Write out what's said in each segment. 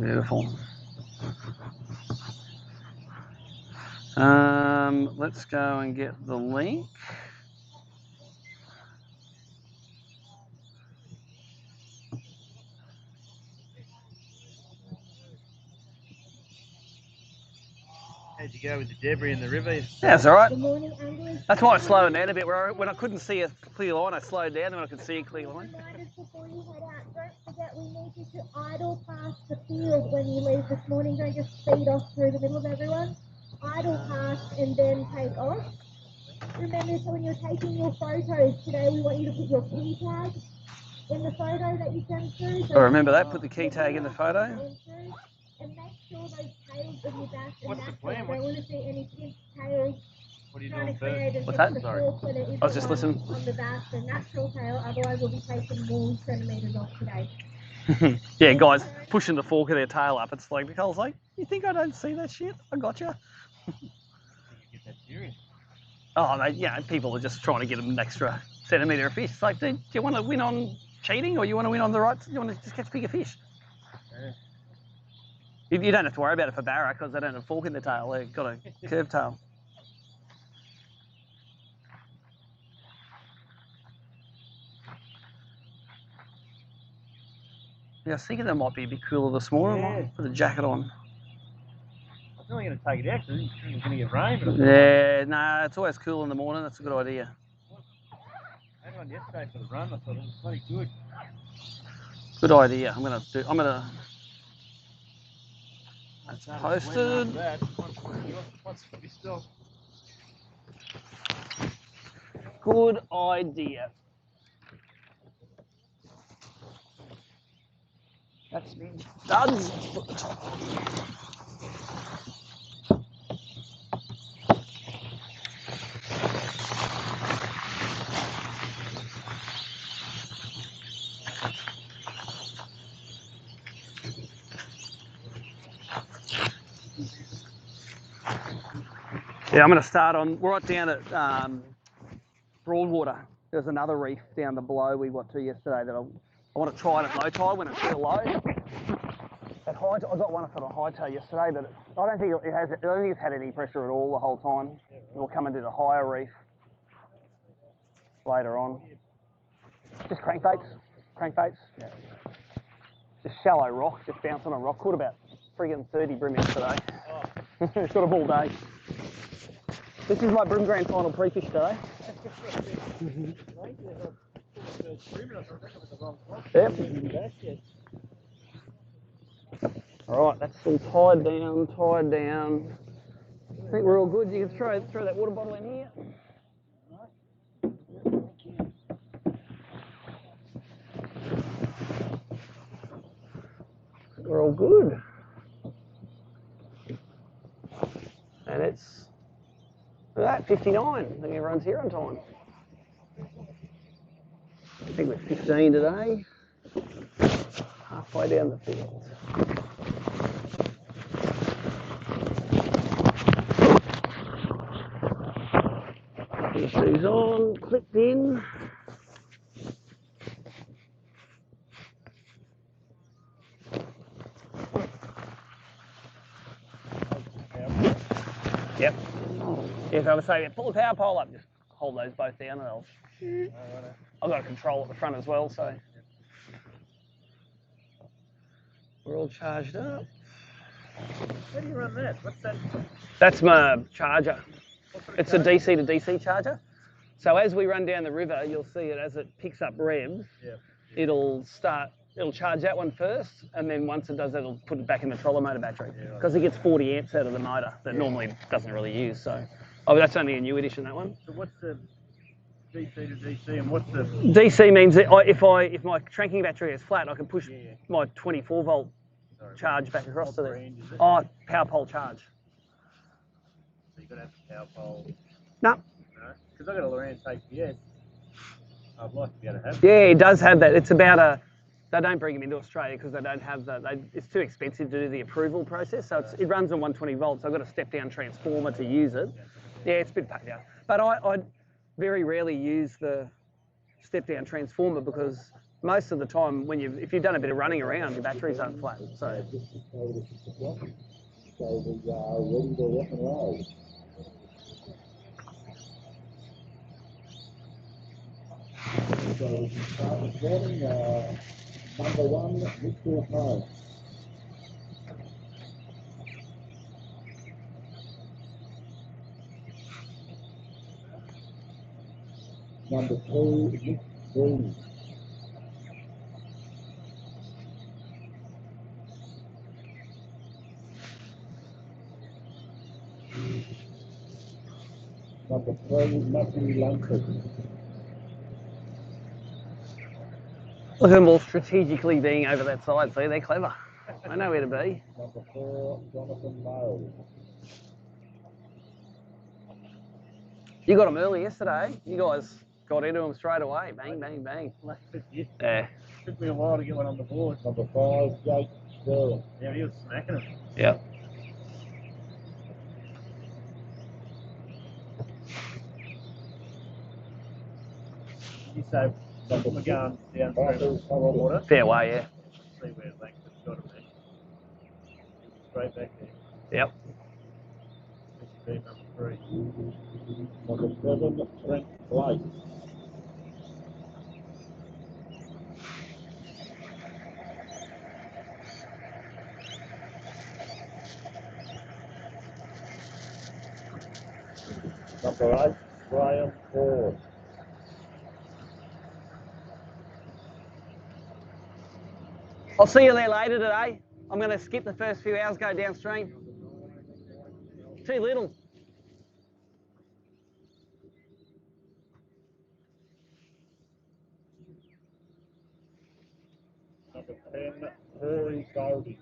Beautiful. Let's go and get the link. How'd you go with the debris in the river? Yeah, that's all right. Good morning, anglers. That's why I slowed down a bit. When I couldn't see a clear line, I slowed down, and when I could see a clear line. Reminders before you head out. Don't forget we need you to idle past the field when you leave this morning. Don't just speed off through the middle of everyone. Idle past and then take off. Remember, so when you're taking your photos today, we want you to put your key tag in the photo that you send through. So remember that. Put the key tag in the photo. And make sure those tails in your back are What's the natural. plan? I don't want to see any kids' tails. What are you Trying doing to create first? What's that? the Sorry. fork where there is I was just one listening. on the back, the natural tail. Otherwise, we'll be taking more centimeters off today. Yeah, guys, pushing the fork of their tail up. It's like Nicole's like, you think I don't see that shit? I gotcha. You get that serious. Oh, mate, yeah, people are just trying to get them an extra centimetre of fish. It's like, do you want to win on cheating, or you want to win on the right? You want to just catch bigger fish? Yeah. You don't have to worry about it for barra because they don't have a fork in the tail. They've got a curved tail. Yeah, I was thinking that might be a bit cooler this morning. Yeah. Put a jacket on. I was only going to take it out because it was going to get rain. But Yeah, nah, it's always cool in the morning. That's a good idea. I had one yesterday for the run. I thought it was bloody good. Good idea. I'm gonna. That's posted. Good idea. That's me. Duds. Yeah, I'm going to start on right down at Broadwater. There's another reef down the below we went to yesterday that I want to try it at low tide when it's real low. At high, I got one on high tide yesterday, but I don't think it's had any pressure at all the whole time. It'll come into the higher reef later on. Just crankbaits. Yeah. Just shallow rock, just bouncing on rock. Caught about friggin' 30 brim yesterday. It's got a ball day. This is my Brim Grand Final pre-fish today. Yep. Alright, that's all tied down. I think we're all good. You can throw that water bottle in here. We're all good. And it's that 59. I think everyone's here on time. I think we're 15 today. Halfway down the field. Push these on, clipped in. Yep. If I was saying, pull the power pole up, just hold those both down and they'll. I've got a control at the front as well, so. We're all charged up. How do you run that? What's that? That's my charger. It's a DC to DC charger. So as we run down the river, you'll see it as it picks up revs. Yeah. It'll charge that one first, and then once it does that, it'll put it back in the troller motor battery because it gets 40 amps out of the motor that normally doesn't really use. So, that's only a new edition, that one. So what's the DC to DC and what's the... DC means that if my tracking battery is flat, I can push my 24 volt charge back across to the power pole charge. So you've got to have the power pole. No. Because I've got a Lowrance HPS. I'd like to be able to have. Yeah, it does have that. It's about they don't bring them into Australia because they don't have it's too expensive to do the approval process. So it runs on 120 volts. I've got a step down transformer to use it. Yeah, it's a bit paid out. But I very rarely use the step down transformer, because most of the time when if you've done a bit of running around, your batteries aren't flat. So So we are ready to rock and roll. So we can start this morning. Number 1, Mitchell Home. Number 2, Nick Green. Number 3, Matthew Langford. look at them all strategically being over that side. See, they're clever. They know where to be. Number 4, Jonathan Lowe. You got them early yesterday. You guys got into them straight away. Bang, bang, bang. Yeah. Took me a while to get one on the board. Number 5, Jake Sterling. Yeah, he was smacking it. Yep. You say Number we're 6, going downstream Michael of Sullivan. water. Fair way, yeah. See where Langford's got him there. Straight back there. Yep. This should be number 3. Number 7, Trent Blake. Number 8, Graham Ford. I'll see you there later today. I'm going to skip the first few hours, go downstream. Too little. Number 10, Rory Goldie.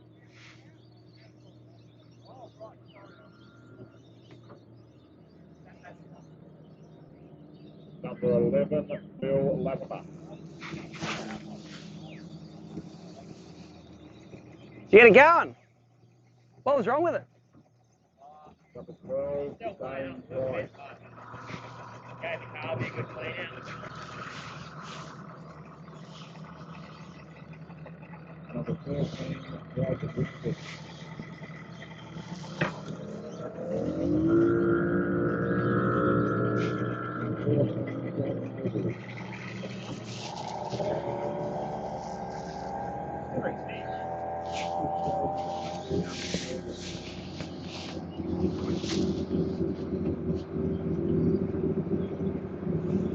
Number 11, Bill Latimer. Did you get it going? What was wrong with it? Number 12, Dane Price. Gave the car a good clean out. Number 13, Roger Whitford.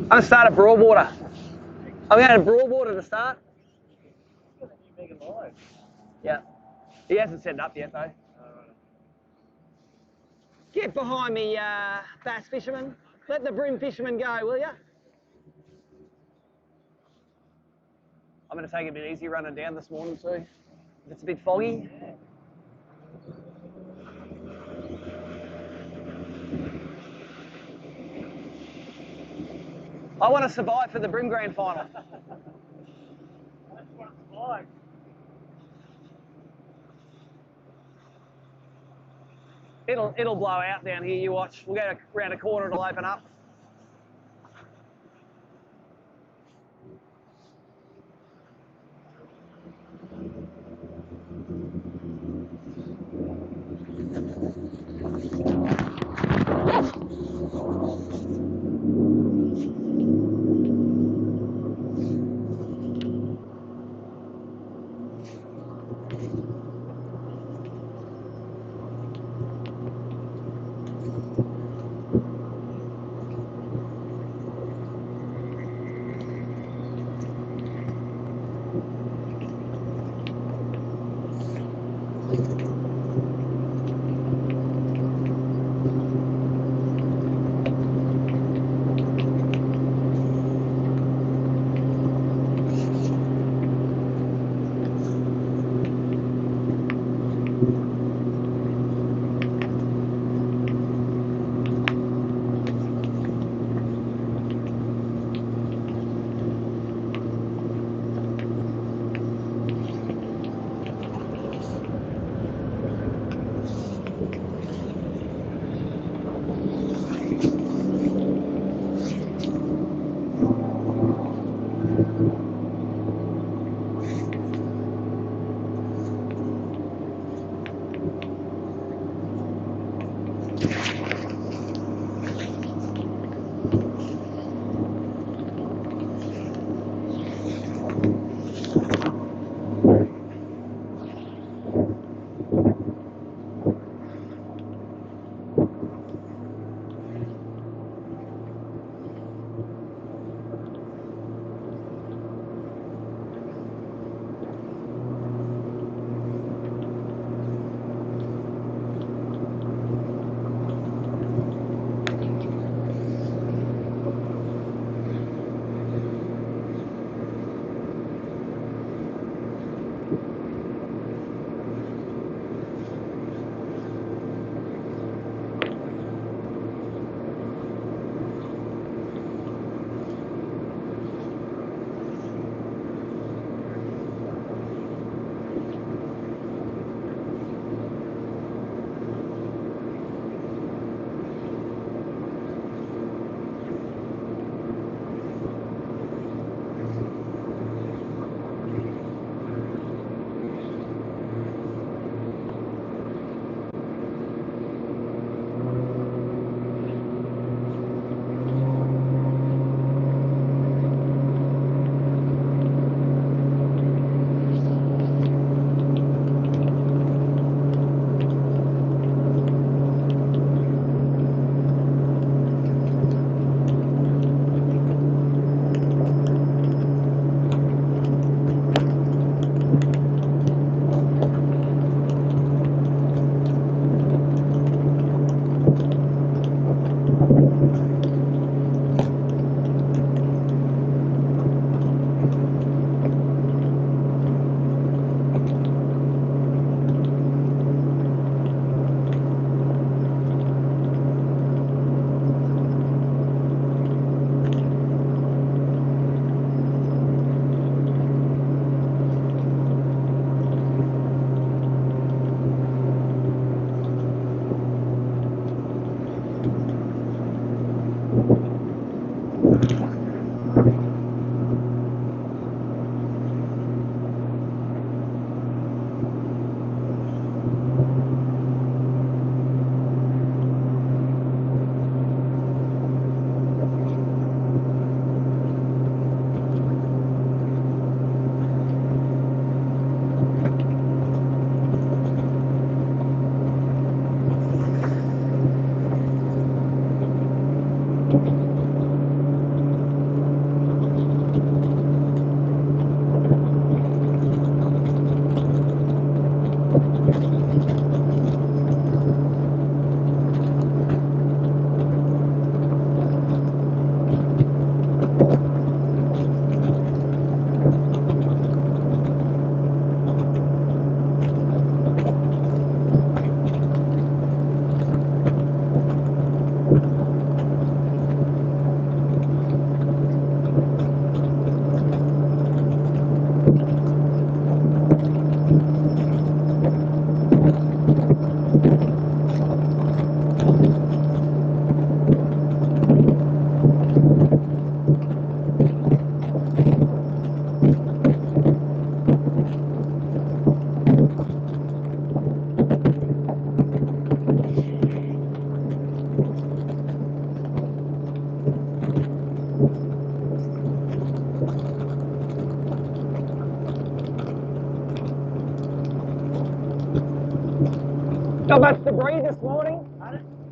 I'm going to start at Broadwater. I'm going to Broadwater to start. Yeah. He hasn't set it up yet, though. Get behind me, bass fisherman. Let the brim fisherman go, will you? I'm going to take it a bit easy running down this morning too. It's a bit foggy. I want to survive for the Brim Grand Final. That's what it's like. It'll blow out down here, you watch. We'll go around a corner, it'll open up. Not much debris this morning.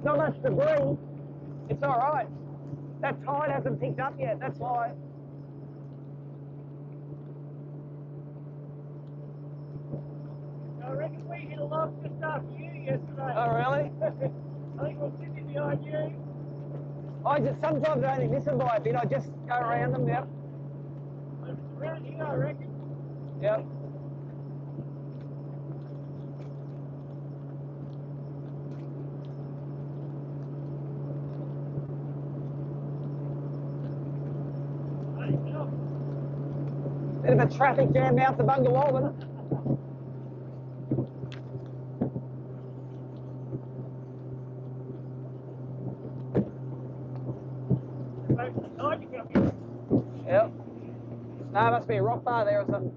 Not much debris. It's all right. That tide hasn't picked up yet, that's why. I reckon we hit a lock just after you yesterday. Oh, really? I think we're sitting behind you. Sometimes I only listen by a bit. I just go around them, yep. It's around here, I reckon. Yep. Bit of a traffic jam out to Bungawawan. Yep. Ah, must be a rock bar there or something.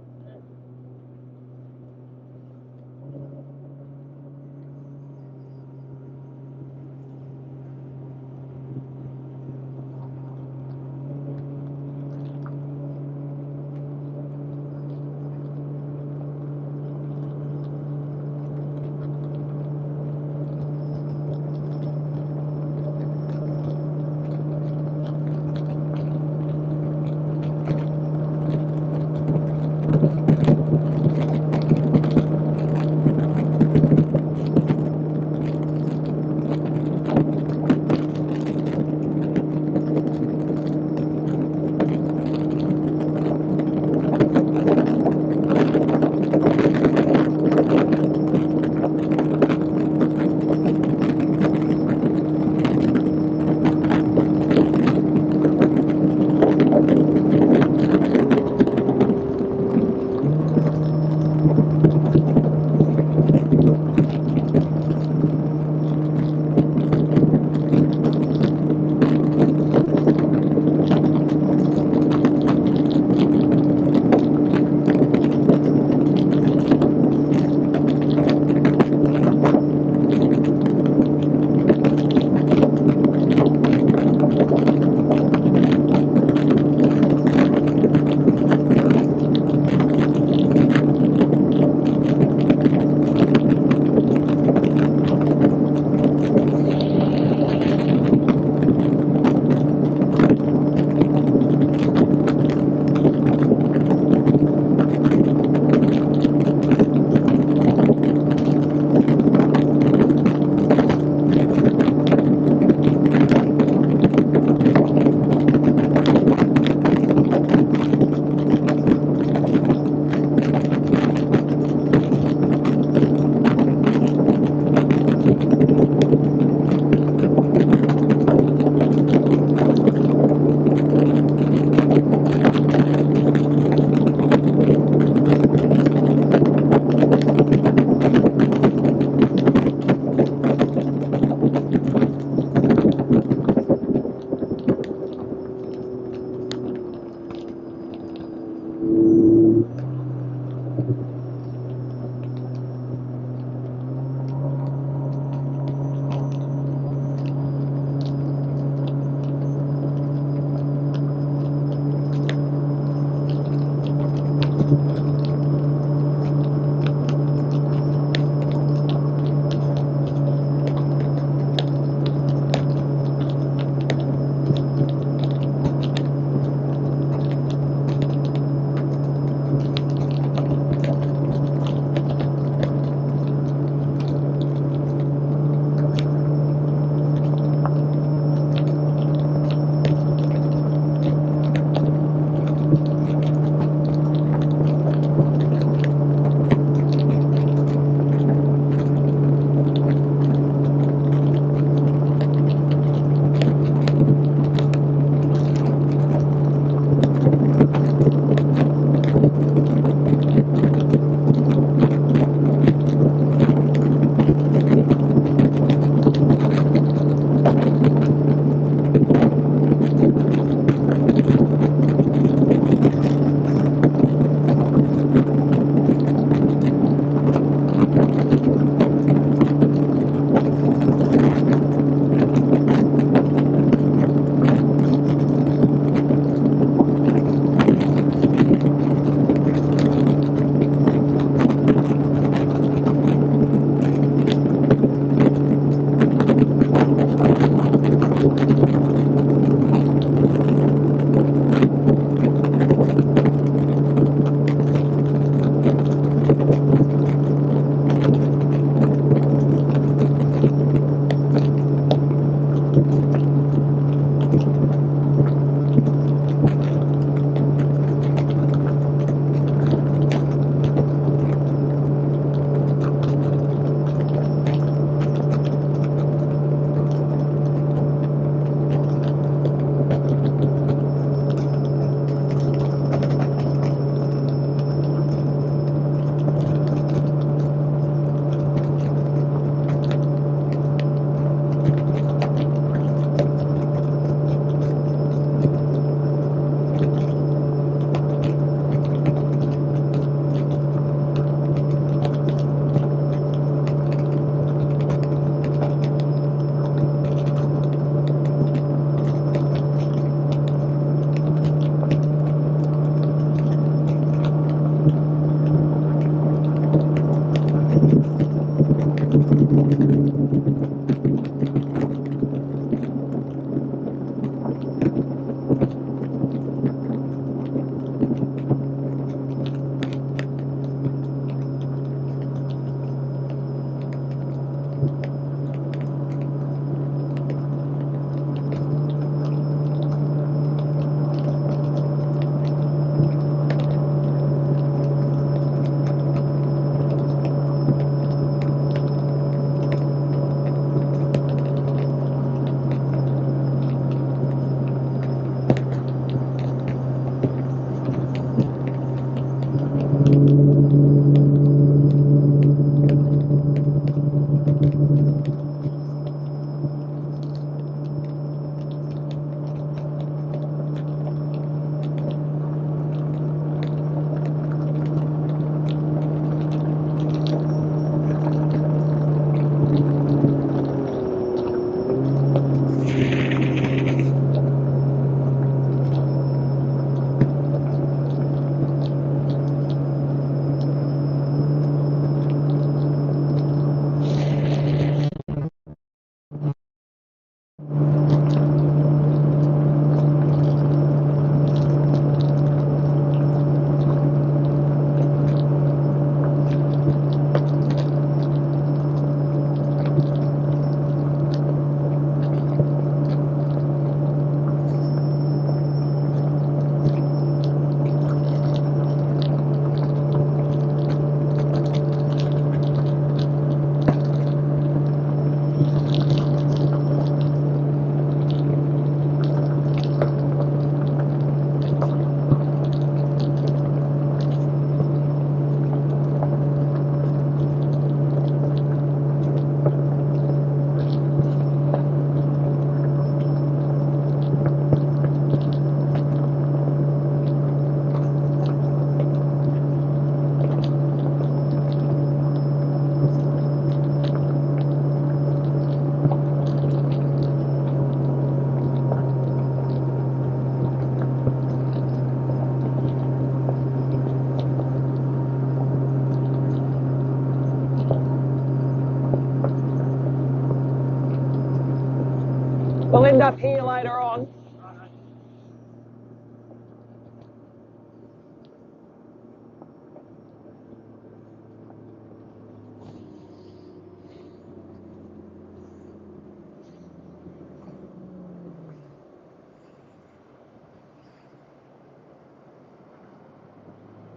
end up here later on.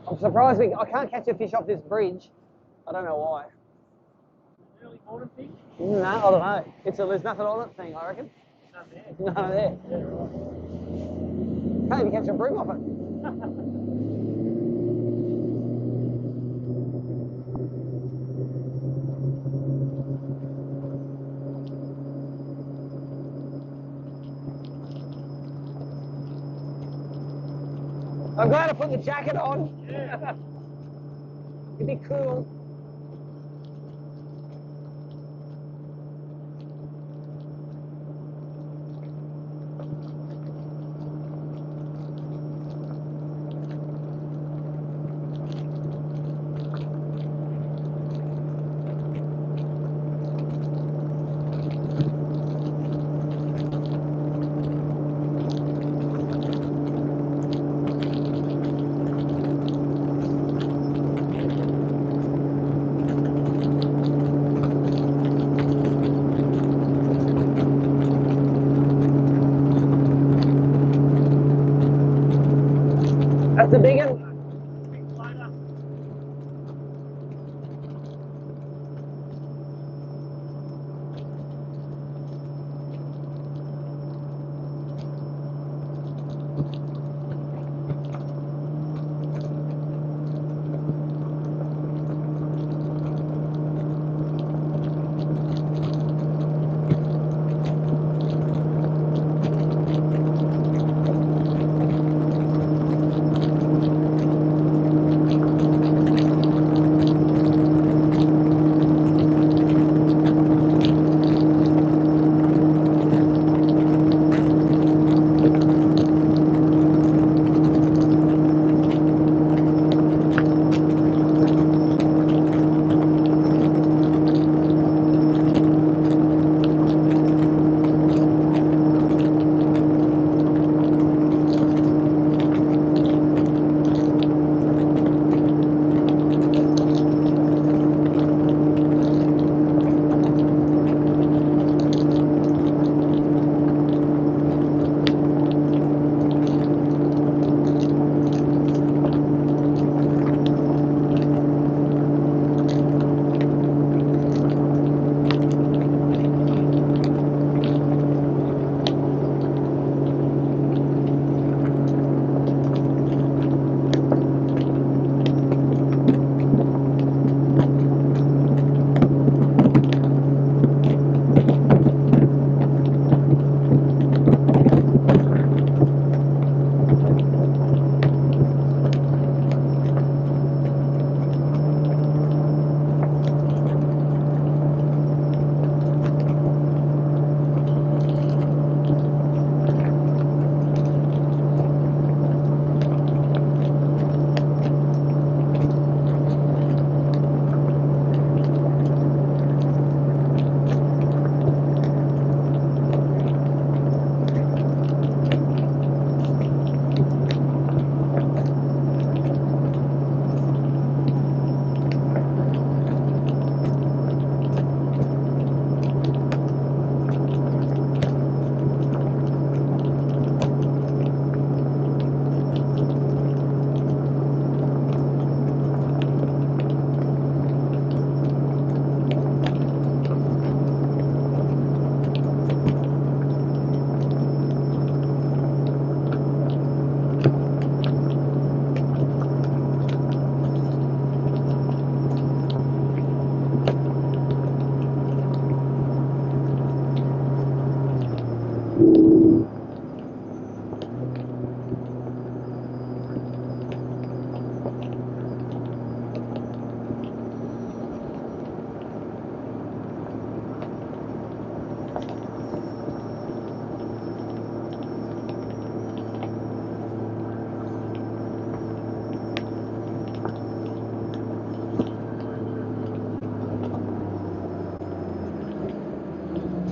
I'm surprised I can't catch a fish off this bridge. I don't know why. Early morning fish? No, I don't know. There's nothing on it thing, I reckon. None there. None there. Yeah, right. Can't even catch a broom off it. I'm glad I put the jacket on. Yeah. It'd be cool. That's a big one. Big floater.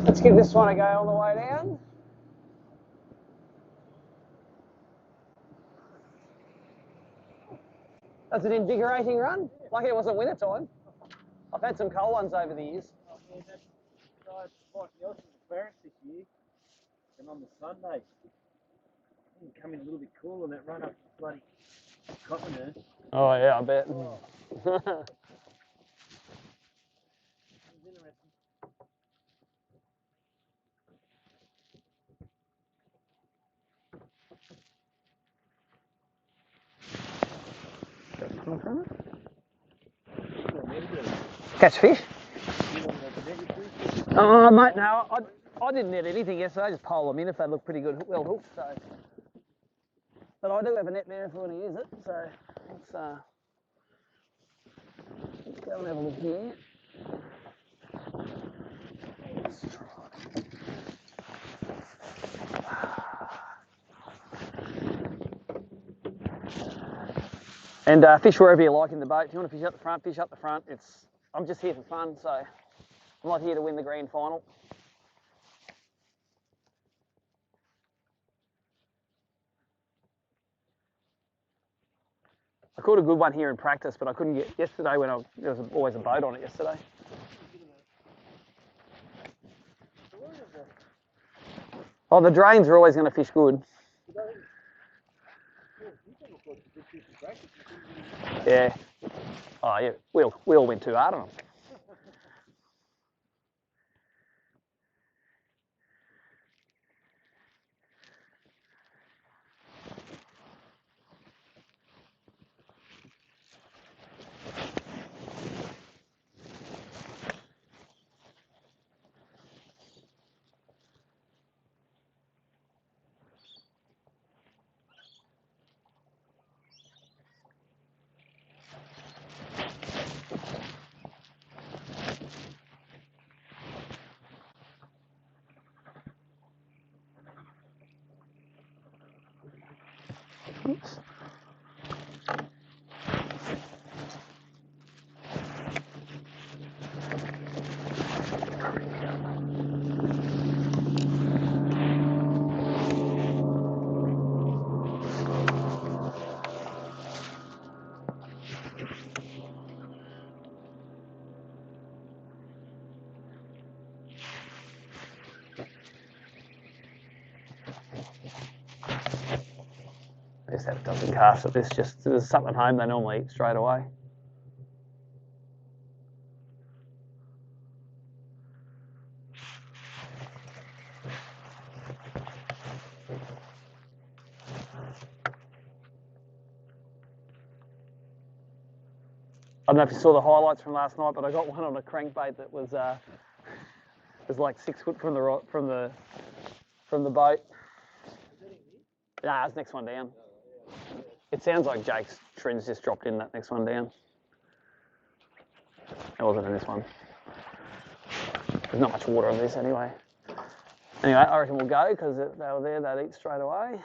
Let's give this one a go on the way down. That's an invigorating run. Lucky it wasn't winter time. I've had some cold ones over the years. Oh man, that's like Nelson's Clarence this year. And on the Sunday, it come in a little bit cool on that run up to bloody Cottonhurst. Oh yeah, I bet. Oh. It was interesting. Catch fish? Oh mate, no, I didn't net anything yesterday. I just pole them in if they look pretty good, well hooked. So, but I do have a net there if I want to use it. So let's go and have a look here. And fish wherever you like in the boat. If you want to fish up the front, fish up the front. I'm just here for fun, so I'm not here to win the grand final. I caught a good one here in practice, but I couldn't get yesterday when there was always a boat on it yesterday. Oh, the drains are always going to fish good. Yeah. Oh, yeah. We all went too hard on them. Oops. I just have a dozen casts at this. Just there's something home they normally eat straight away. I don't know if you saw the highlights from last night, but I got one on a crankbait that was like 6 foot from the boat. Nah, that's next one down. It sounds like Jake's trends just dropped in that next one down. It wasn't in this one. There's not much water on this anyway. Anyway, I reckon we'll go because they were there, they'd eat straight away.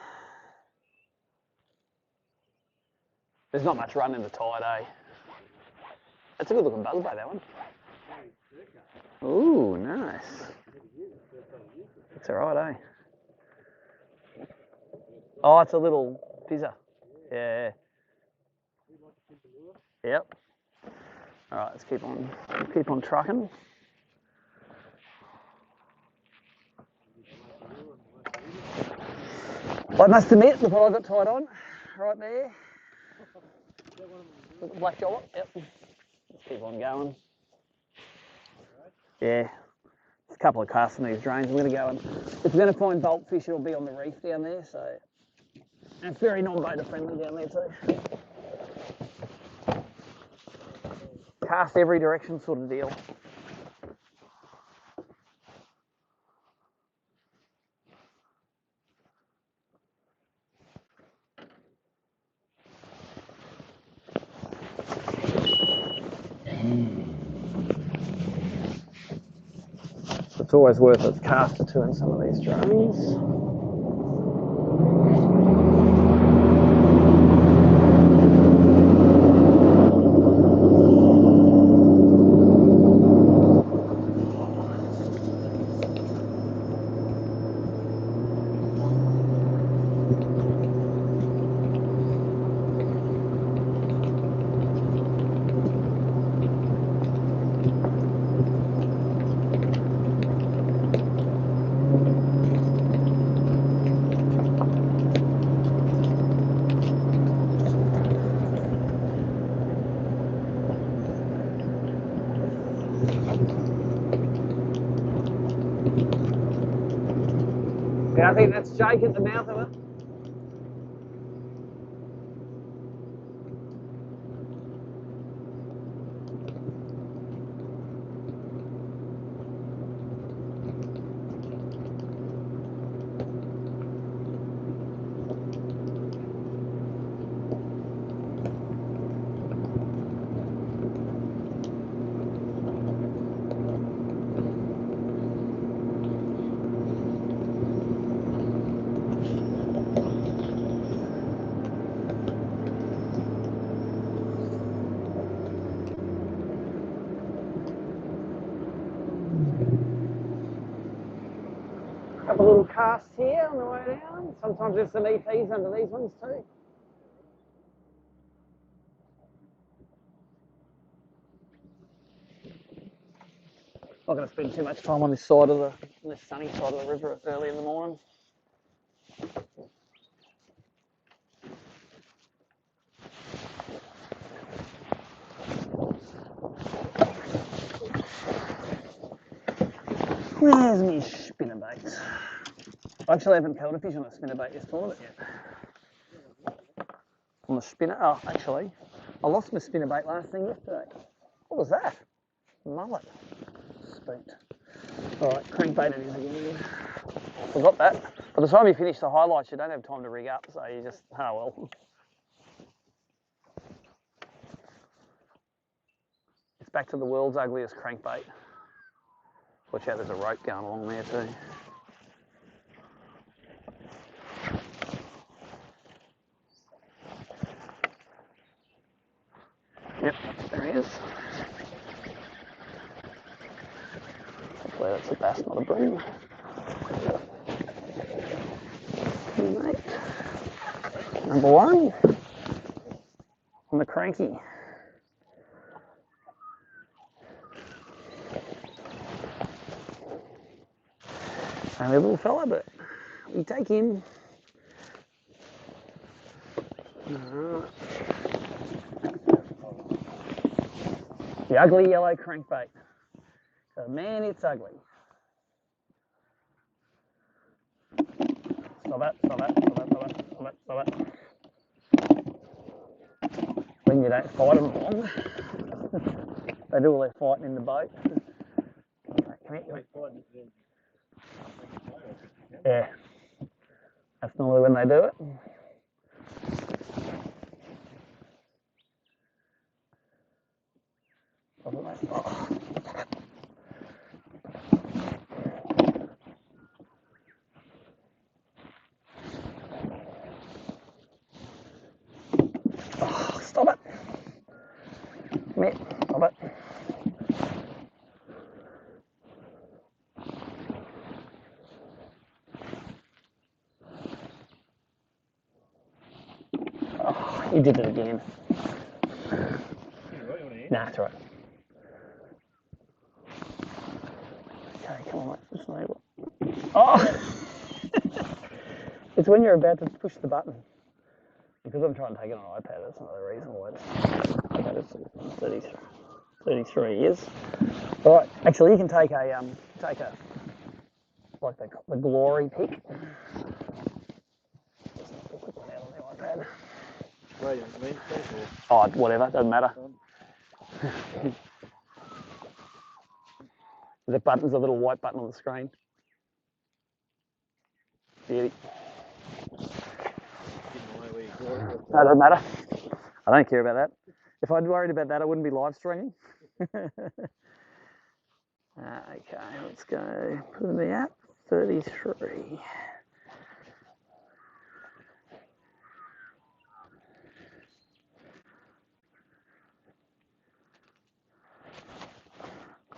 There's not much run in the tide, eh? That's a good looking buzzbait, that one. Ooh, nice. It's alright, eh? Oh, it's a little fizzer. Yeah. Yep. Alright, let's keep on trucking. I must admit, look what I got tied on. Right there. With the black jollop, yep. Let's keep on going. Yeah. There's a couple of casts in these drains. I'm going to go and, if we're going to find bulk fish, it'll be on the reef down there, so. And it's very non-boater friendly down there too. Cast every direction sort of deal. It's always worth a cast or two in some of these drains. Yeah, I think that's Jake at the mouth of it. Have a little cast here on the way down. Sometimes there's some EPs under these ones too. Not going to spend too much time on this side of this sunny side of the river early in the morning. Where's my spinnerbaits? I actually haven't caught a fish on a spinnerbait this tournament yet. On the spinner, oh, actually, I lost my spinnerbait last thing yesterday. What was that? Mullet. Spooked. All right, crankbait it is again. Forgot that. By the time you finish the highlights, you don't have time to rig up, so you just, oh well. It's back to the world's ugliest crankbait. Watch out, there's a rope going along there too. Yep, there he is. Hopefully that's a bass, not a bream. Mate. Number one on the cranky. Only a little fella, but we take him. The ugly yellow crankbait. So man, it's ugly. Stop it, stop it, stop it, stop it, stop it, stop it. When you don't fight them long, they do all their fighting in the boat. Come here. Yeah, that's normally when they do it. Oh. Oh, stop it. Come here, stop it. Oh, you did it again. Nah, it's all right. Okay, come on, mate. Just enable it. Oh! It's when you're about to push the button. Because I'm trying to take it on an iPad, that's another reason why it's 33 years. All right, actually, you can take a like the glory pick. Put one out on the iPad. Oh, whatever, doesn't matter. The button's a little white button on the screen. Beauty. No, doesn't matter. I don't care about that. If I'd worried about that, I wouldn't be live streaming. Okay, let's go. Put in the app. 33.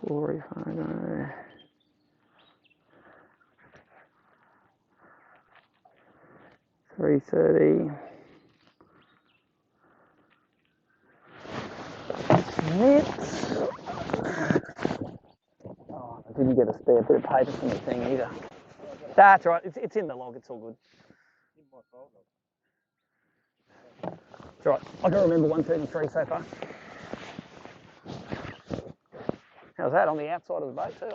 Glory photo. 330. Mitts. Oh, I didn't get a spare bit of paper for my thing either. That's right, it's in the log, it's all good. It's all right, I can remember 133 so far. How's that on the outside of the boat too,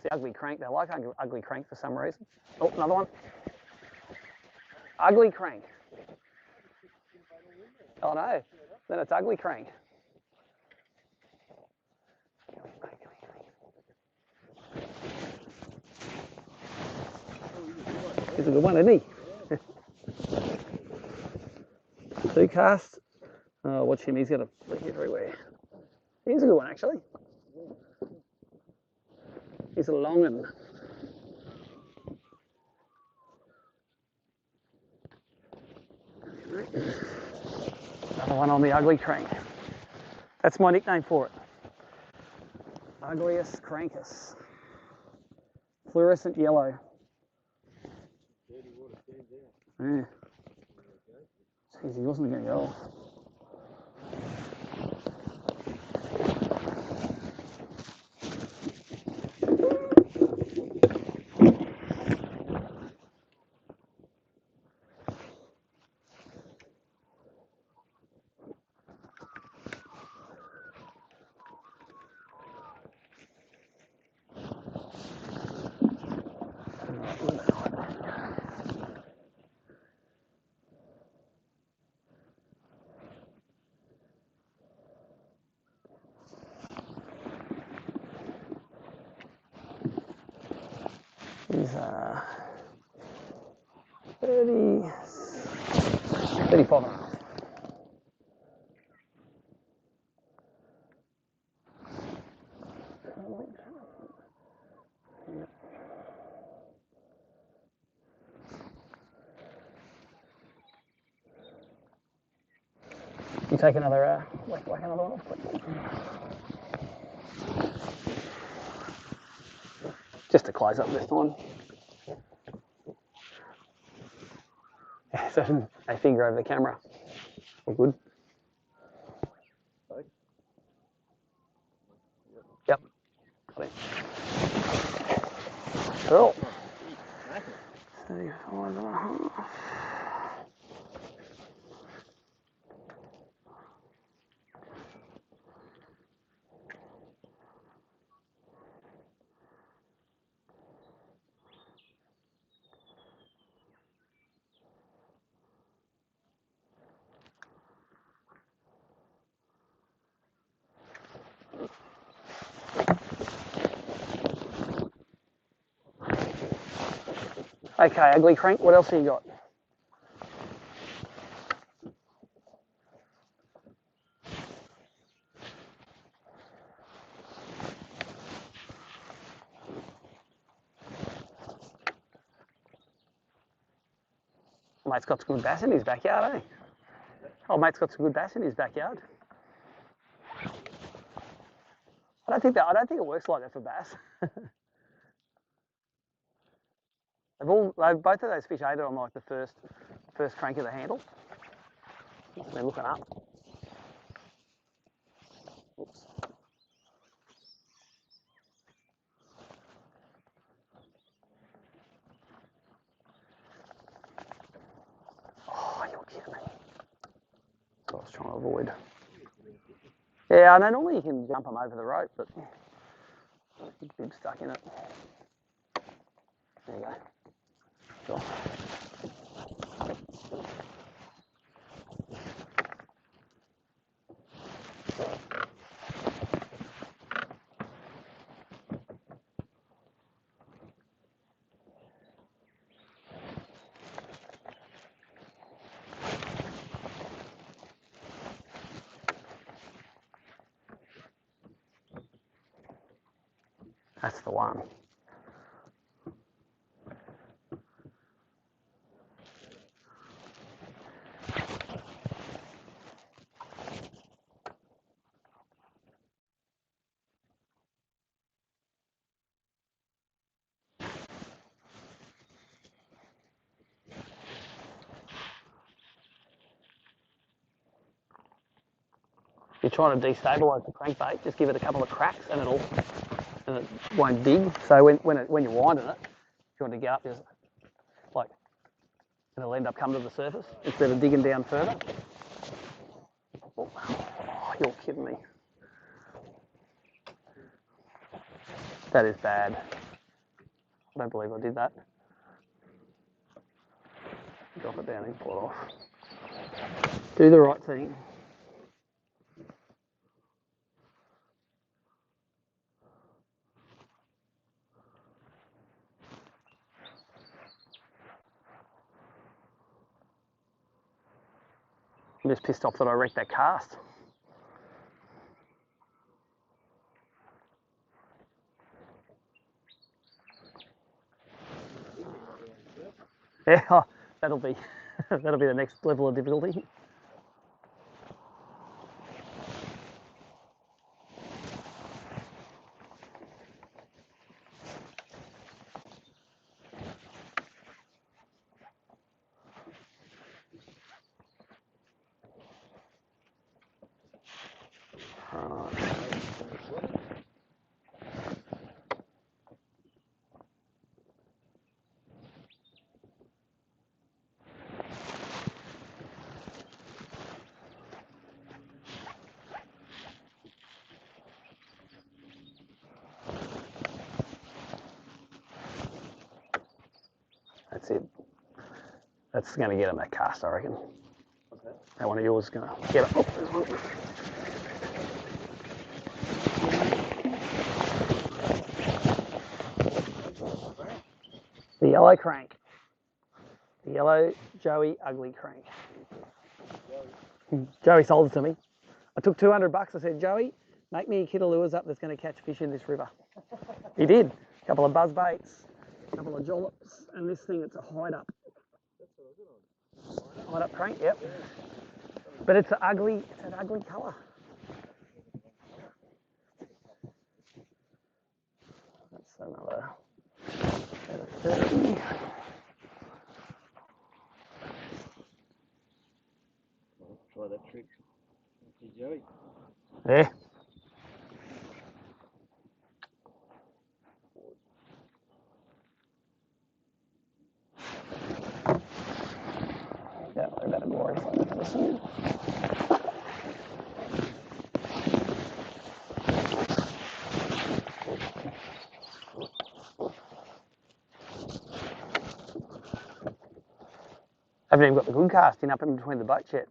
eh? the ugly crank. They like ugly crank for some reason. Oh, another one. Ugly crank. Oh no, then it's ugly crank. He's a good one, isn't he? 2 casts. Oh, watch him, he's got a flick everywhere. He's a good one, actually. He's a long one. Another one on the ugly crank. That's my nickname for it. Ugliest crankus. Fluorescent yellow. Yeah. Jeez, he wasn't going to go. He's 30, 35 and a half. You take another, whack another one off, quick. Just to close up this one. So a finger over the camera. All good. Yep. Cool. 35 and a half. Okay, ugly crank, what else have you got? Mate's got some good bass in his backyard, eh? Oh, mate's got some good bass in his backyard. I don't think it works like that for bass. Both of those fish ate it on like the first crank of the handle. They're looking up. Oops. Oh, you're kidding me. That's what I was trying to avoid. Yeah, I know normally you can jump them over the rope, but big bib stuck in it. There you go. Sure. That's the one. If you're trying to destabilise the crankbait, just give it a couple of cracks and it won't dig. So when you're winding it, if you want to get up, just like it'll end up coming to the surface instead of digging down further. Oh, you're kidding me. That is bad. I don't believe I did that. Drop it down and pull it off. Do the right thing. I'm just pissed off that I wrecked that cast. Yeah, oh, that'll be the next level of difficulty. That's it. That's going to get him that cast, I reckon. Okay. That one of yours is going to get it. Oh, there's one. The yellow crank. The yellow Joey ugly crank. Joey sold it to me. I took $200. I said, Joey, make me a kit of lures up that's going to catch fish in this river. He did. A couple of buzz baits, a couple of jollops, and this thing, it's a hide up. Hide up crank, yep. But it's an ugly colour. That's another 30. Try that trick. See Joey. Yeah. Yeah, I better glorify that person. I haven't even got the good casting up in between the boats yet.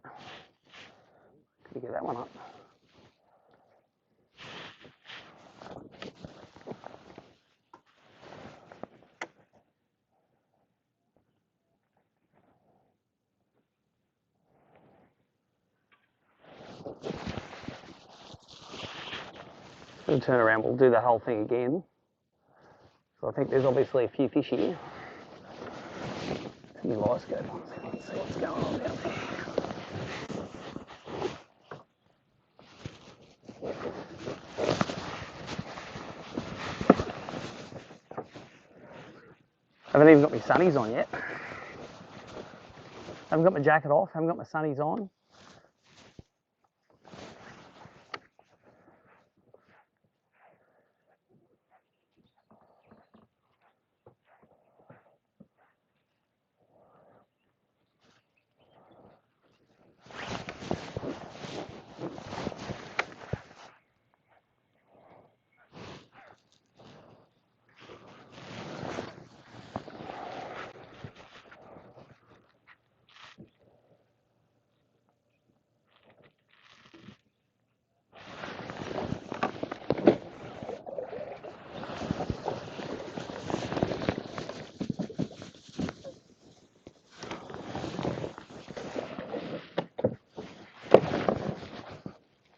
Could you get that one up? We'll turn around, we'll do the whole thing again. So I think there's obviously a few fish here. New lights go. Let's see what's going on out there. I haven't even got my sunnies on yet. Haven't got my jacket off, haven't got my sunnies on.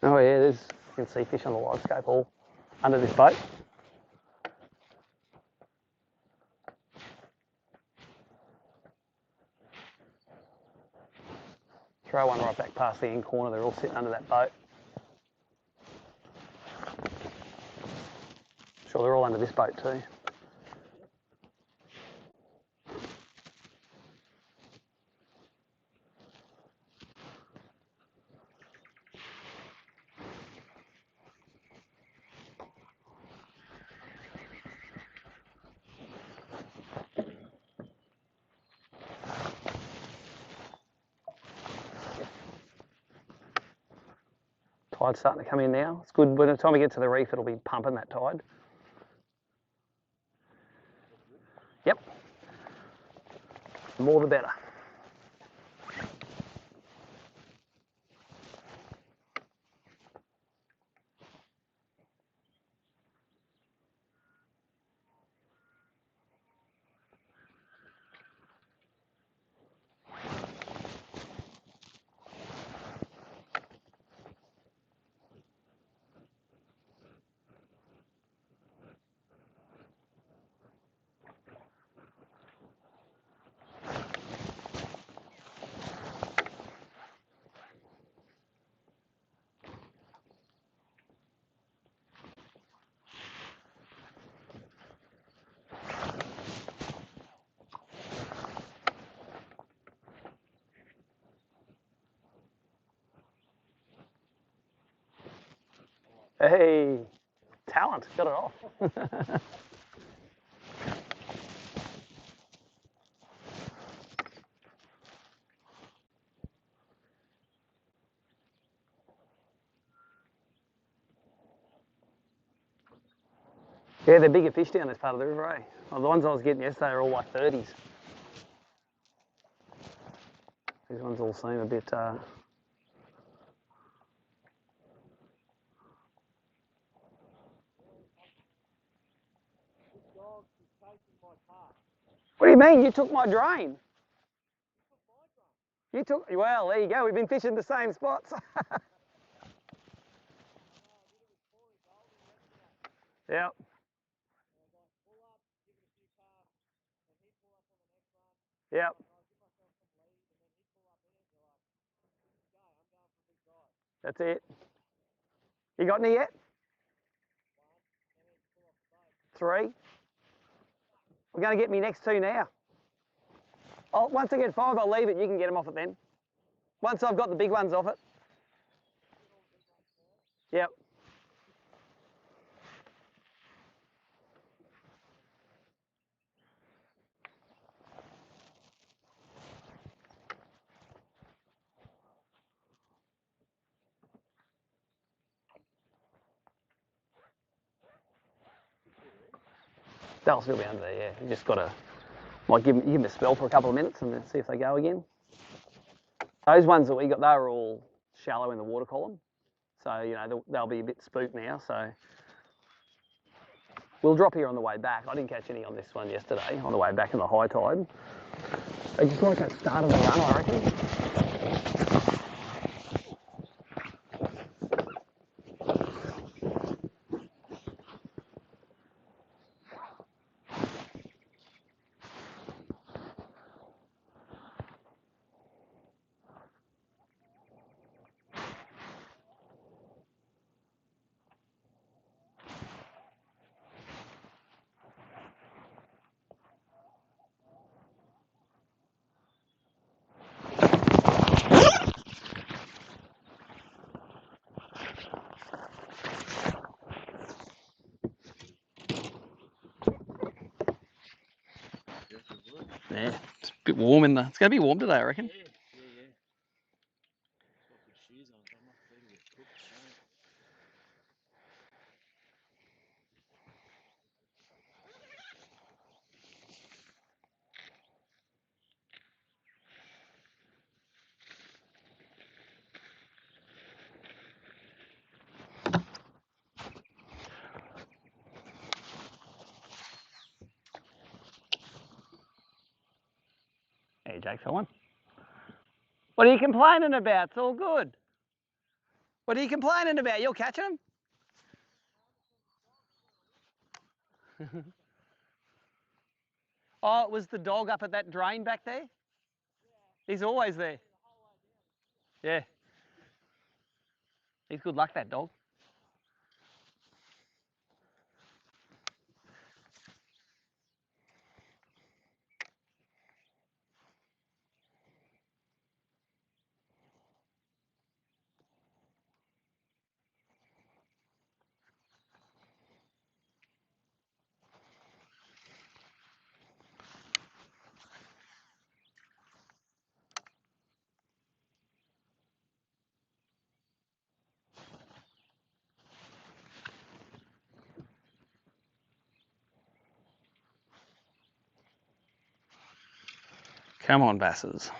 Oh yeah, there's, you can see fish on the live scope all under this boat. Throw one right back past the end corner, they're all sitting under that boat. Sure, they're all under this boat too. Tide's starting to come in now. It's good. By the time we get to the reef, it'll be pumping that tide. more the better. Hey, talent, got it off. Yeah, they're bigger fish down this part of the river, eh? Well, the ones I was getting yesterday are all like 30s. These ones all seem a bit... What do you mean? You took my drain? You took... Well, there you go. We've been fishing the same spots. Yep. Yep. That's it. You got any yet? 3. We're going to get me next 2 now. Once I get 5, I'll leave it. You can get them off it then. Once I've got the big ones off it. Yep. They'll still be under there, yeah. You just got to... Might give them a spell for a couple of minutes and then see if they go again. Those ones that we got, they were all shallow in the water column. So, you know, they'll be a bit spooked now. So we'll drop here on the way back. I didn't catch any on this one yesterday on the way back in the high tide. They just like that start of the run, I reckon. Yeah, it's a bit warm in there. It's going to be warm today, I reckon. Yeah. Got good shoes on. My feet will get cooked soon. Hey, Jake, someone. What are you complaining about? It's all good. What are you complaining about? You're catching them? Oh, it was the dog up at that drain back there? He's always there. Yeah. He's good luck, that dog. Come on, basses.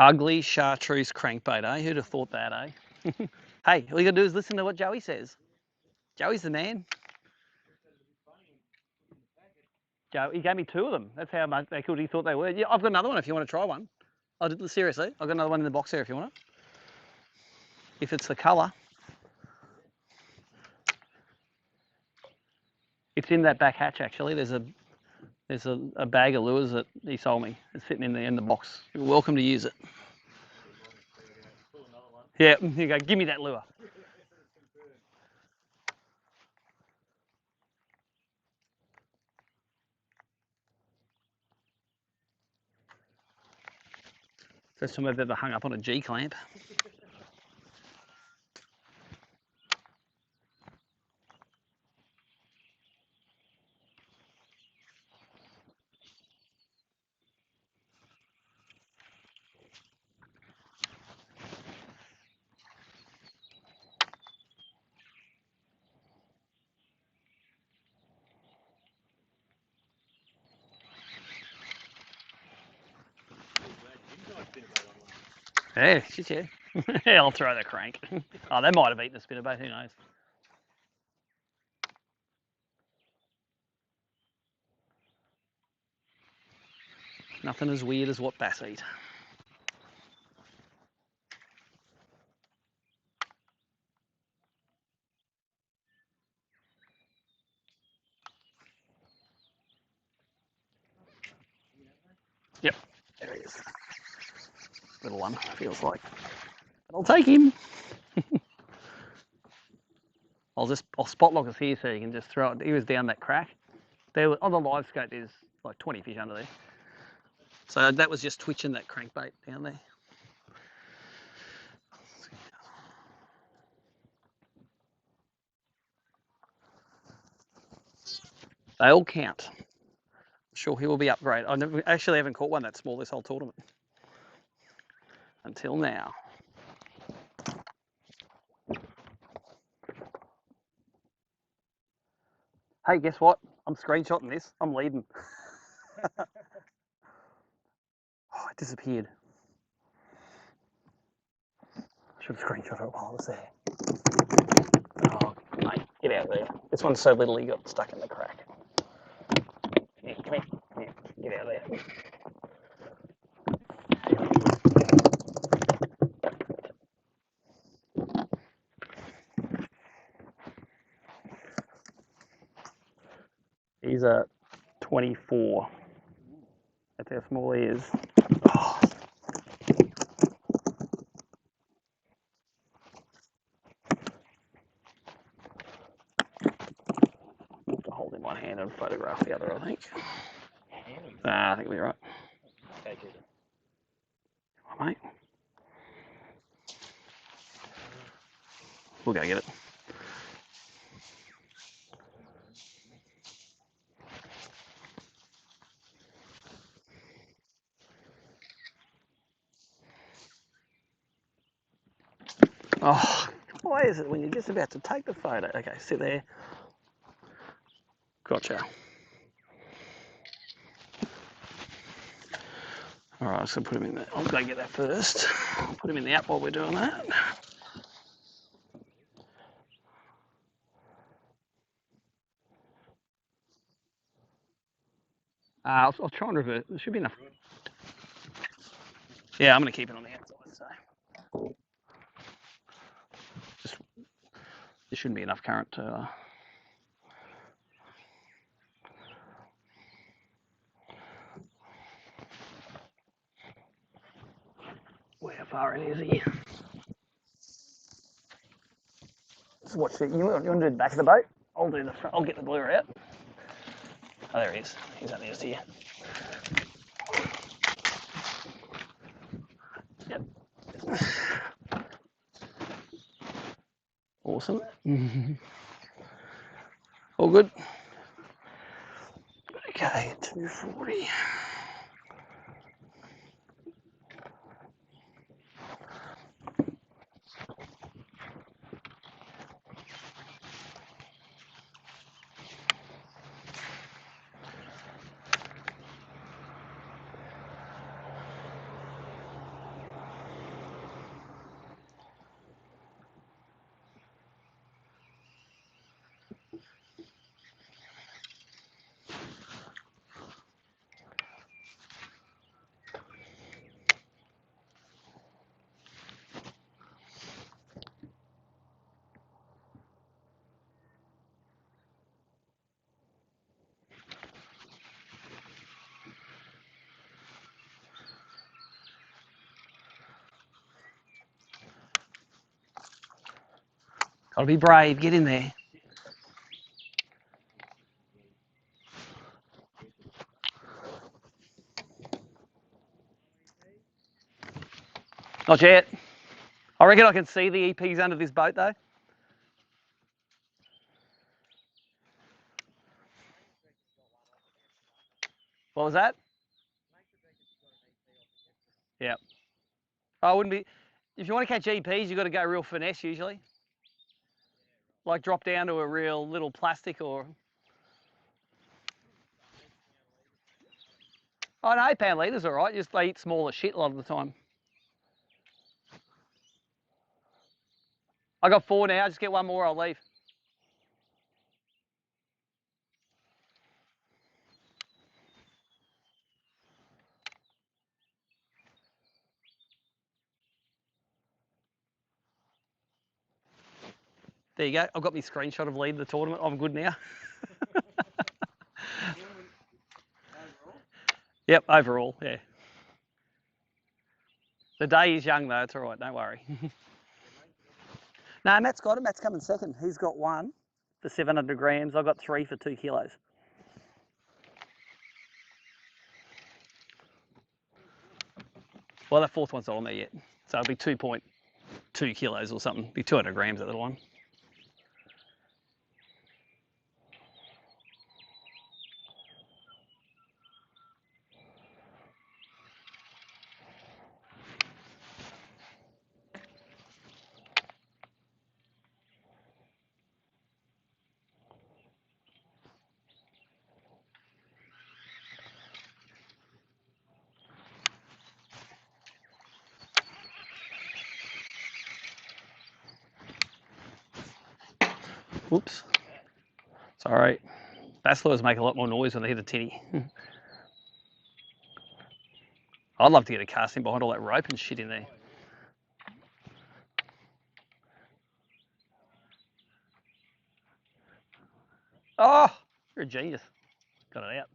Ugly chartreuse crankbait, eh? Who'd have thought that, eh? Hey, all you gotta do is listen to what Joey says. Joey's the man. Joe, he gave me 2 of them. That's how much they could. He thought they were. Yeah, I've got another one if you want to try one. Seriously, I've got another one in the box there if you want it. If it's the colour. It's in that back hatch actually. There's a bag of lures that he sold me. It's sitting in the box. You're welcome to use it. Yeah, here you go. Give me that lure. First time I've ever hung up on a G clamp. Yeah, shit, yeah. Yeah, I'll throw the crank. Oh, they might have eaten the spinnerbait, who knows? Nothing as weird as what bass eat. Yep, there he is. Little one, feels like. But I'll take him. I'll spot lock us here so you can just throw it. He was down that crack. There on the live scope there's like 20 fish under there. So that was just twitching that crankbait down there. They all count. I'm sure he will be upgraded. I actually haven't caught one that small this whole tournament. Until now. Hey, guess what? I'm screenshotting this. I'm leading. Oh, it disappeared. Should have screenshot it while I was there. Oh, mate, get out of there. This one's so little he got stuck in the crack. Yeah, come here. Yeah, get out of there. He's a 24. That's how small he is. Oh. I'll have to hold in one hand and photograph the other, I think. I think we're right. Come on, mate. We'll go get it. Oh, why is it when you're just about to take the photo? Okay, sit there. Gotcha. All right, so put him in there. I'll go get that first. I'll put him in the app while we're doing that. I'll try and revert. There should be enough. Yeah, I'm going to keep it on the outside. So just there shouldn't be enough current to. How far in is he? Just watch it. You want to do the back of the boat? I'll do the front. I'll get the lure out. Oh, there he is. He's only just here. Yep. awesome. All good. Okay, 240. Gotta be brave, get in there. Not yet. I reckon I can see the EPs under this boat though. What was that? Yeah. I wouldn't be. If you want to catch EPs, you've got to go real finesse usually. Like drop down to a real little plastic or. Oh no, 8-pound leader's all right. Just they eat smaller shit a lot of the time. I got 4 now. Just get one more. I'll leave. There you go. I've got my screenshot of leading the tournament. I'm good now. Yep, overall, yeah. The day is young though. It's all right. Don't worry. No, Matt's got it. Matt's coming second. He's got 1 for 700 grams. I've got 3 for 2 kilos. Well, that 4th one's not on there yet. So it'll be 2.2 kilos or something. It'll be 200 grams, that little one. Whoops. Sorry. Bass lures make a lot more noise when they hit a tinny. I'd love to get a casting behind all that rope and shit in there. Oh, you're a genius. Got it out.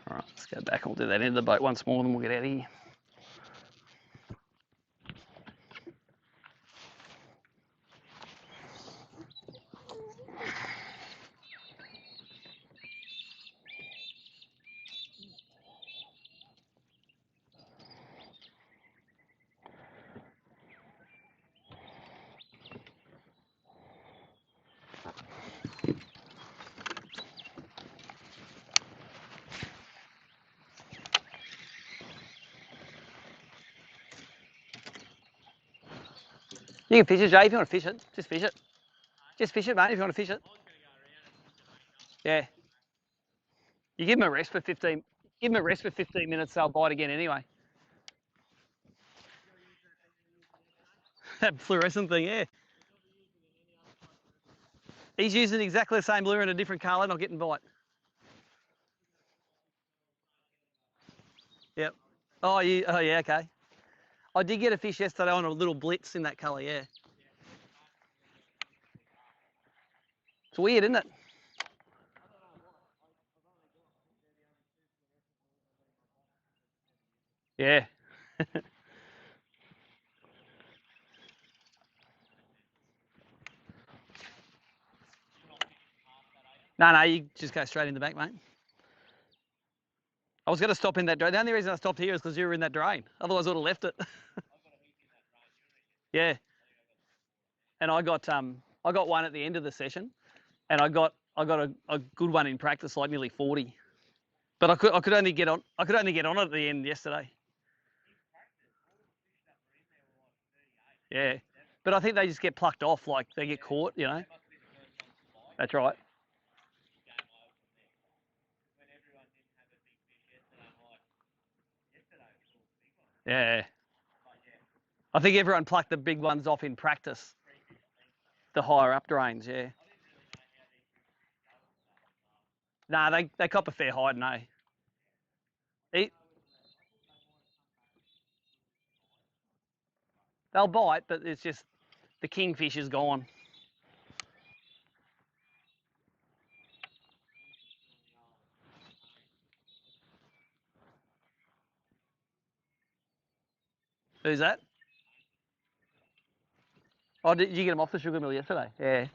All right, let's go back. We'll do that end of the boat once more, then we'll get out of here. You can fish it, Jay, if you want to fish it. Just fish it. Just fish it, mate, if you want to fish it. Yeah. You give them a rest for 15. Give them a rest for 15 minutes, they'll bite again anyway. That fluorescent thing, yeah. He's using exactly the same lure in a different colour, not getting bite. Yep. Oh, yeah, okay. I did get a fish yesterday on a little blitz in that colour, yeah. It's weird, isn't it? Yeah. No, you just go straight in the back, mate. I was going to stop in that drain. The only reason I stopped here is because you were in that drain. Otherwise, I would have left it. Yeah. And I got one at the end of the session, and I got a good one in practice, like nearly 40. But I could only get on it at the end yesterday. Yeah. But I think they just get plucked off, like they get caught, you know. That's right. Yeah. I think everyone plucked the big ones off in practice. The higher up drains, yeah. Nah, they cop a fair hiding, eh? They'll bite, but it's just the kingfish is gone. Who's that? Oh, did you get them off the sugar mill yesterday? Yeah.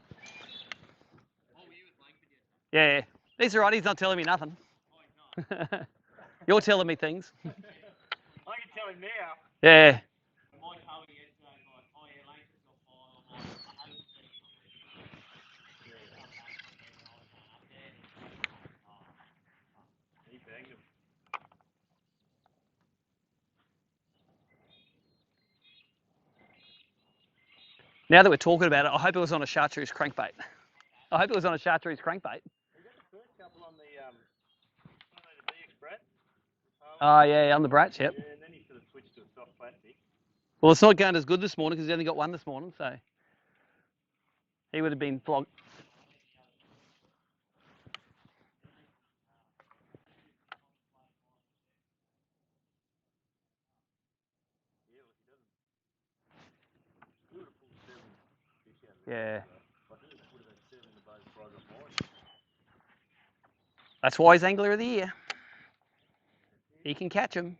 Yeah. He's all right. He's not telling me nothing. You're telling me things. I can tell him now. Yeah. Now that we're talking about it, I hope it was on a chartreuse crankbait. I hope it was on a chartreuse crankbait. We got the first couple on the DX Brett. Oh, yeah, on the Bratch, yep. Yeah, and then he sort of switched to a soft plastic. Well, it's not going as good this morning because he only got one this morning, so he would have been flogged. Yeah. That's why he's Angler of the Year. He can catch them.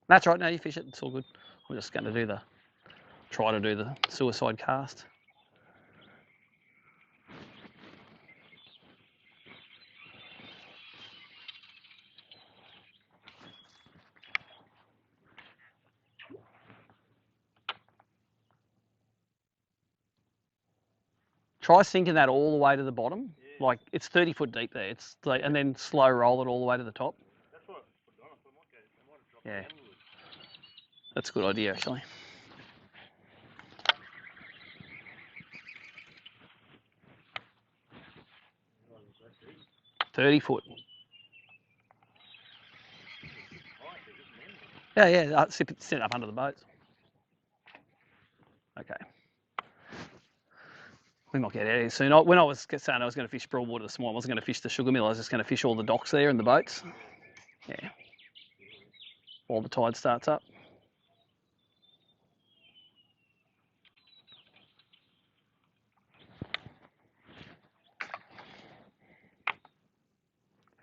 That's right. No, you fish it. It's all good. I'm just going to try to do the suicide cast. Try sinking that all the way to the bottom. Yeah. Like it's 30 foot deep there. It's like, and then slow roll it all the way to the top. That's what I put on. I might have dropped Yeah. That's a good idea, actually. $30 foot. Yeah. Sit it up under the boats. Okay. We might get out of here soon. When I was saying I was going to fish Broadwater this morning, I wasn't going to fish the sugar mill. I was just going to fish all the docks there and the boats. Yeah. While the tide starts up.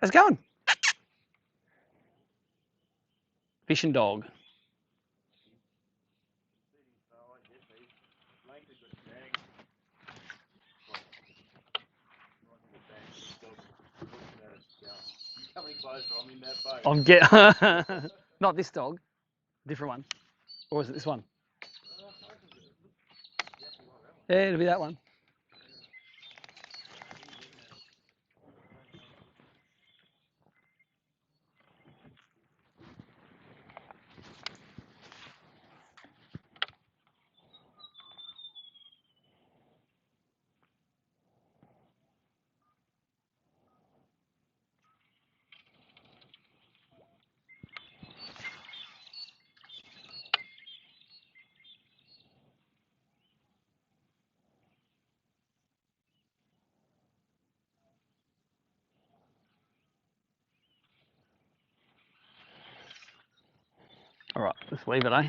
How's it going? Fishing dog. I'm not this dog, different one. Or is it this one? Yeah, it'll be that one. All right, let's leave it, eh?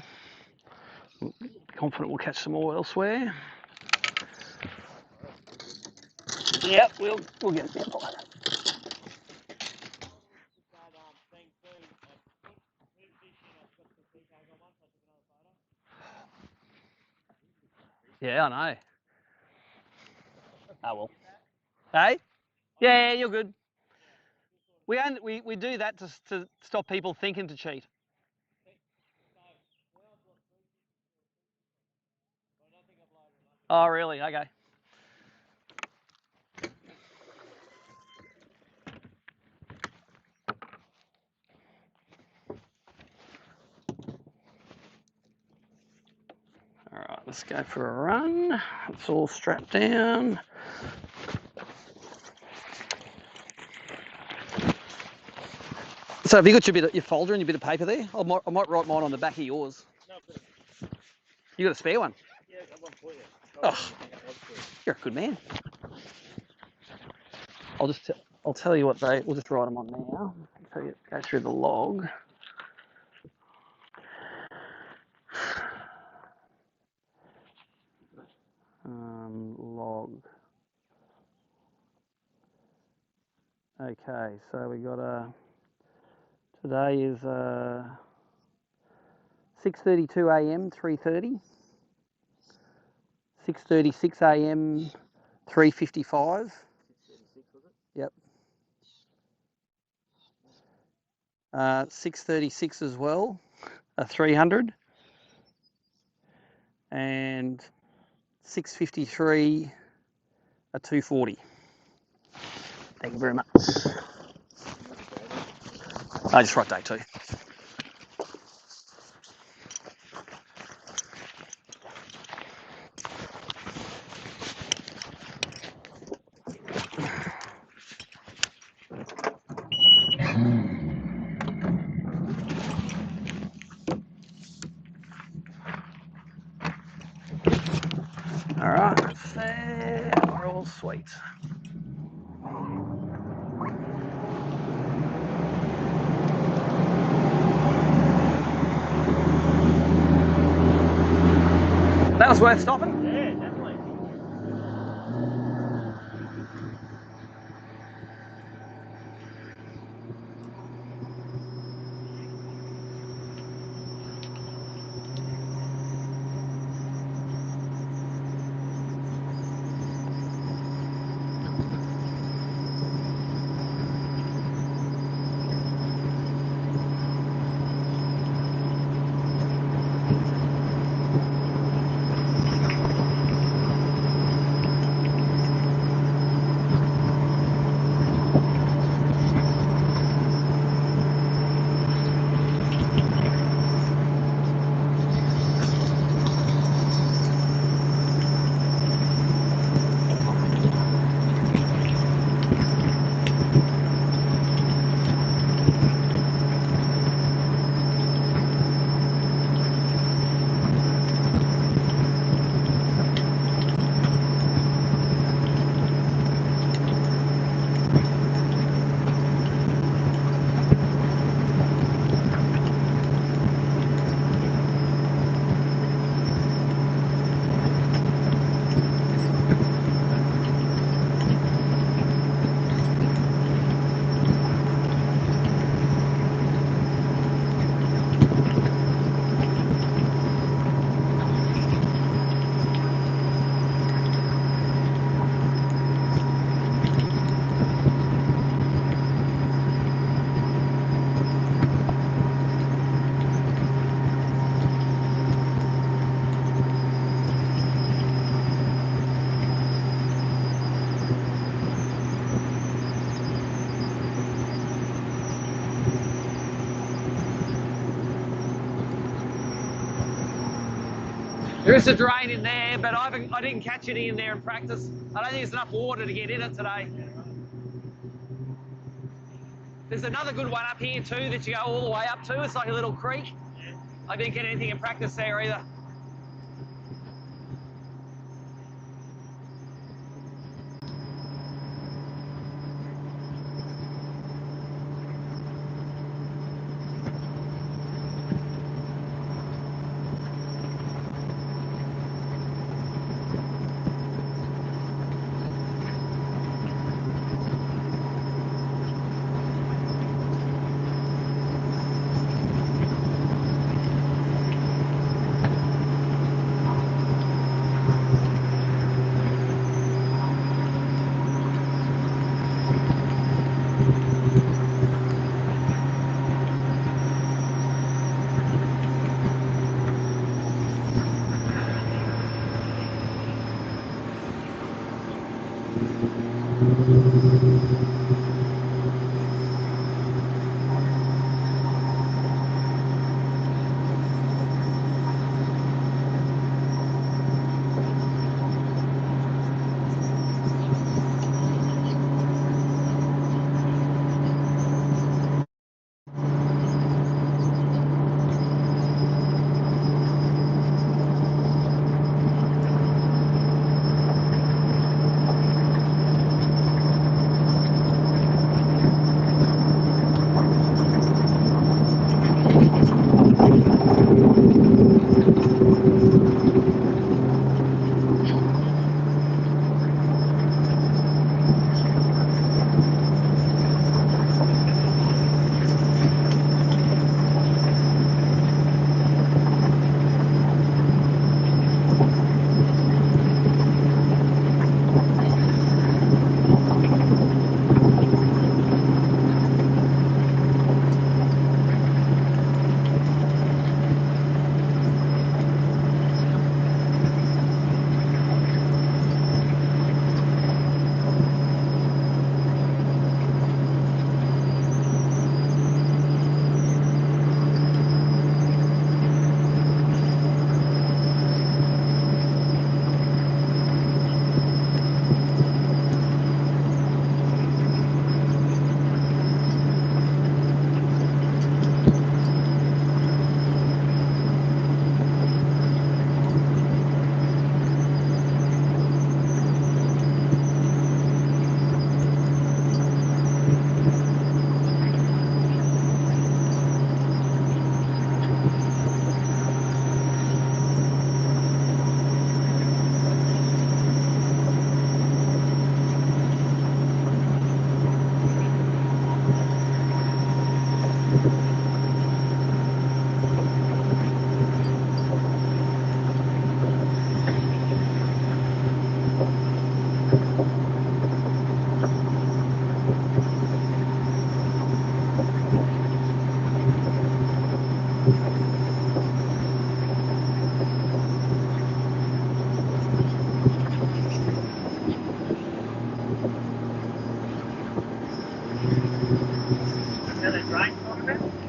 Be confident we'll catch some more elsewhere. Yep, we'll get it down by. Yeah, I know. Oh well. Hey? Yeah, you're good. We do that to stop people thinking to cheat. Oh, really? Okay. All right, let's go for a run. It's all strapped down. So have you got your folder and your bit of paper there? I might write mine on the back of yours. No, but You got a spare one? yeah, I got one for you. Oh, you're a good man. I'll tell you what we'll just write them on now. I'll tell you, go through the log. Log. Okay, so we got today is 6:32 a.m. 3:30, 6:36 a.m. 3:55. 6:36 was it? Yep. 6:36 as well, a 300, and 6:53, a 240. Thank you very much. I just write day 2. All right, that's there. We're all sweet. That was worth stopping. Yeah, definitely. There is a drain in there, but I didn't catch any in there in practice. I don't think there's enough water to get in it today. There's another good one up here too that you go all the way up to. It's like a little creek. I didn't get anything in practice there either.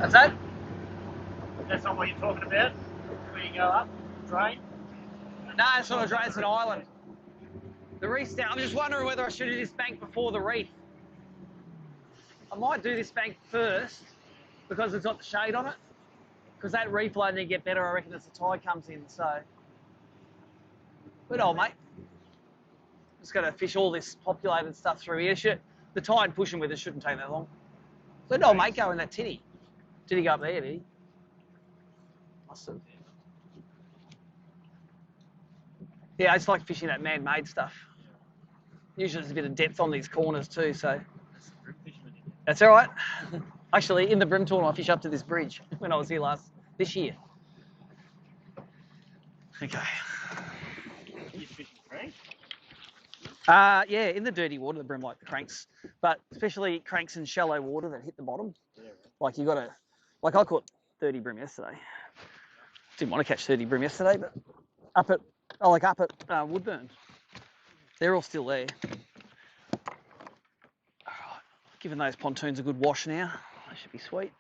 That's that? That's not what you're talking about? Where you go up, drain? No, it's not a drain, it's an island. The reef's down. I'm just wondering whether I should do this bank before the reef. I might do this bank first because it's got the shade on it. Because that reef load need to get better, I reckon, as the tide comes in. So, good old mate. Just got to fish all this populated stuff through here. The tide pushing with it shouldn't take that long. Good old mate go in that tinny. Did he go up there, did he? Must have. Yeah, I just like fishing that man-made stuff. Usually there's a bit of depth on these corners too, so that's all right. Actually, in the Brimthorn, I fish up to this bridge when I was here this year. Okay. You fishing crank? Yeah, in the dirty water, the Brim like the cranks, but especially cranks in shallow water that hit the bottom. Yeah, right. Like you got to, like I caught 30 Brim yesterday. Didn't want to catch 30 Brim yesterday, but up at Woodburn, they're all still there. Giving those pontoons a good wash now. They should be sweet.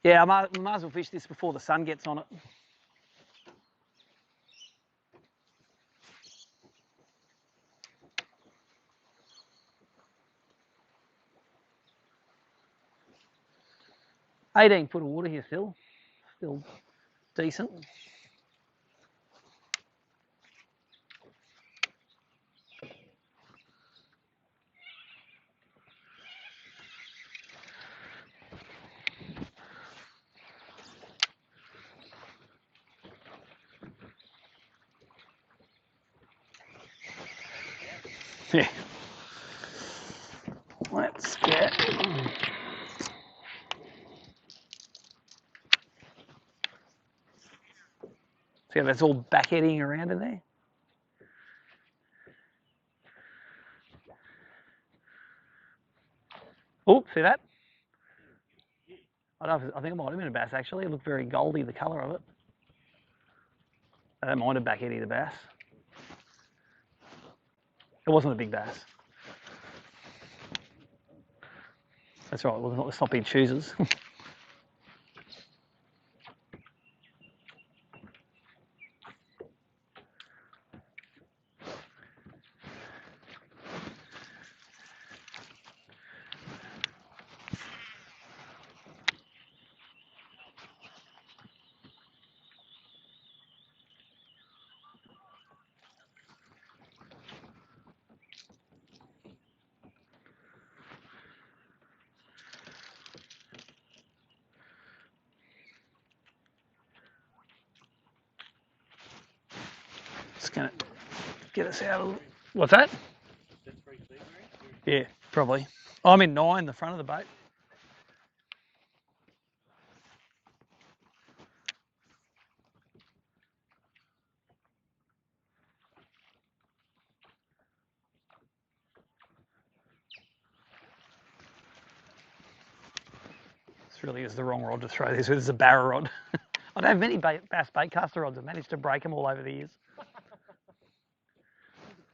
Yeah, I might as well fish this before the sun gets on it. $18 foot of water here still decent. Yeah. Let's get. See how that's all back eddying around in there? Oh, see that? I think it might have been a bass actually. It looked very goldy, the colour of it. I don't mind a back eddy, the bass. It wasn't a big bass. That's right, let's not be choosers. Just gonna get us out of. What's that? Yeah, probably. I'm in 9, the front of the boat. This really is the wrong rod to throw this with. It's a barra rod. I don't have many bass bait caster rods. I've managed to break them all over the years.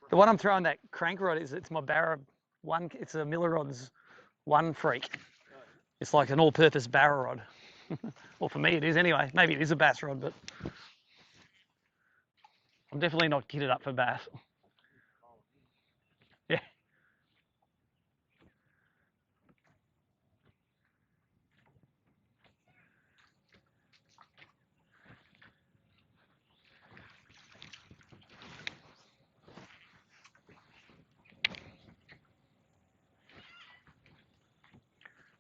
The one I'm throwing that crank rod it's my barra one. It's a Miller Rods One Freak. It's like an all-purpose barra rod. Well, for me it is anyway. Maybe it is a bass rod, but I'm definitely not kitted up for bass. Yeah.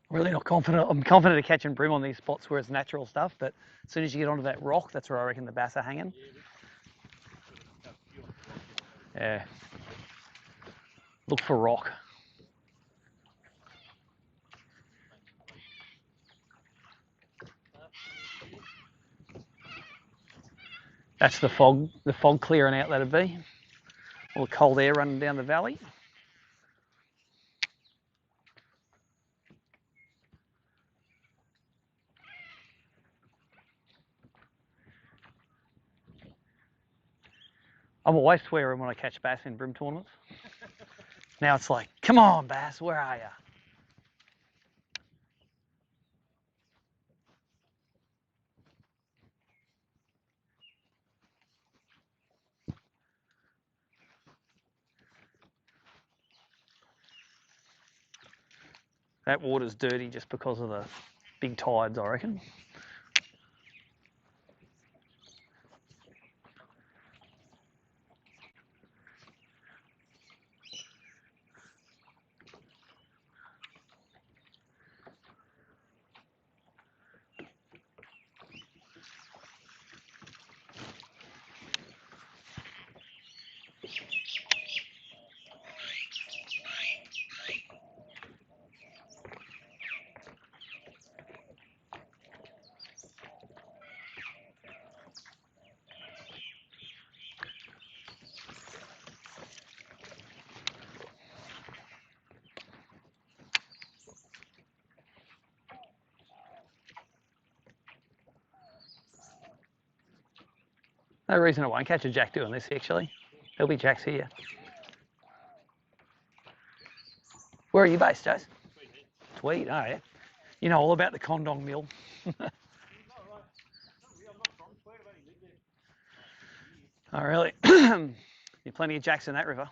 Really not confident. I'm confident of catching Brim on these spots where it's natural stuff, but as soon as you get onto that rock, that's where I reckon the bass are hanging. Yeah. Look for rock. That's the fog clearing out, that'd be. All the cold air running down the valley. I'm always swearing when I catch bass in Brim tournaments. Now it's like, come on, bass, where are you? That water's dirty just because of the big tides, I reckon. No reason I won't catch a jack doing this, actually. There'll be jacks here. Where are you based, Jase? Tweed, oh yeah. You know all about the Condong Mill. Oh, really? You're plenty of jacks in that river.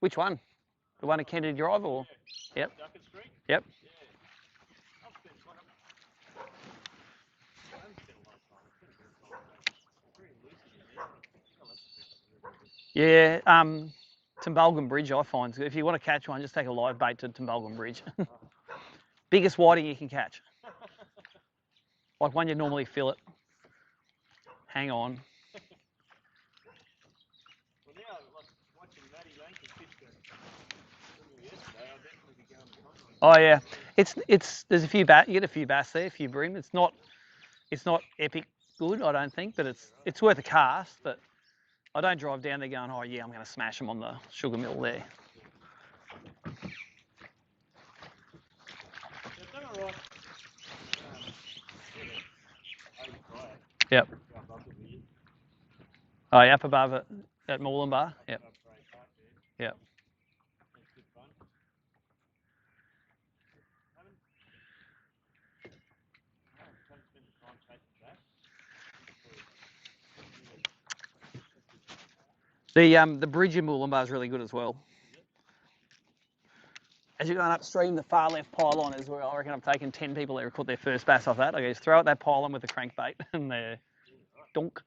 Which one? The one at Kennedy Drive, or? Yep. Yep. Yeah, Tumbulgum Bridge I find, if you want to catch one, just take a live bait to Tumbulgum Bridge. Biggest whiting you can catch. Like one you normally fillet. Hang on. Oh yeah, there's a few bass. You get a few bass there, a few bream. It's not epic good, I don't think, but it's worth a cast. But I don't drive down there going, oh yeah, I'm going to smash them on the sugar mill there. Yep. Oh, yeah, up above it at Moolumbar. Yep. Yep. The bridge in Moolumbar is really good as well. As you're going upstream, the far left pylon is where I reckon I've taken 10 people that caught their first bass off that. I just throw out that pylon with the crankbait and they're donk.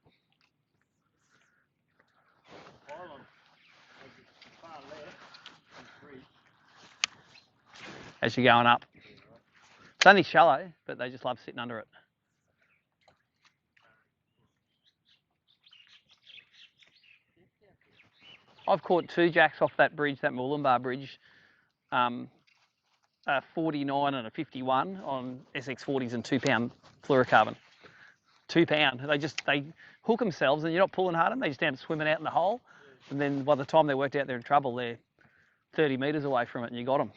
As you're going up. It's only shallow, but they just love sitting under it. I've caught 2 jacks off that bridge, that Moolumbar bridge, a 49 and a 51 on SX40s and 2 pound fluorocarbon. 2 pound. They hook themselves and you're not pulling hard on them, they just end up swimming out in the hole. And then by the time they worked out they're in trouble, they're 30 metres away from it and you got them.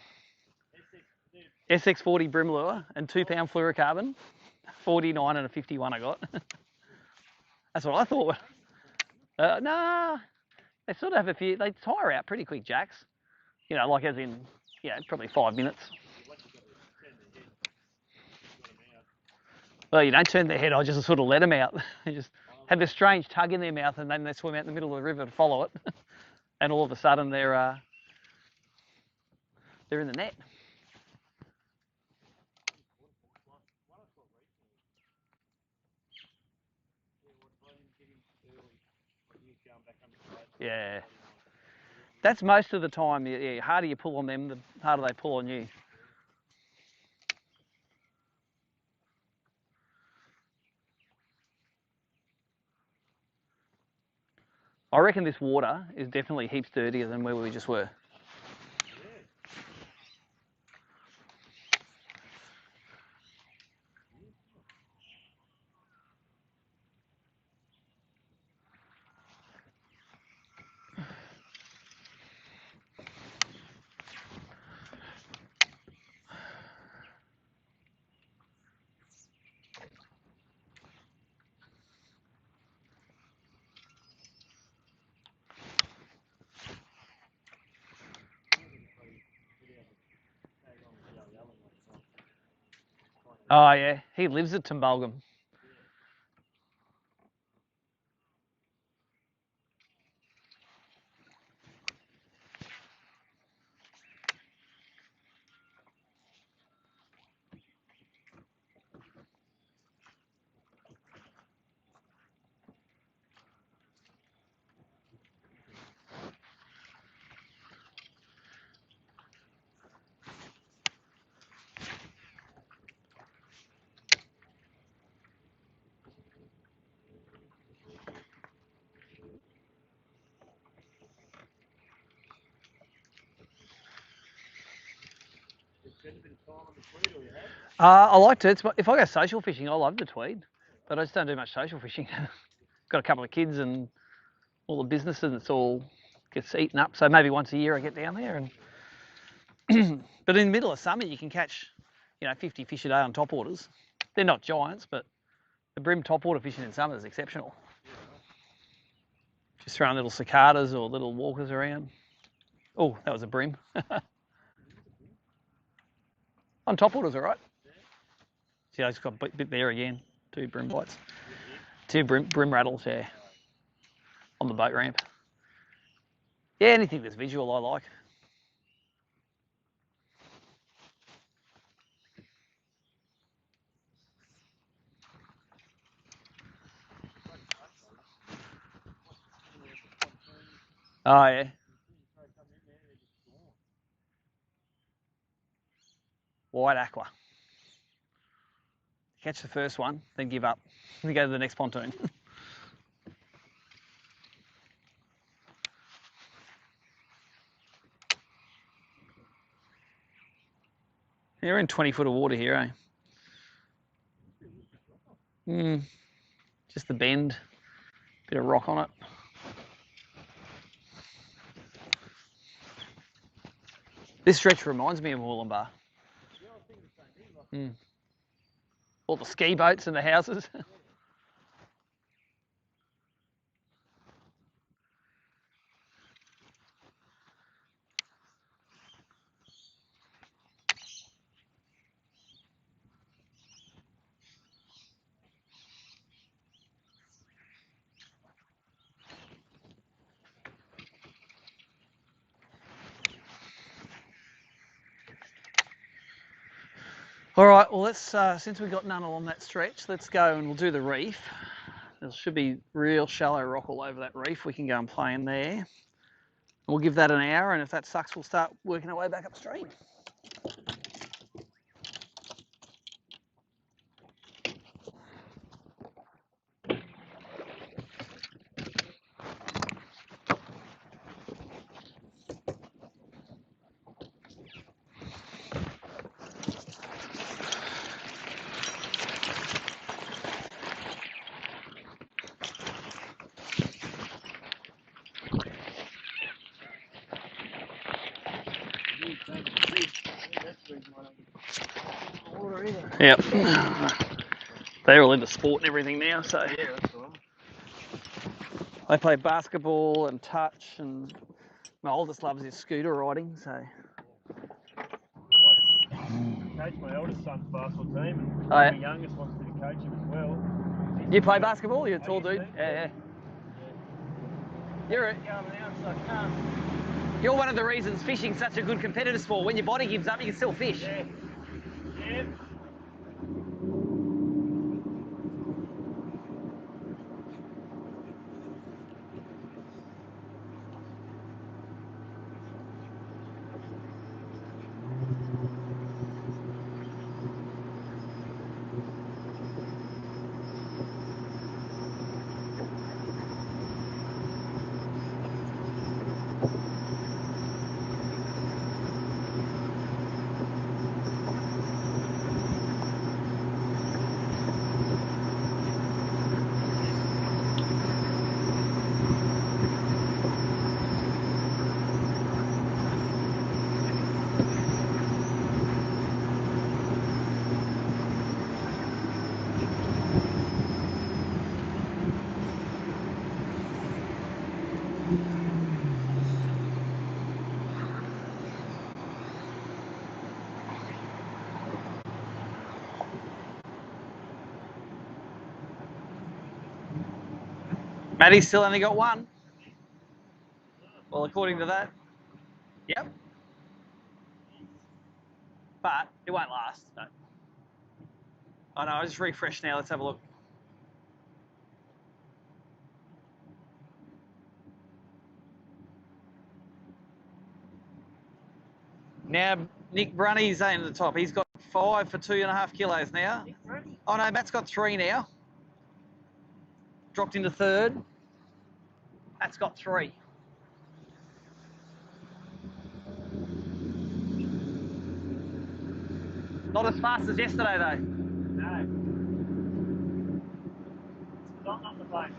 SX40 brim lure and 2 pound fluorocarbon, 49 and a 51 I got. That's what I thought. Nah, they sort of have a few, they tire out pretty quick, jacks. You know, like as in, yeah, probably 5 minutes. Well, you don't turn their head, I just sort of let them out. They just have this strange tug in their mouth and then they swim out in the middle of the river to follow it. And all of a sudden they're in the net. Yeah. That's most of the time. Yeah, the harder you pull on them, the harder they pull on you. I reckon this water is definitely heaps dirtier than where we just were. Oh yeah, he lives at Tumbulgum. spend a bit of time on the Tweed, or you have? I like to. If I go social fishing, I love the Tweed, but I just don't do much social fishing. Got a couple of kids and all the business, and it's all gets eaten up. So maybe once a year I get down there, and but in the middle of summer you can catch, 50 fish a day on topwaters. They're not giants, but the brim topwater fishing in summer is exceptional. Just throwing little cicadas or little walkers around. Oh, that was a brim. On topwaters, all right. See, I just got a bit there again. 2 brim bites. 2 brim rattles, yeah. On the boat ramp. Yeah, anything that's visual I like. Oh, yeah. White aqua. Catch the first one, then give up. Then go to the next pontoon. You're in 20 foot of water here, eh? Just the bend, bit of rock on it. This stretch reminds me of Wollumbar. All the ski boats and the houses. All right, well, let's since we've got none along that stretch, let's go and we'll do the reef. There should be real shallow rock all over that reef. We can go and play in there. We'll give that an hour, and if that sucks, we'll start working our way back upstream. Yep. They're all into sport and everything now, so Yeah, that's all. they play basketball and touch, and my oldest loves his scooter riding, so. Coach my eldest son's basketball team, and Oh, yeah. my youngest wants me to coach him as well. You play basketball? You're a tall dude? to. Yeah. Yeah. You're one of the reasons fishing's such a good competitive sport. When your body gives up, you can still fish. Yeah. Yeah. Maddie's still only got one. Well, according to that. Yep. But it won't last. No. Oh no, I just refreshed now. Let's have a look. Now, Nick Brunny's in the top. He's got 5 for 2.5 kilos now. Oh no, Matt's got 3 now. Dropped into third. Matt's got 3. Not as fast as yesterday though. No. It's not the boat.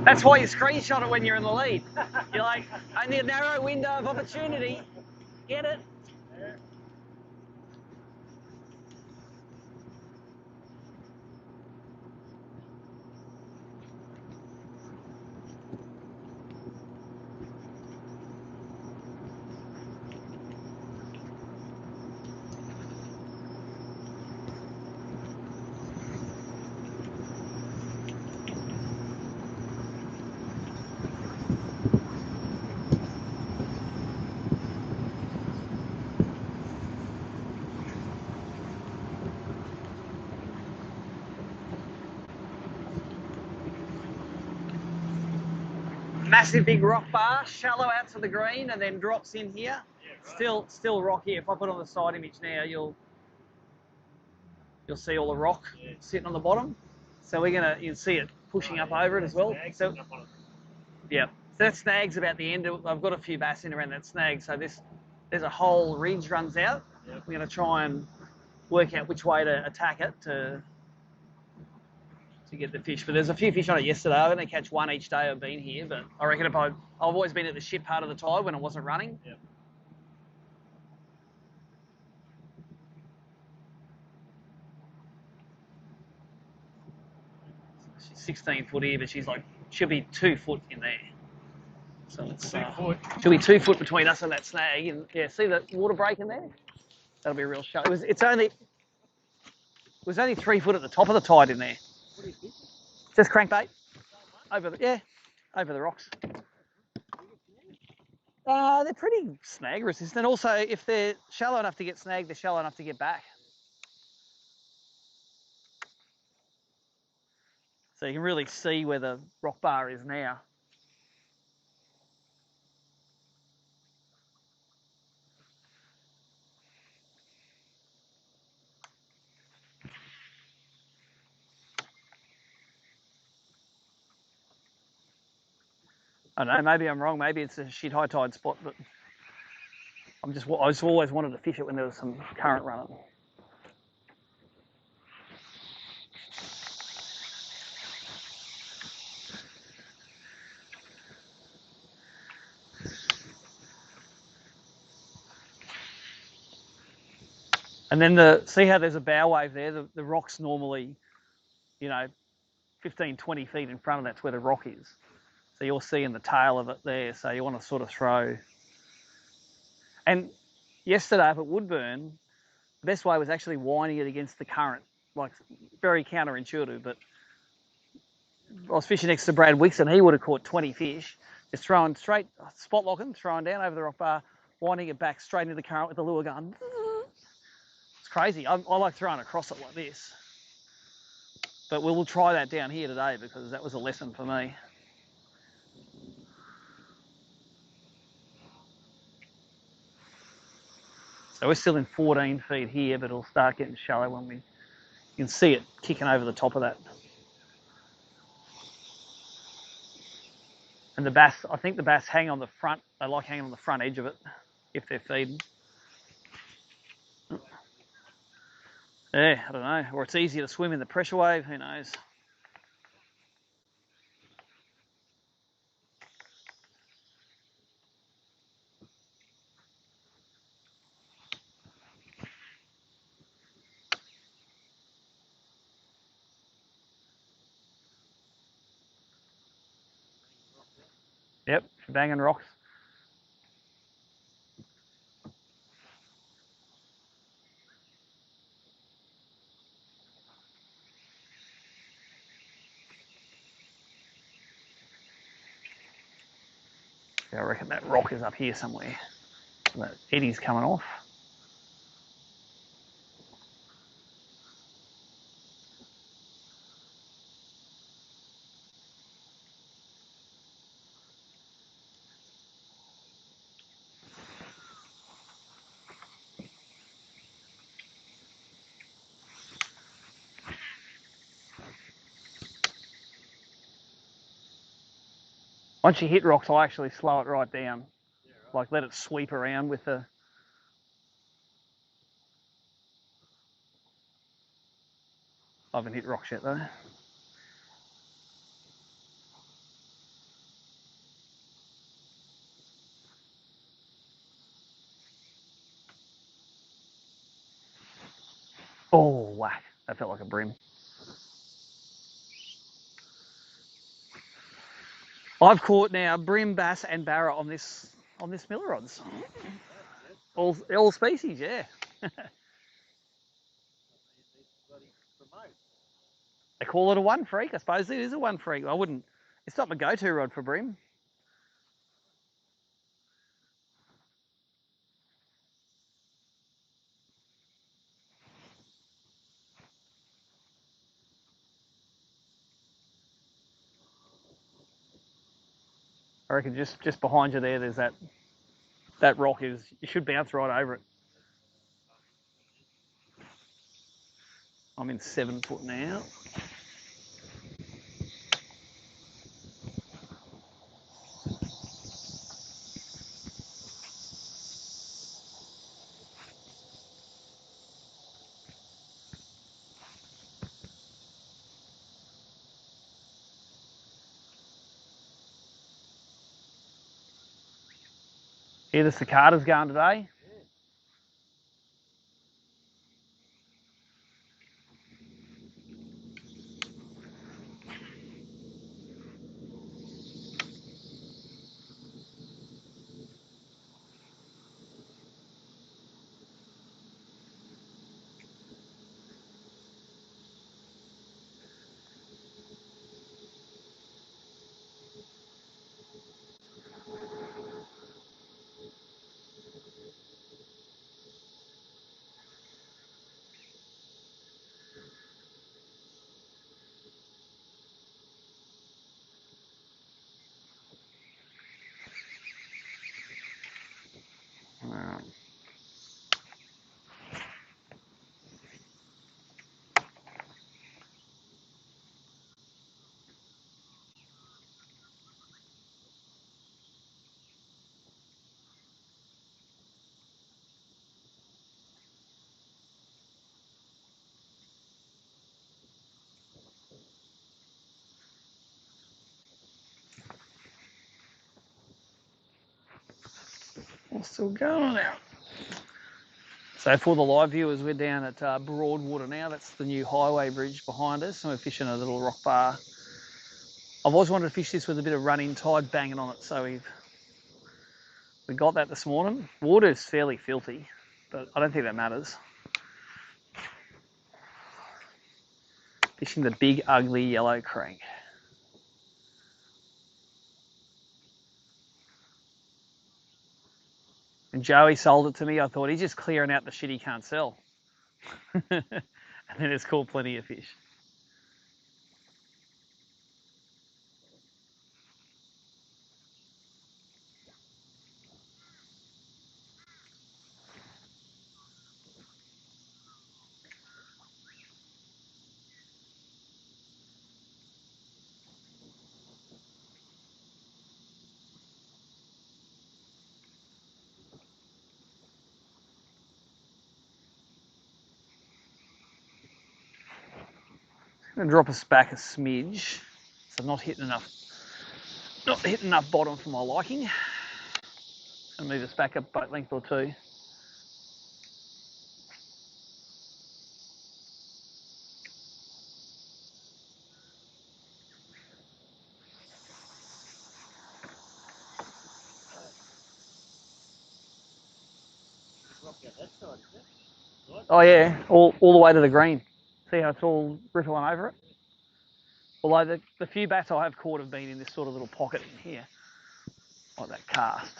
That's why you screenshot it when you're in the lead. You're like, only a narrow window of opportunity. Get it? Massive big rock bar, shallow out to the green, and then drops in here. Yeah, right. Still rocky. If I put on the side image now, you'll see all the rock sitting on the bottom. So you'll see it pushing up over it as well. So yeah, so that snag's about the end. I've got a few bass in around that snag. So there's a whole ridge runs out. Yep. We're going to try and work out which way to attack it to get the fish. But there's a few fish on it yesterday. I've only catch one each day I've been here, but I reckon if I've always been at the ship part of the tide when I wasn't running. Yep. She's 16 foot here, but she'll be 2 foot in there. So it's she'll be 2 foot between us and that snag. And yeah, see the water break in there? That'll be a real show. It was only 3 foot at the top of the tide in there. What are you fishing? Just crankbait. Over the rocks. They're pretty snag resistant. Also, if they're shallow enough to get snagged, they're shallow enough to get back. So you can really see where the rock bar is now. I don't know, maybe I'm wrong. Maybe it's a shit high tide spot, but I just always wanted to fish it when there was some current running. And then see how there's a bow wave there? The rock's normally, 15, 20 feet in front of that's where the rock is. So you're seeing the tail of it there. So you want to sort of throw. And yesterday up at Woodburn, the best way was actually winding it against the current, like very counterintuitive. But I was fishing next to Brad Wicks and he would have caught 20 fish, just throwing straight, spot locking, throwing down over the rock bar, winding it back straight into the current with the lure gun. It's crazy. I like throwing across it like this. But we'll try that down here today because that was a lesson for me. So we're still in 14 feet here, but it'll start getting shallow when you can see it kicking over the top of that. And the bass, I think the bass hang on the front. They like hanging on the front edge of it if they're feeding. Yeah, I don't know. Or it's easier to swim in the pressure wave. Who knows? Yep, banging rocks. Yeah, I reckon that rock is up here somewhere. That eddy's coming off. Once you hit rocks, I actually slow it right down. Yeah, right. Like let it sweep around with the... I haven't hit rocks yet though. Oh, whack. That felt like a brim. I've caught now brim, bass and barra on this miller rods. All species, yeah. They call it a one freak. I suppose it is a one freak. I wouldn't... It's not my go-to rod for brim. I reckon just behind you there, there's that rock is... You should bounce right over it. I'm in 7 foot now. Hear the cicadas going today? It's still going now. So for the live viewers, we're down at Broadwater now. That's the new highway bridge behind us, and we're fishing a little rock bar. I've always wanted to fish this with a bit of running tide banging on it, so we got that this morning. Water is fairly filthy, but I don't think that matters. Fishing the big, ugly yellow crank. And Joey sold it to me. I thought he's just clearing out the shit he can't sell. And then it's caught plenty of fish. I'm going to drop us back a smidge. So not hitting enough bottom for my liking. And move us back a boat length or two. Oh yeah, all the way to the green. See how it's all rippling over it? Although the few bats I have caught have been in this sort of little pocket in here. like that cast.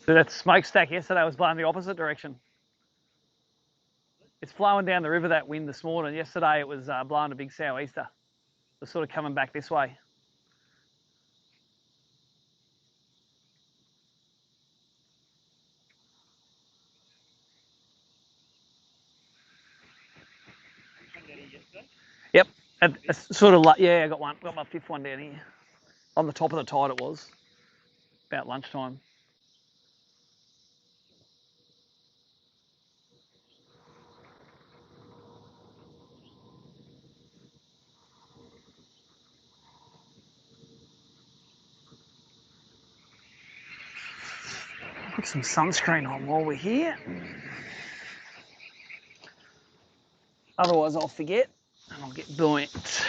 So that smokestack yesterday was blowing the opposite direction. It's flowing down the river, that wind this morning. Yesterday it was blowing a big sou'easter. It was sort of coming back this way. Yep, it's sort of like, yeah, I got my fifth one down here. On the top of the tide it was, about lunchtime. Put some sunscreen on while we're here. Otherwise I'll forget and I'll get buoyant.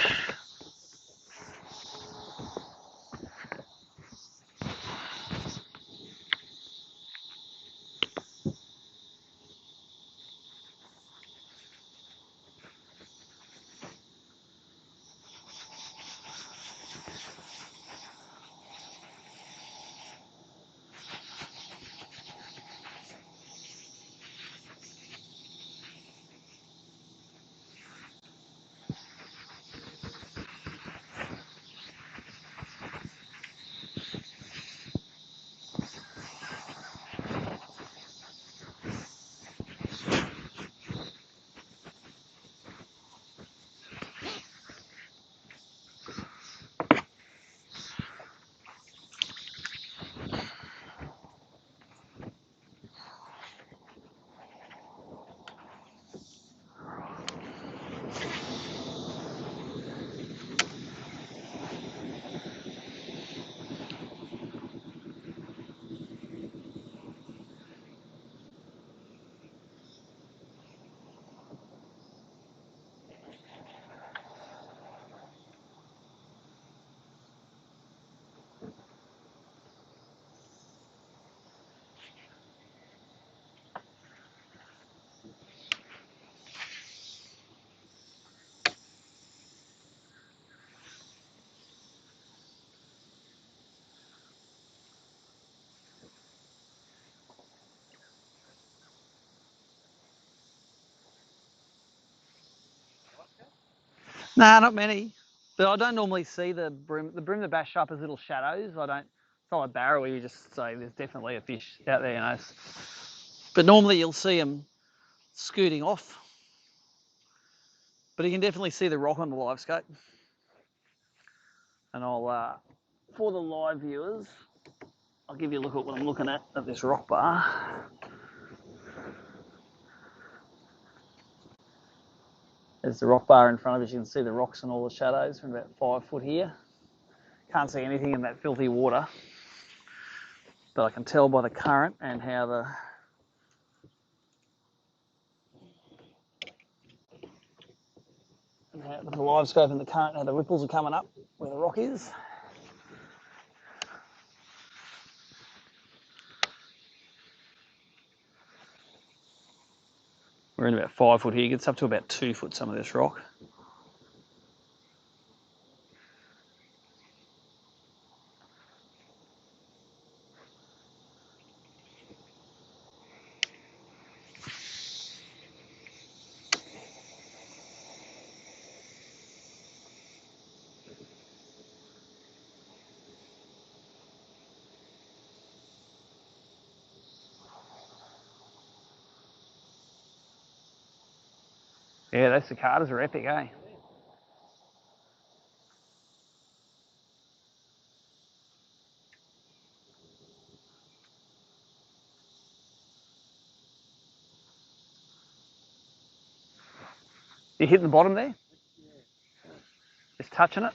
Nah, not many. But I don't normally see the bream. The bream that bash up as little shadows. I don't. It's not like barra where you just say there's definitely a fish out there, you know. But normally you'll see them scooting off. But you can definitely see the rock on the live scope. And I'll, for the live viewers, I'll give you a look at what I'm looking at this rock bar. There's the rock bar in front of us. You can see the rocks and all the shadows from about 5 foot here. Can't see anything in that filthy water, but I can tell by the current and how the live scope and the current, how the ripples are coming up where the rock is. We're in about 5 foot here. It gets up to about 2 foot, some of this rock. Yeah, those cicadas are epic, eh? You hitting the bottom there? Just touching it?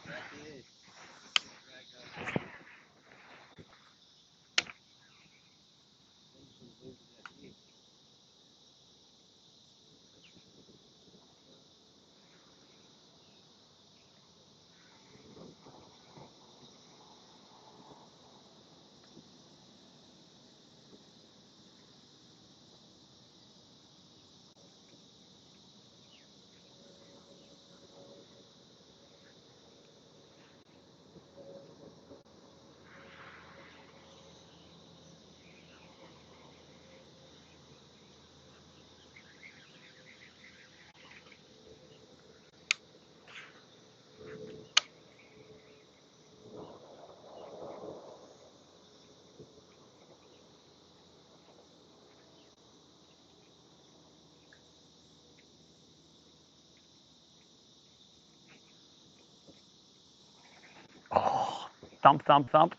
Oh, thump, thump, thump.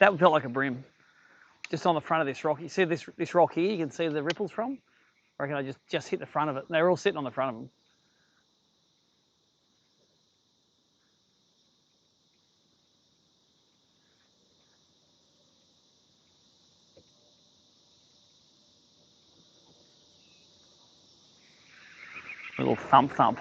That felt like a brim. Just on the front of this rock. You see this rock here? You can see the ripples from? I reckon I just hit the front of it. They were all sitting on the front of them. A little thump, thump.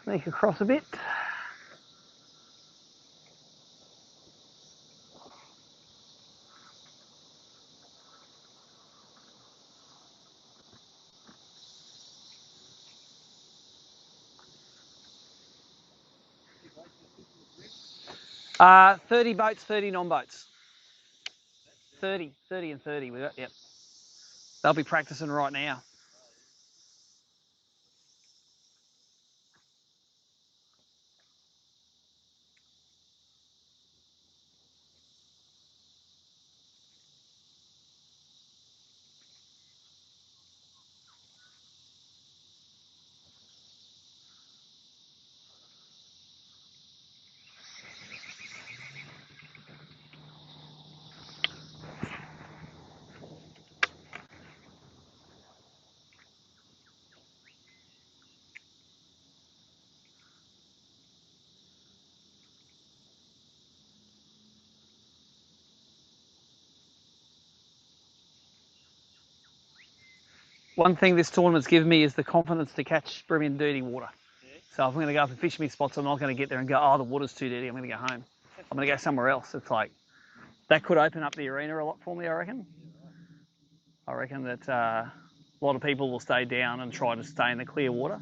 Sneak across a bit. Uh, 30 boats, 30 non-boats. 30 and 30. Yep. They'll be practicing right now. One thing this tournament's given me is the confidence to catch brim in dirty water. So if I'm going to go up and fish me spots, I'm not going to get there and go, oh, the water's too dirty, I'm going to go home. I'm going to go somewhere else. It's like, that could open up the arena a lot for me, I reckon. I reckon that a lot of people will stay down and try to stay in the clear water,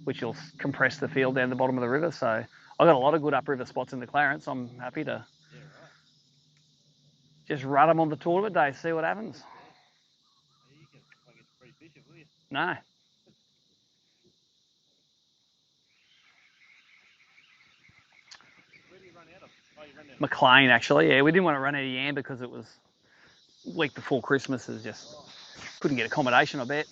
which will compress the field down the bottom of the river. So I've got a lot of good upriver spots in the Clarence. I'm happy to just run them on the tournament day, see what happens. No. McLean, actually, yeah. We didn't want to run out of Yam because it was week before Christmas is just couldn't get accommodation, I bet.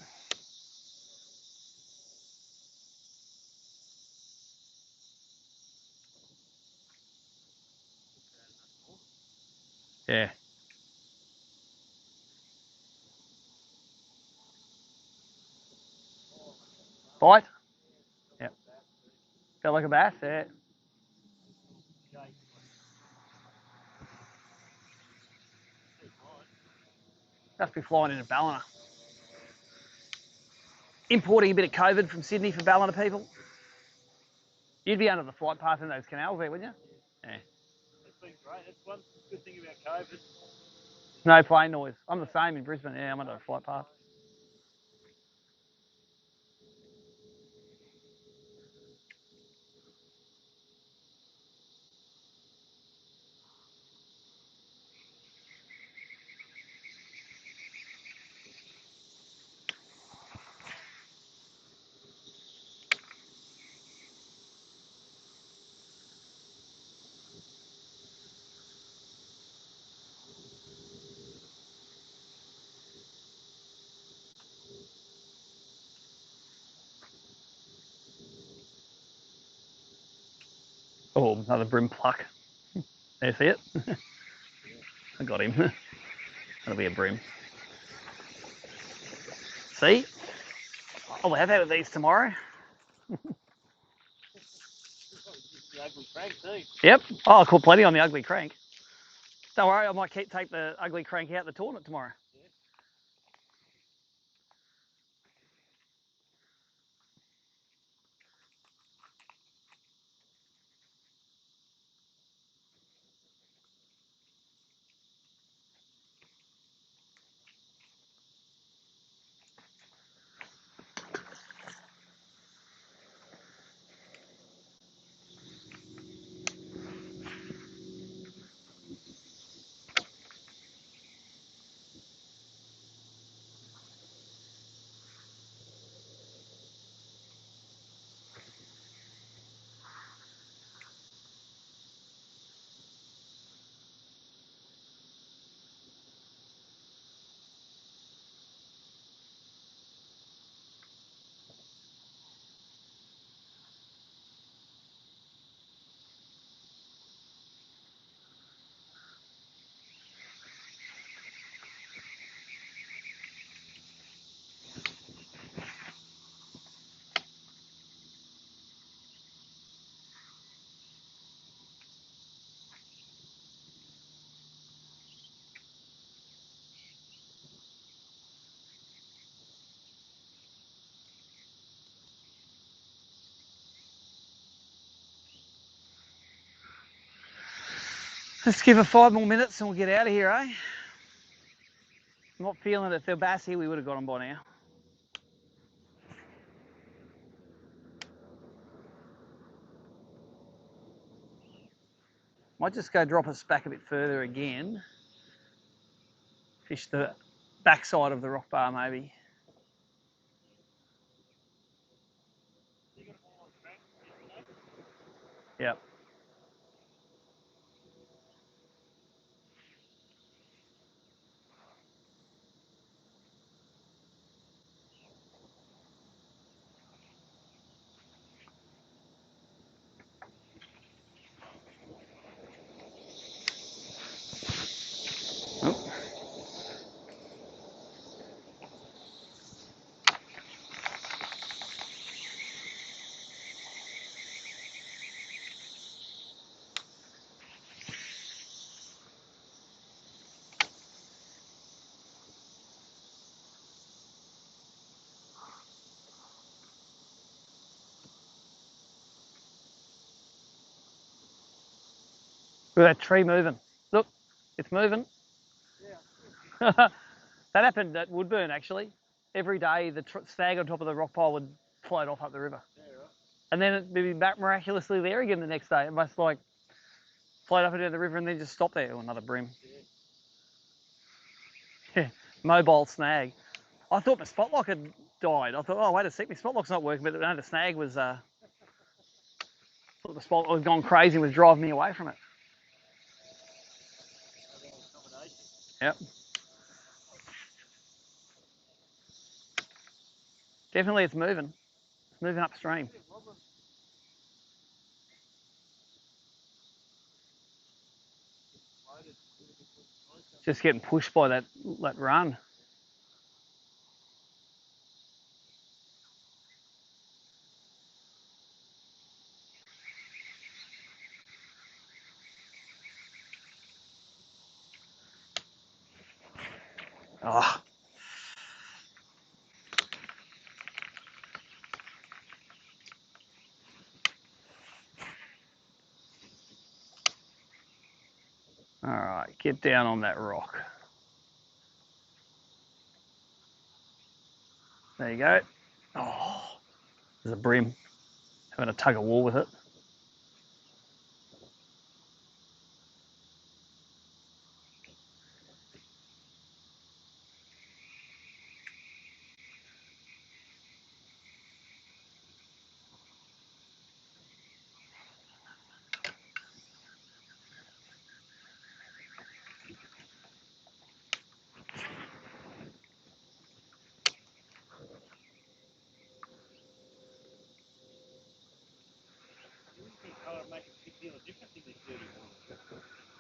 Yeah. Bite? Yep. Felt like a bass, yeah. Must be flying into Ballina. Importing a bit of COVID from Sydney for Ballina people. You'd be under the flight path in those canals there, wouldn't you? Yeah. It's been great. That's one good thing about COVID. No plane noise. I'm the same in Brisbane. Yeah, I'm under a flight path. Oh, another bream pluck. There, see it? I got him. That'll be a bream. See? I'll have out of these tomorrow. The ugly crank too. Yep. Oh, I caught plenty on the ugly crank. Don't worry, I might take the ugly crank out the tournament tomorrow. Let's give it 5 more minutes and we'll get out of here, eh? I'm not feeling it. If they're bass here, we would have got them by now. Might just go drop us back a bit further again. Fish the backside of the rock bar, maybe. Yep. Oh. Look at that tree moving. Look, it's moving. Yeah. That happened at Woodburn, actually. Every day, the stag on top of the rock pile would float off up the river. Yeah, right. And then it'd be back miraculously there again the next day. It must like float up into the river and then just stop there. Oh, another bream. Yeah. Mobile snag. I thought my spot lock had died. I thought, oh, wait a sec, my spot lock's not working, but no, the snag was, thought the spot lock had gone crazy and was driving me away from it. Yep. Definitely it's moving. It's moving upstream. Just getting pushed by that run. Oh. All right, get down on that rock. There you go. Oh, there's a bream. Having a tug of war with it.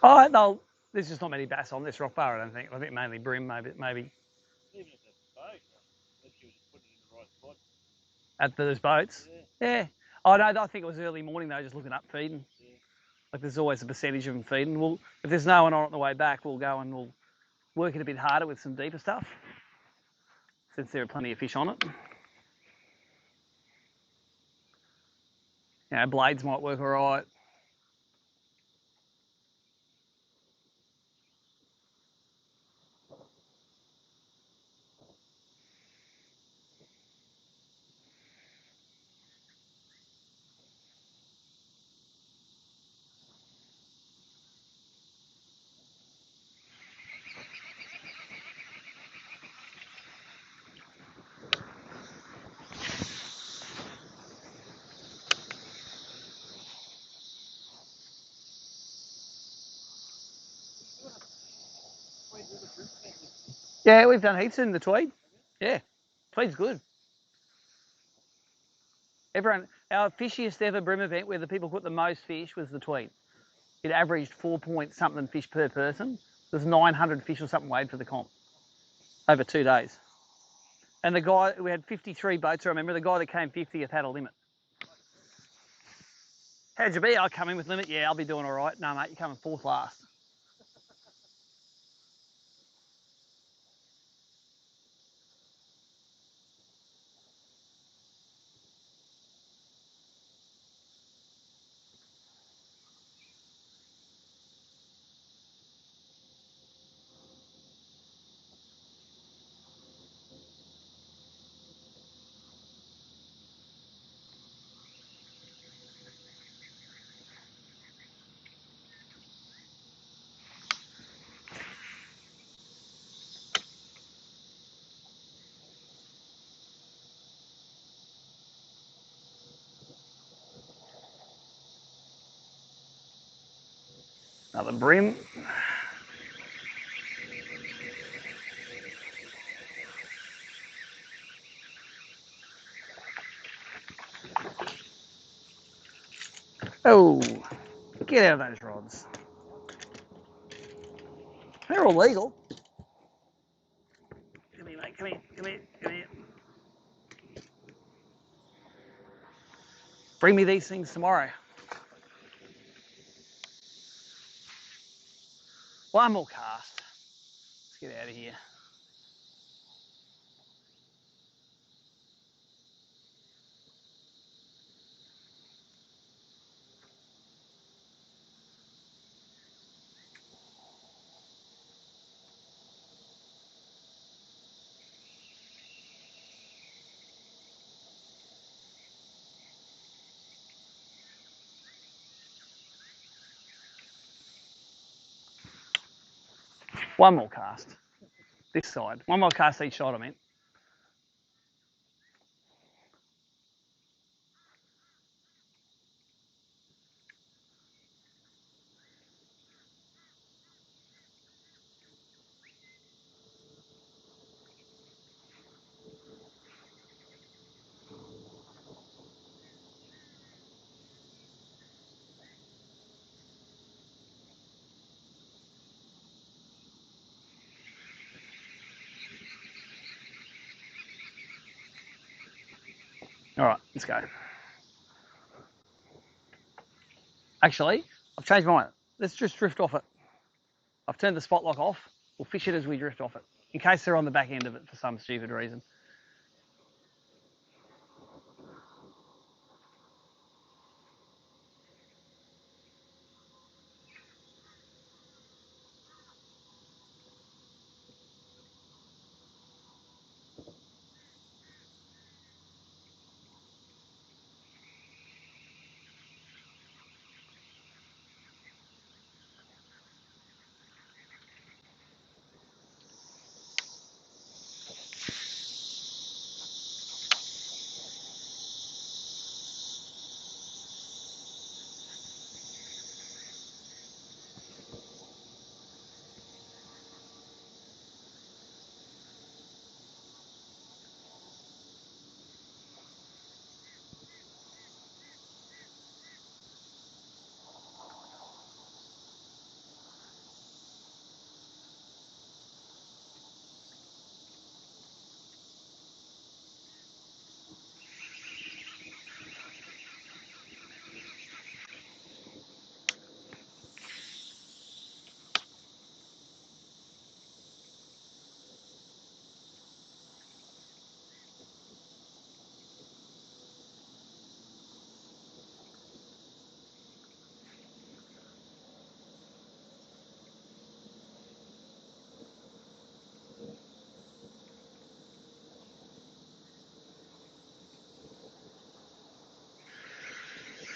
Oh, no, there's just not many bass on this rock bar, I don't think. I think mainly bream, maybe. Even if it's a boat, unless you just put it in the right spot. At those boats? Yeah. Oh, no, I think it was early morning, though, just looking up feeding. Yeah. Like, there's always a percentage of them feeding. Well, if there's no one on the way back, we'll go and we'll work it a bit harder with some deeper stuff, since there are plenty of fish on it. You know, blades might work all right. Yeah, we've done heaps in the Tweed. Yeah, Tweed's good. Our fishiest ever bream event where the people caught the most fish was the Tweed. It averaged 4 point something fish per person. There's 900 fish or something weighed for the comp over 2 days. And the guy, we had 53 boats, I remember. The guy that came 50th had a limit. How'd you be? I come in with limit. Yeah, I'll be doing all right. No, mate, you're coming fourth last. Another bream. Oh, get out of those rods. They're all legal. Come here, mate. Come here. Come here. Come here. Bring me these things tomorrow. One more cast. Let's get out of here. One more cast. This side. One more cast each side, I meant. All right, let's go. Actually, I've changed my mind. Let's just drift off it. I've turned the spot lock off. We'll fish it as we drift off it, in case they're on the back end of it for some stupid reason.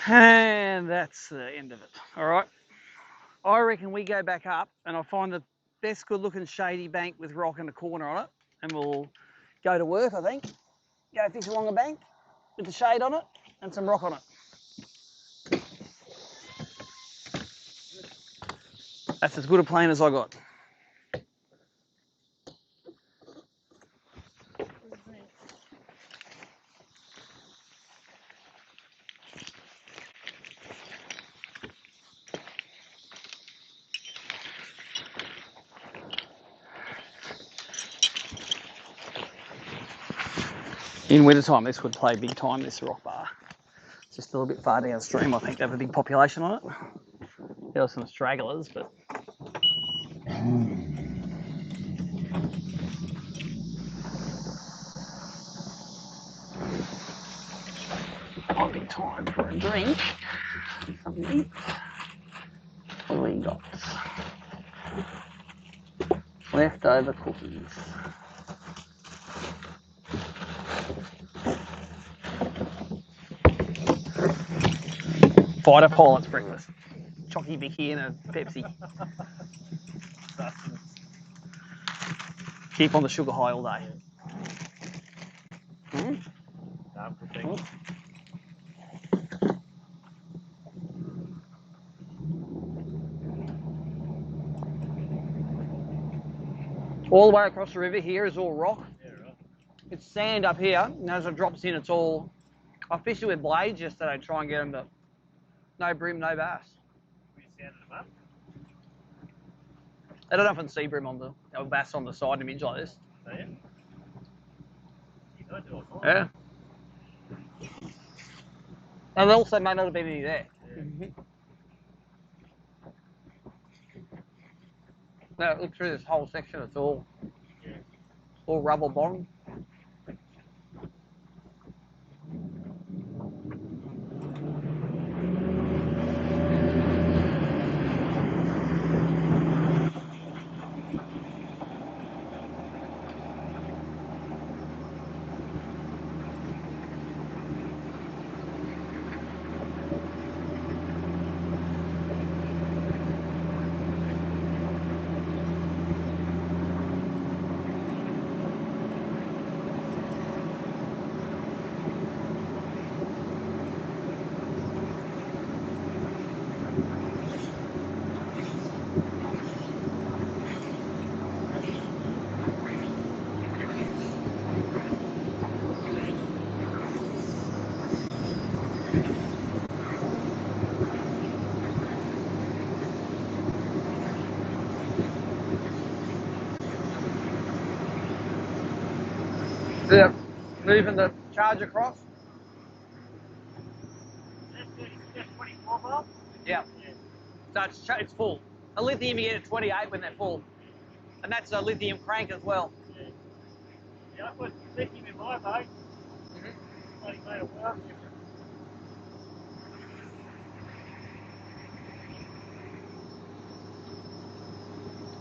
And that's the end of it. All right. I reckon we go back up and I'll find the best good looking shady bank with rock in the corner on it, and we'll go to work, I think. Go fish along the bank with the shade on it and some rock on it. That's as good a plan as I got. In wintertime, this would play big time, this rock bar. It's just a little bit far downstream, I think. They have a big population on it. There are some stragglers, but... might be time for a drink. Something. What do we got? Leftover cookies. Fighter pilot's breakfast. Chocky Vicky and a Pepsi. Keep on the sugar high all day. All the way across the river here is all rock. Yeah, right. It's sand up here, and as it drops in, it's all... I fished it with blades yesterday to try and get them, but no bream, no bass. We sanded them up. I don't often see bream on the bass on the side image like this. So, yeah. I do it all. Yeah. And also may not have been any there. Yeah. No, look through this whole section, it's all rubble bottom. Yeah, moving the charge across. Yeah. So it's full. A lithium you get at 28 when they're full. And that's a lithium crank as well. Yeah, I put lithium in my boat. Bloody made a world difference.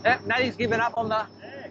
Yeah, Natty's given up on the... Yeah.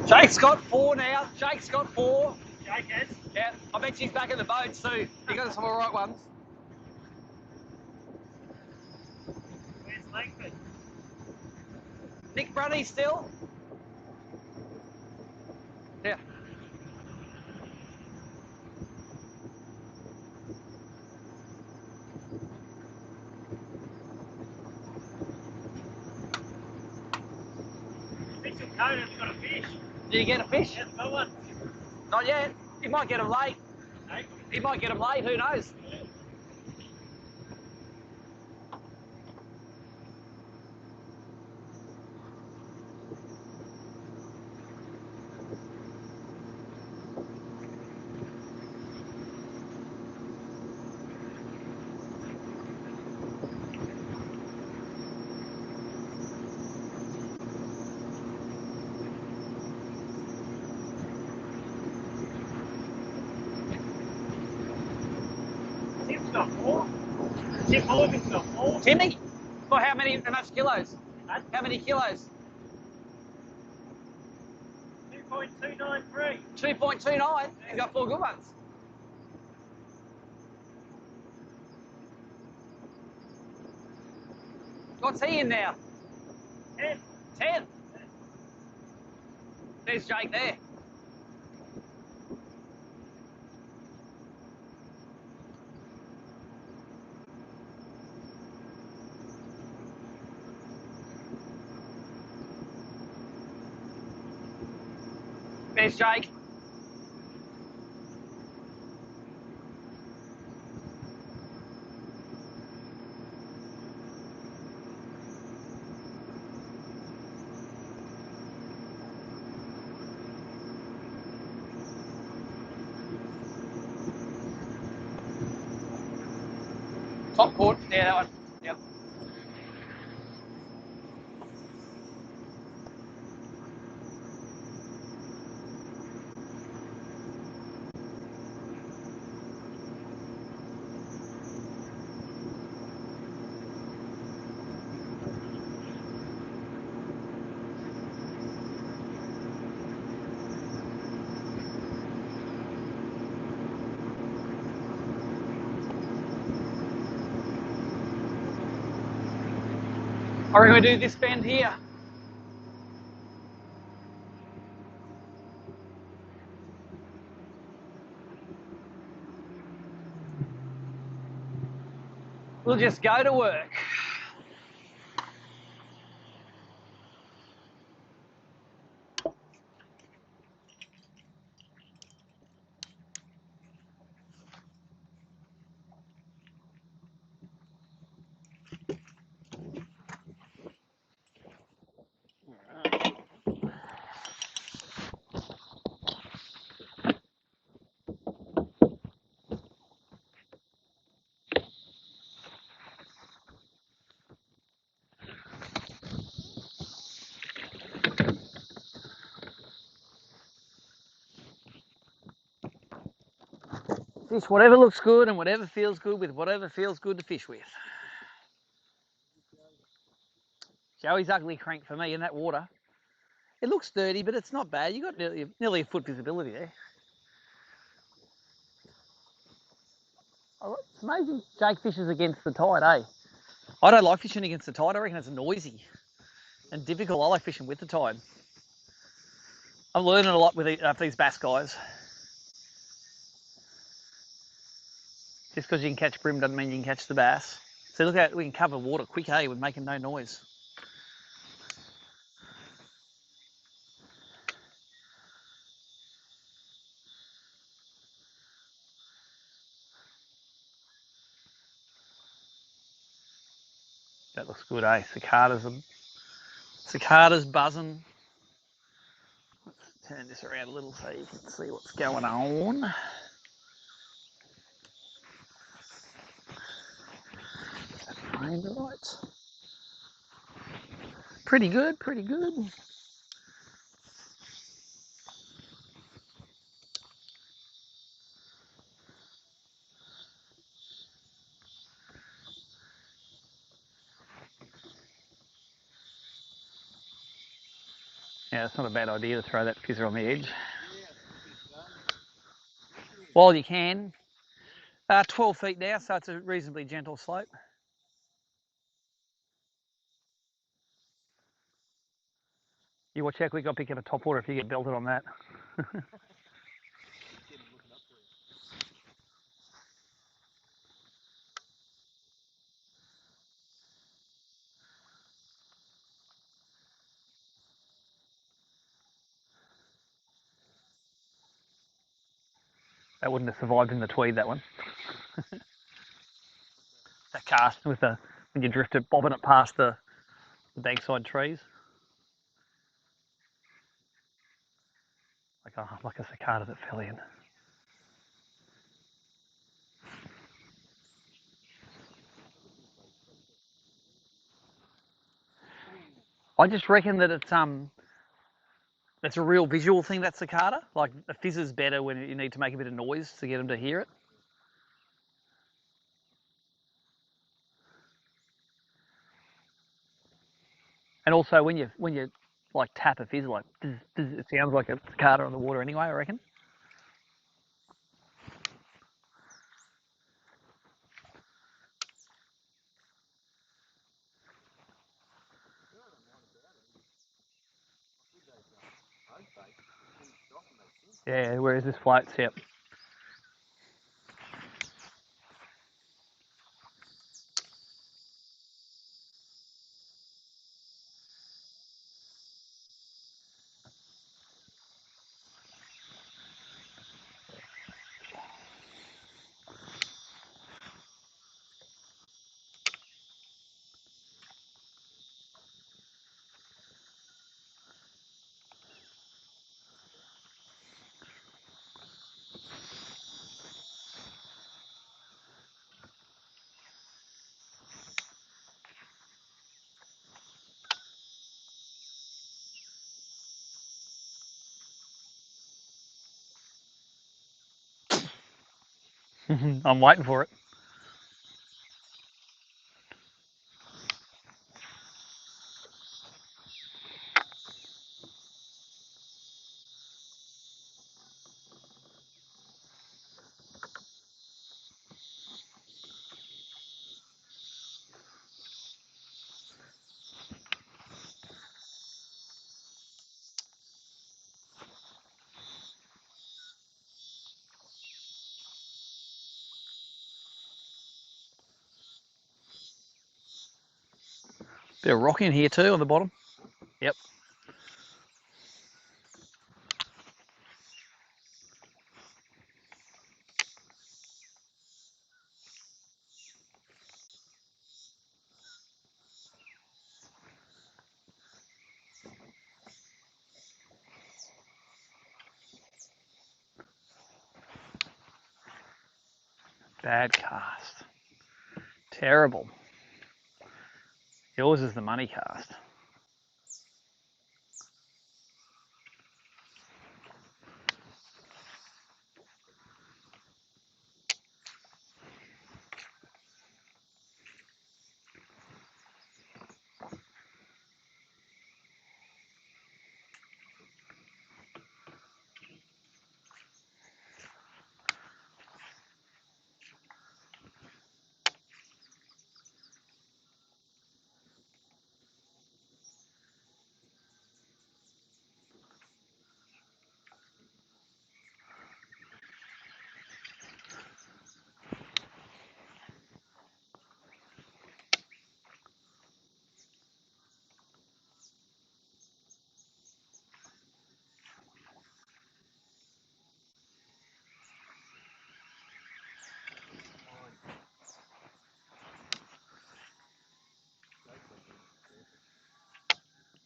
Jake's got 4 now. Jake's got 4. Jake has. Yeah, I bet she's back in the boat soon. He got some alright ones. Where's Langford? Nick Brunny still? Yeah. Mitchell Conan's got a fish. Did you get a fish? Yes, got one. Not yet. He might get him late. Hey? He might get him late, who knows? Tim Morgan's got more. Timmy? For how much kilos? Huh? How many kilos? 2.293. 2.29. You got 4 good ones. What's he in now? 10. 10. There's Jake there. There's Jake. Top court, yeah, that one. Yep. I reckon we do this bend here. We'll just go to work. Fish whatever looks good and whatever feels good with whatever feels good to fish with. Joey's ugly crank for me in that water. It looks dirty, but it's not bad. You got nearly a foot visibility there. Oh, it's amazing. Jake fishes against the tide, eh? I don't like fishing against the tide. I reckon it's noisy and difficult. I like fishing with the tide. I'm learning a lot with these bass guys. Just because you can catch brim doesn't mean you can catch the bass. So look at we can cover water quick, eh? We're making no noise. That looks good, eh? Cicadas buzzing. Let's turn this around a little so you can see what's going on. Framed right. Pretty good, pretty good. Yeah, it's not a bad idea to throw that fizzer on the edge. While you can. 12 feet now, so it's a reasonably gentle slope. You watch how quick I pick up a topwater if you get belted on that. That wouldn't have survived in the Tweed, that one. That cast with when you drift it, bobbing it past the bankside trees. Like a cicada that fell in. I just reckon that it's a real visual thing, that cicada. Like the fizz is better when you need to make a bit of noise to get them to hear it. And also when you like tap a fizz, like it sounds like a cicada on the water anyway, I reckon. Yeah, whereas this floats, yep. I'm waiting for it. Bit of rock in here too on the bottom. Yep. Bad cast. Terrible. Yours is the money cast.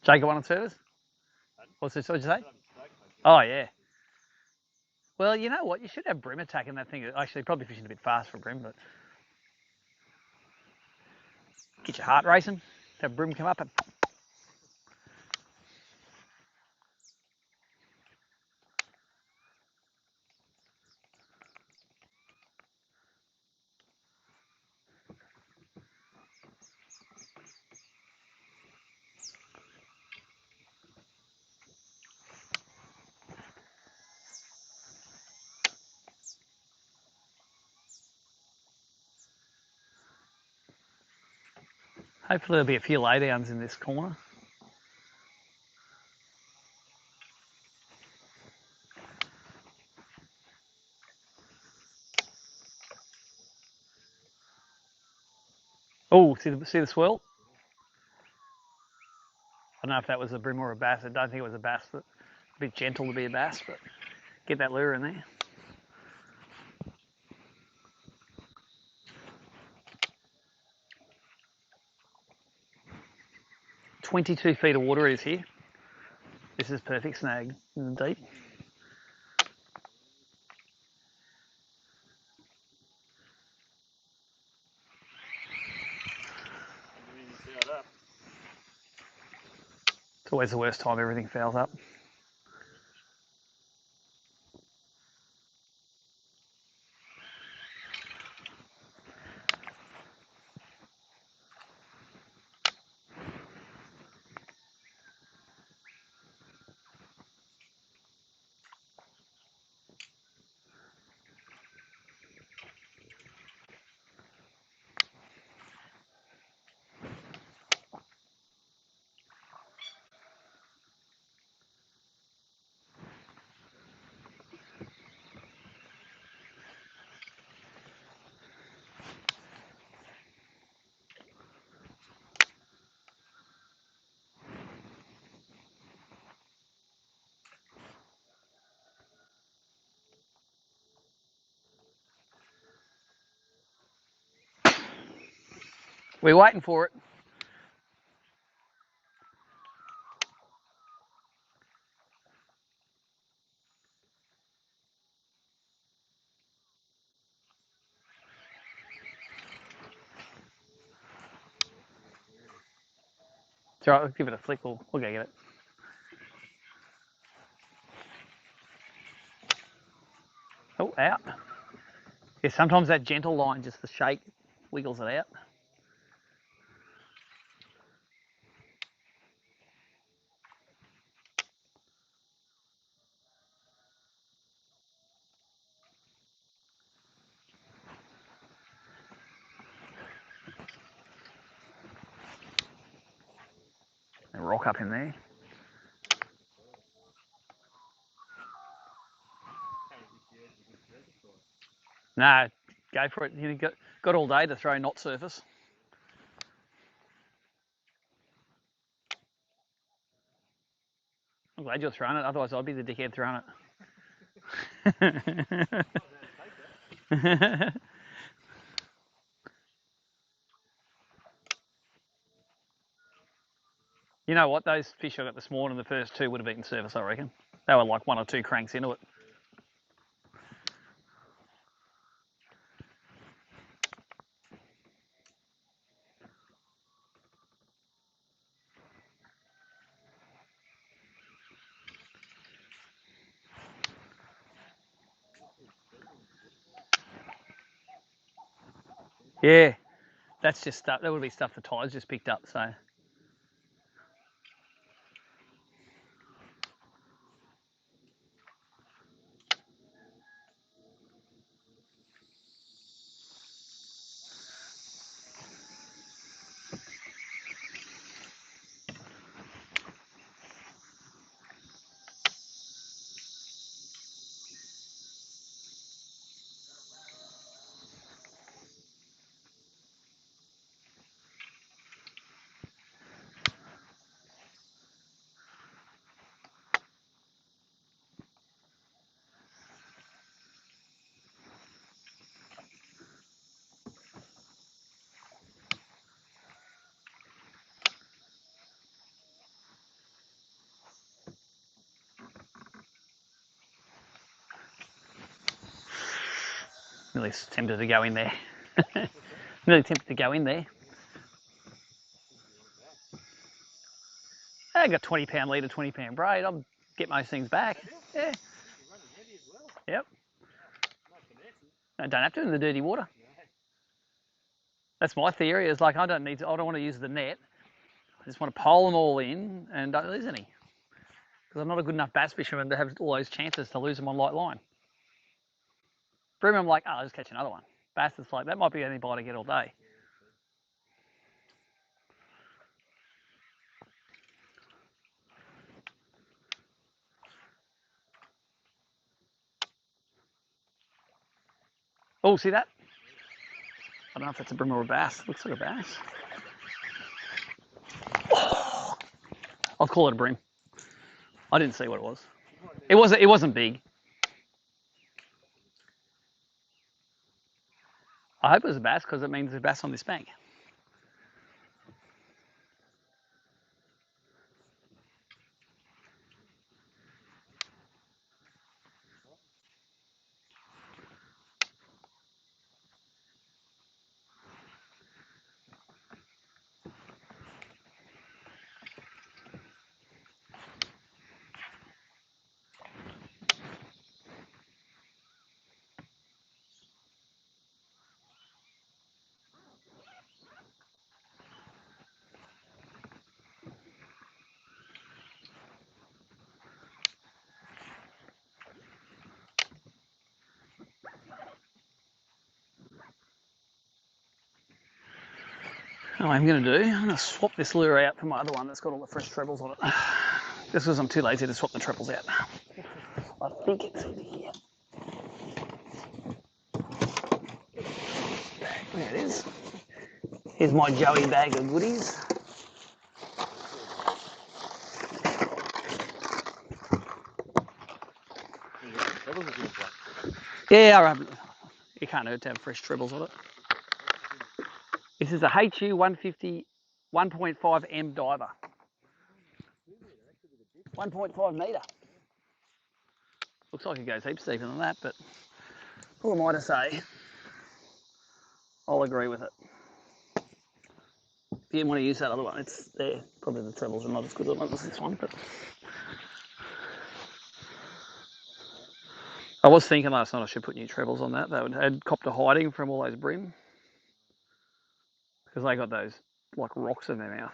Jacob on service? What's this? What'd you say? Oh, yeah. Well, you know what? You should have brim attacking that thing. Actually, probably fishing a bit fast for brim, but get your heart racing. Have brim come up and hopefully there'll be a few laydowns in this corner. Oh, see the swirl? I don't know if that was a brim or a bass. I don't think it was a bass, but a bit gentle to be a bass, but get that lure in there. 22 feet of water is here. This is perfect snag in the deep. It's always the worst time everything fouls up. We're waiting for it. It's all right, let's give it a flick, we'll go get it. Oh, out. Yeah, sometimes that gentle line, just the shake, wiggles it out. And rock up in there. No, go for it. You got all day to throw knot surface. I'm glad you're throwing it, otherwise I'd be the dickhead throwing it. You know what? Those fish I got this morning, the first two would have eaten surface, I reckon. They were like 1 or 2 cranks into it. Yeah, that's just stuff. That would be stuff the tides just picked up. So. Really tempted to go in there. Really tempted to go in there. I got 20-pound leader, 20-pound braid. I'll get most things back. Yeah. Yep. I don't have to in the dirty water. That's my theory. Is like I don't want to use the net. I just want to pole them all in and don't lose any. Because I'm not a good enough bass fisherman to have all those chances to lose them on light line. Bream, I'm like, oh, I'll just catch another one. Bass, it's like, that might be the only bite I get all day. Oh, see that? I don't know if that's a bream or a bass. It looks like a bass. Oh, I'll call it a bream. I didn't see what it was. It wasn't big. I hope it was a bass because it means there's a bass on this bank. What I'm going to do, I'm going to swap this lure out for my other one that's got all the fresh trebles on it. Just because I'm too lazy to swap the trebles out. I think it's in here. There it is. Here's my Joey bag of goodies. Yeah, you can't hurt to have fresh trebles on it. This is a HU 150 1.5 M diver. 1.5 metre. Looks like it goes heaps deeper than that, but who am I to say? I'll agree with it. If you want to use that other one, it's there. Probably the trebles are not as good as this one, but I was thinking last night I should put new trebles on that. They would add cop to hiding from all those brim because they got those like rocks in their mouth.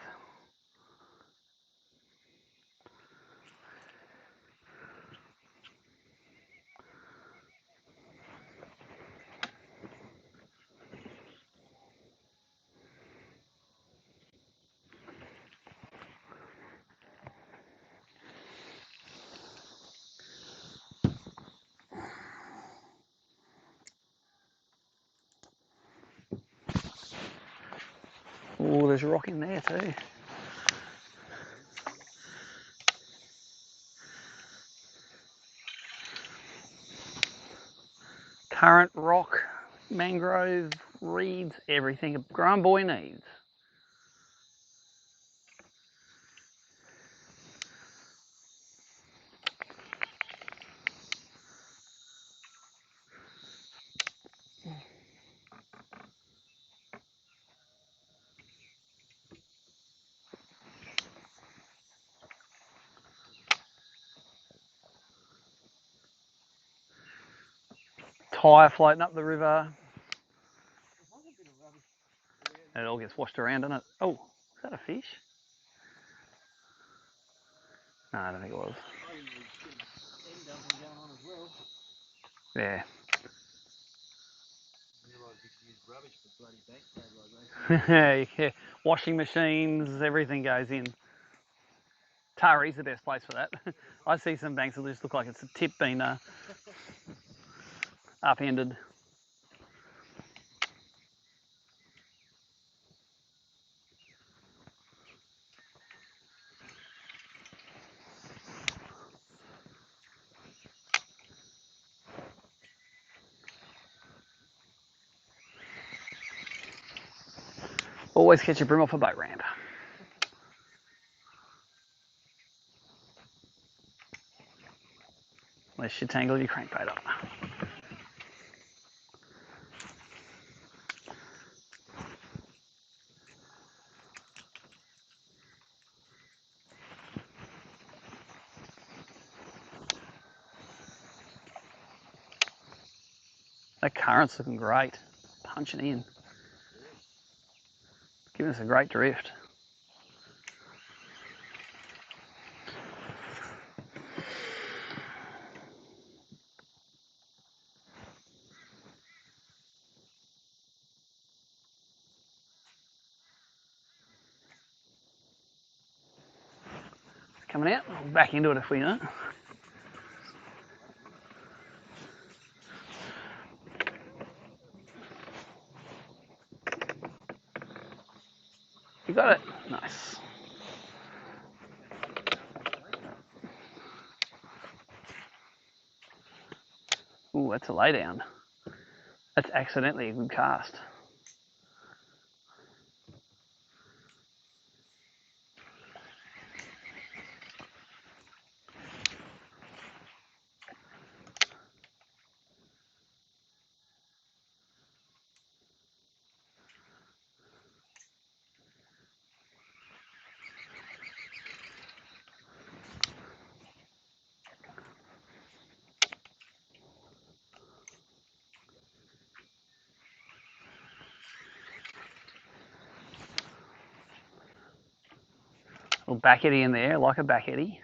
Oh, there's a rock in there too. Current, rock, mangrove, reeds, everything a grown boy needs. Tyre floating up the river. It all gets washed around, doesn't it? Oh, is that a fish? No, I don't think it was. Yeah. Yeah. Washing machines, everything goes in. Tari's the best place for that. I see some banks that just look like it's a tip being upended. Always catch your brim off a boat ramp. Unless you tangle your crankbait up. That current's looking great, punching in. Giving us a great drift. Coming out, we'll back into it if we know. You got it? Nice. Ooh, that's a lay down. That's accidentally a good cast. Little back eddy in there, like a back eddy.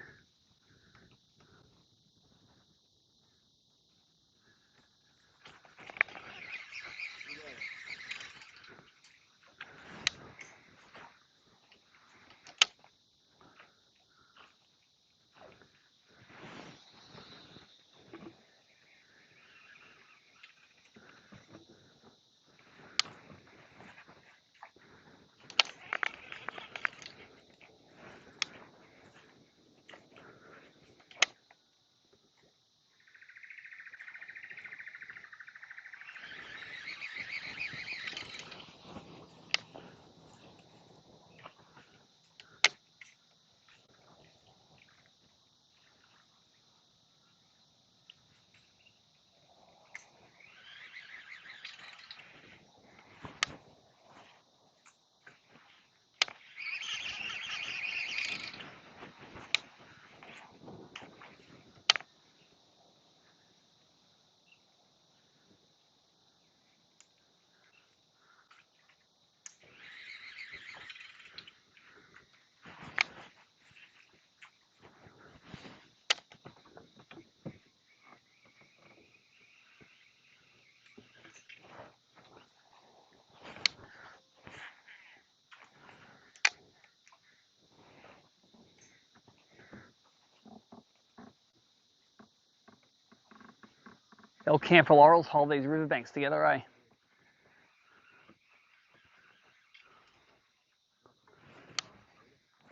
old camphor laurels hold these riverbanks together, eh?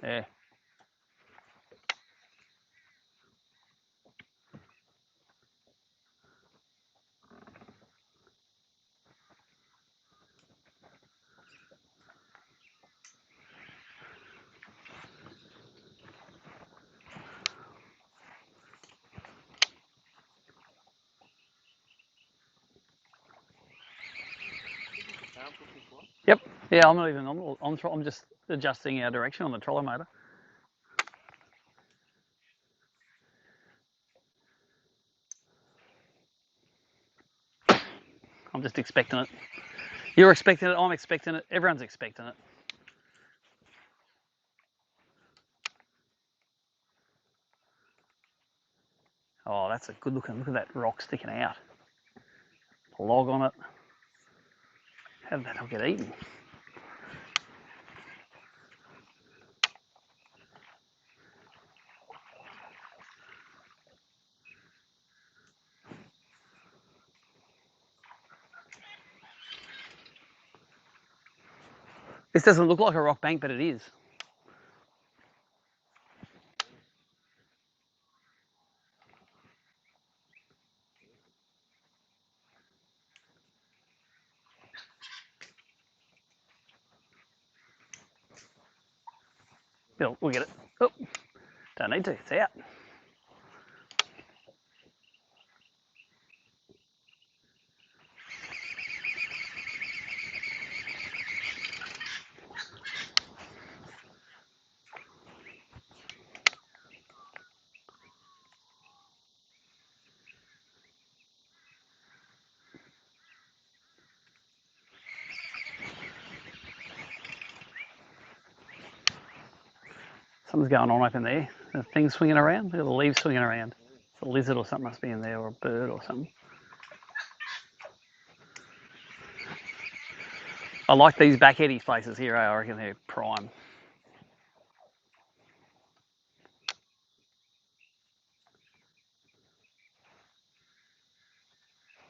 Yeah. Yep. Yeah, I'm not even on. I'm just adjusting our direction on the trollometer. I'm just expecting it. You're expecting it. I'm expecting it. Everyone's expecting it. Oh, that's a good looking. Look at that rock sticking out. A log on it. How did that not get eaten? This doesn't look like a rock bank, but it is. Bill, we'll get it. Oh, don't need to. It's out. Something's going on up in there. The thing's swinging around. Look at the leaves swinging around. It's a lizard or something must be in there, or a bird or something. I like these back eddy places here. I reckon they're prime.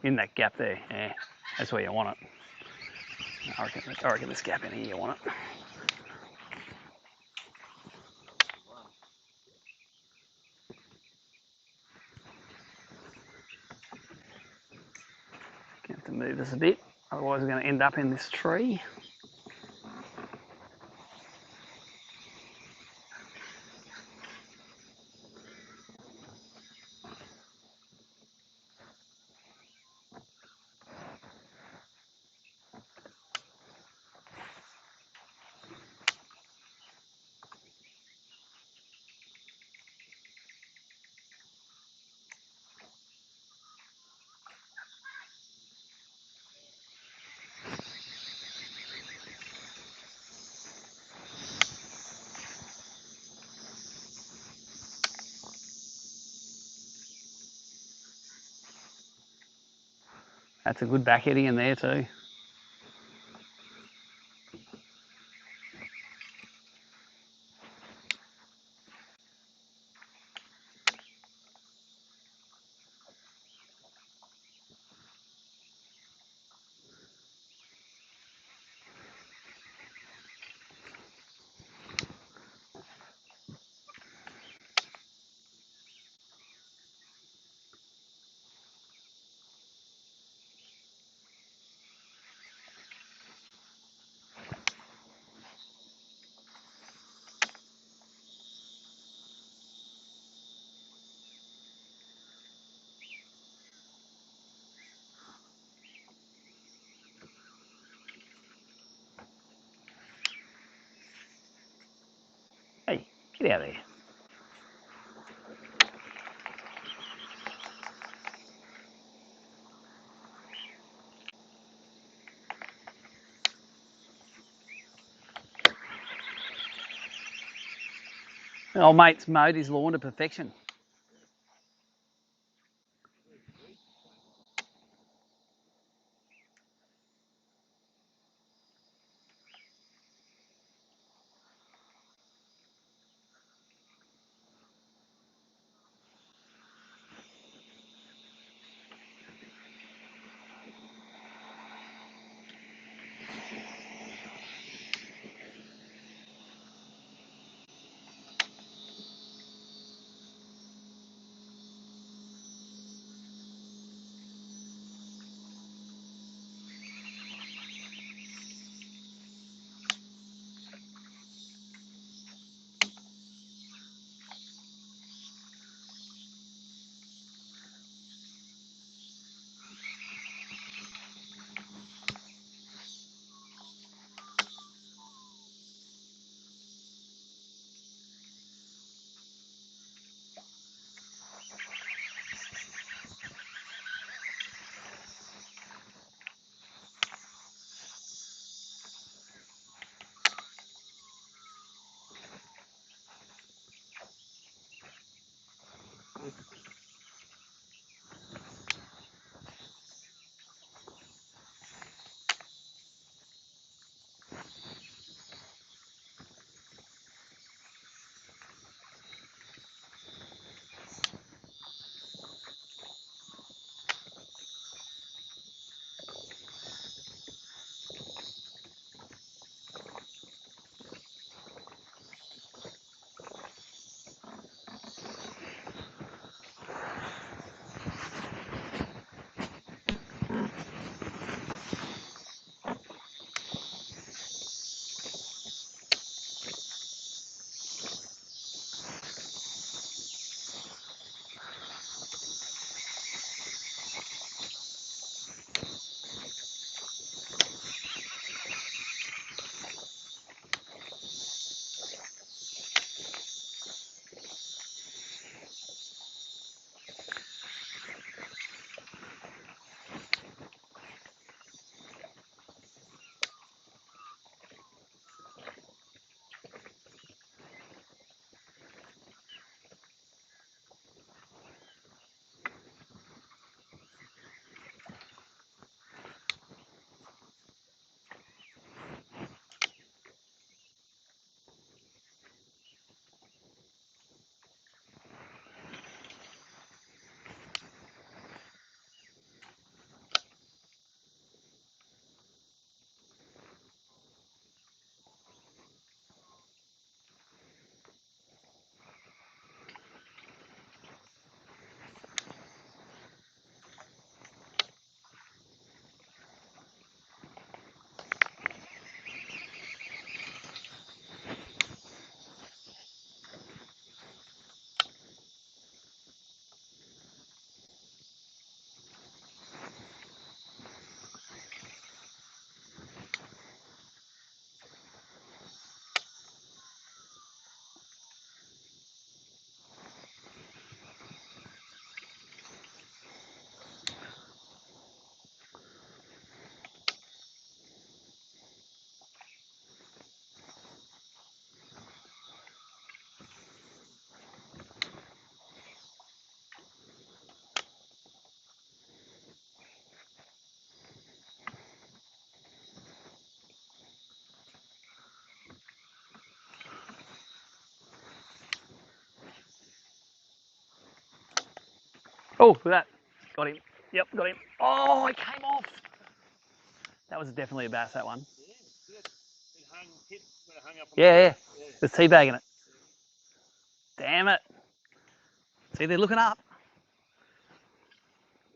In that gap there, yeah, that's where you want it. I reckon this gap in here you want it. Have to move this a bit, otherwise we're going to end up in this tree. That's a good back eddy in there too. Hey, get out of there. Old mate's mowed his lawn to perfection. Oh, look at that. Got him. Yep, got him. Oh, it came off. That was definitely a bass, that one. Yeah. It's teabagging it. Damn it. See, they're looking up.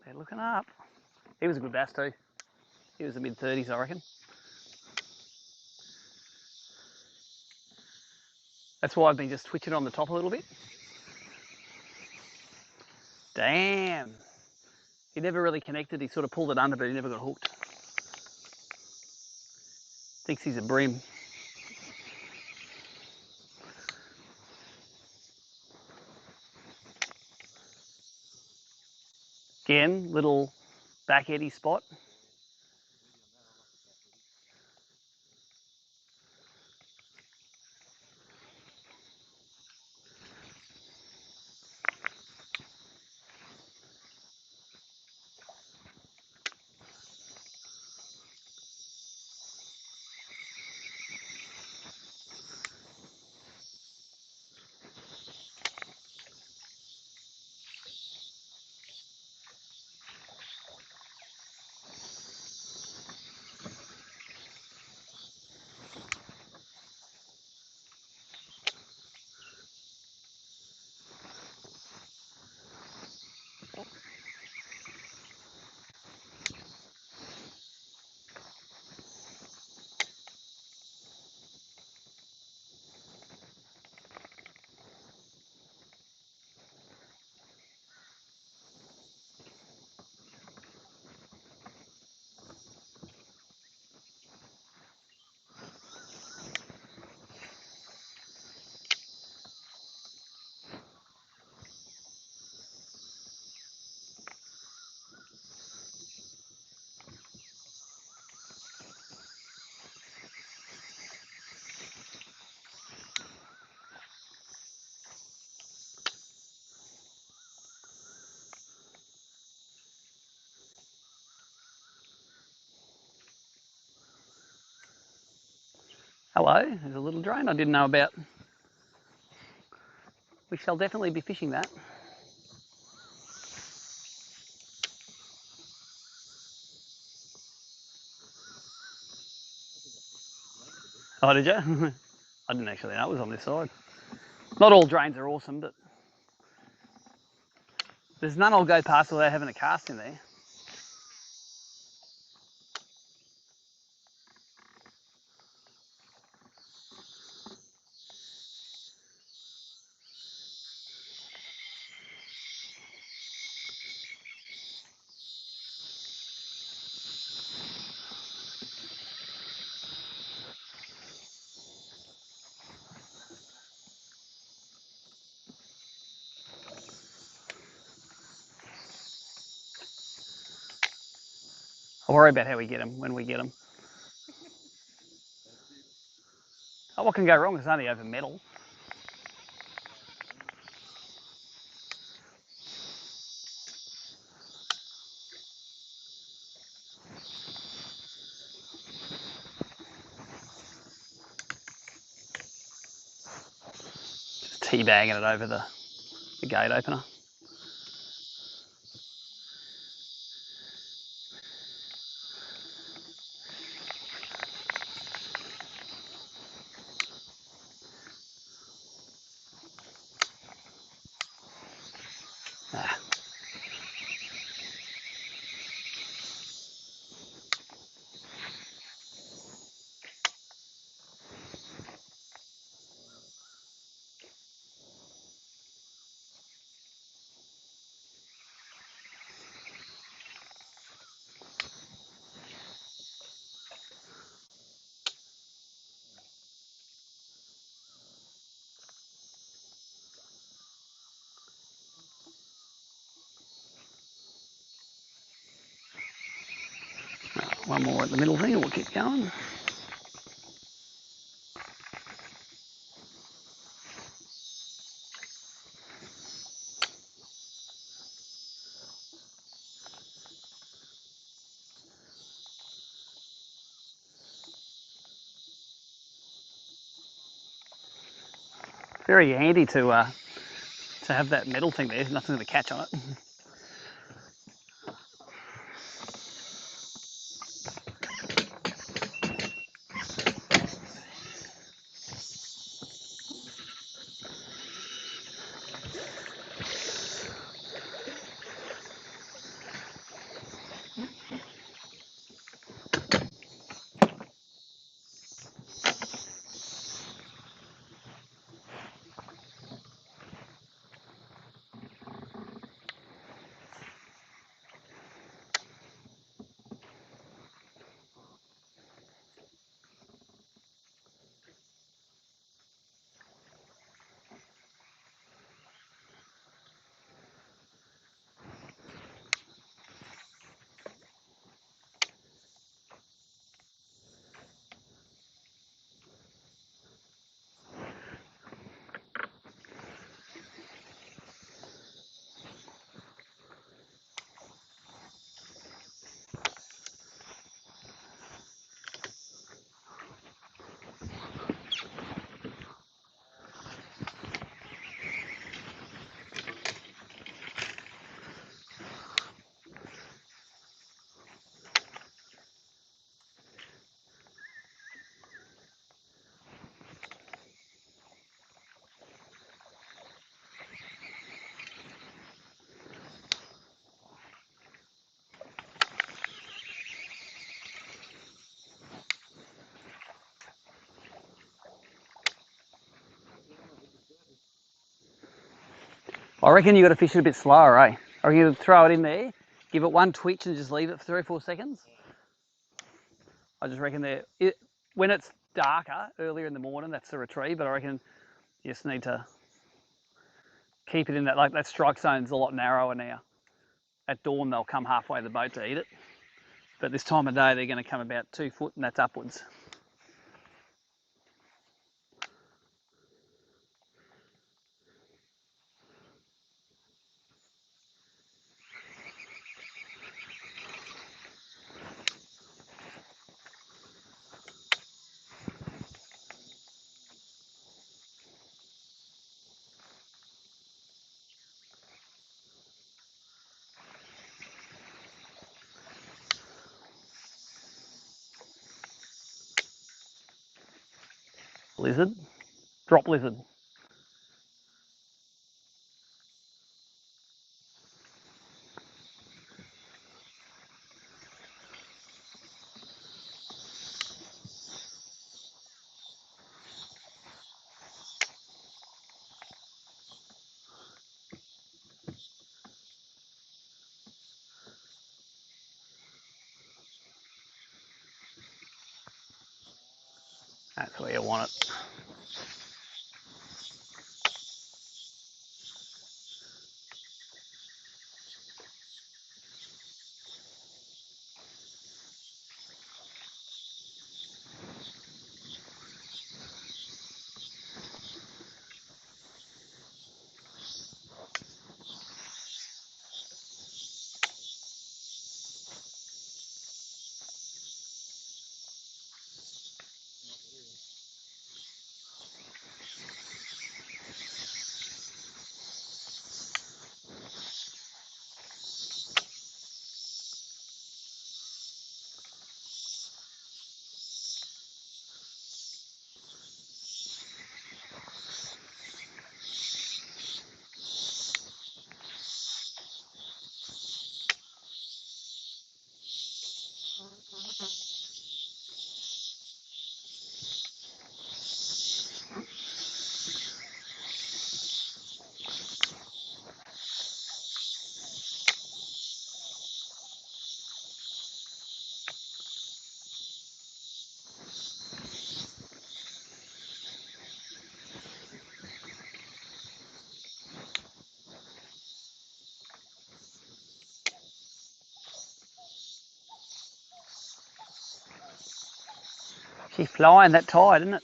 They're looking up. He was a good bass too. He was the mid-30s, I reckon. That's why I've been just twitching on the top a little bit. Damn. He never really connected. He sort of pulled it under, but he never got hooked. Thinks he's a bream. Again, little back eddy spot. Hello, there's a little drone I didn't know about. We shall definitely be fishing that. Oh, did you? I didn't actually know it was on this side. Not all drains are awesome, but there's none I'll go past without having a cast in there. I'll worry about how we get them when we get them. Oh, what can go wrong? It's only over metal. Just teabagging it over the gate opener. Ah. One more at the middle thing and we'll keep going. Very handy to have that metal thing there. There's nothing to catch on it. I reckon you got to fish it a bit slower, eh? I reckon you throw it in there, give it one twitch and just leave it for 3 or 4 seconds. I just reckon when it's darker, earlier in the morning, that's the retrieve, but I reckon you just need to keep it in that, like that strike zone's a lot narrower now. At dawn, they'll come halfway to the boat to eat it. But this time of day, they're going to come about 2 foot and that's upwards. Lizard, drop lizard. That's where you want it. She's flying that tide, isn't it?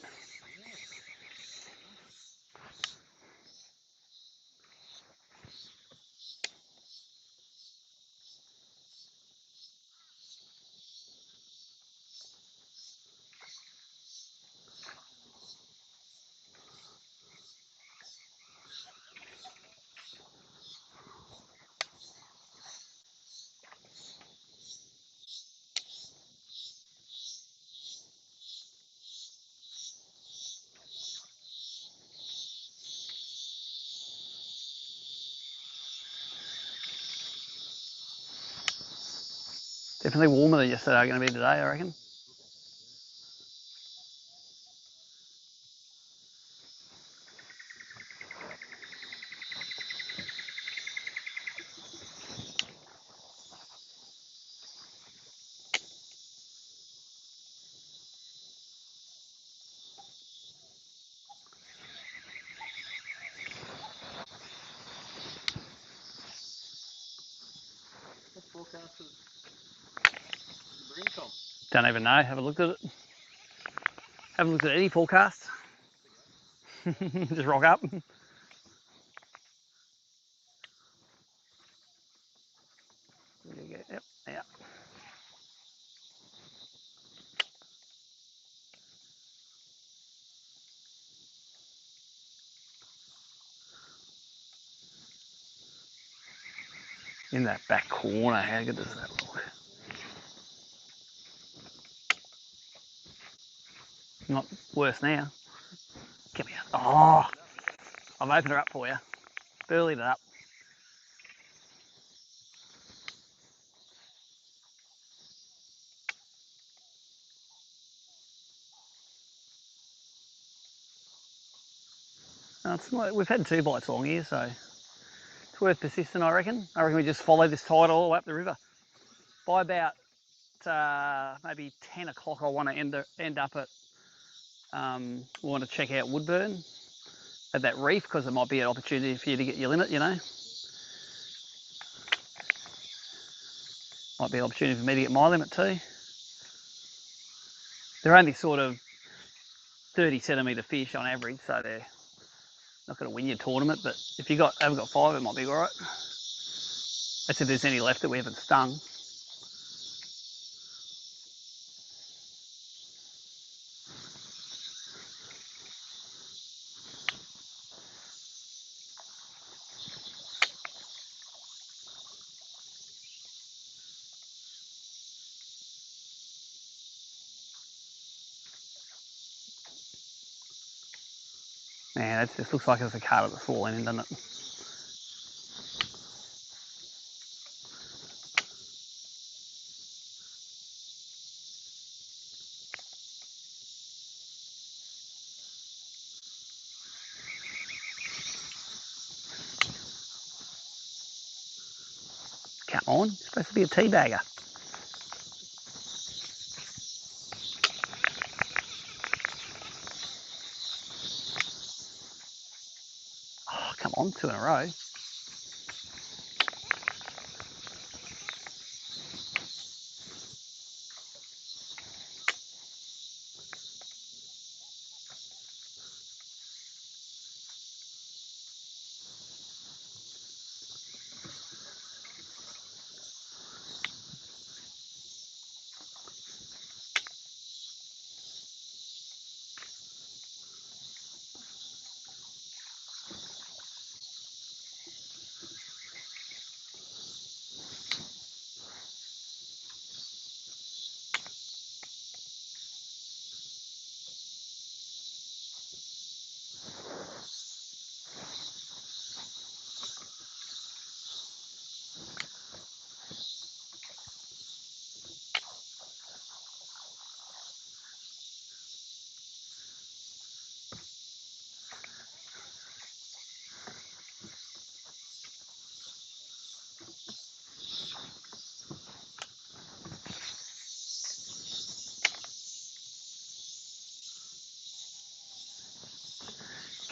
Definitely warmer than yesterday are going to be today, I reckon. What forecast is bring, Tom? Don't even know. Haven't looked at it. Haven't looked at any forecasts. Just rock up. Yep, yeah. In that back corner, how good does that look? Not worse now. Get me out. Oh, I've opened her up for you. Burled it up. No, it's not, we've had 2 bites long here, so It's worth persisting, I reckon. I reckon we just follow this tide all the way up the river. By about maybe 10 o'clock, I want to end up at, we want to check out Woodburn at that reef, because it might be an opportunity for you to get your limit, you know. Might be an opportunity for me to get my limit too. They're only sort of 30 centimetre fish on average, so they're not going to win your tournament, but if you haven't got 5, it might be alright. That's if there's any left that we haven't stung. Man, that just looks like it's a carp that's falling in, doesn't it? Come on, it's supposed to be a teabagger. Oh, come on, 2 in a row.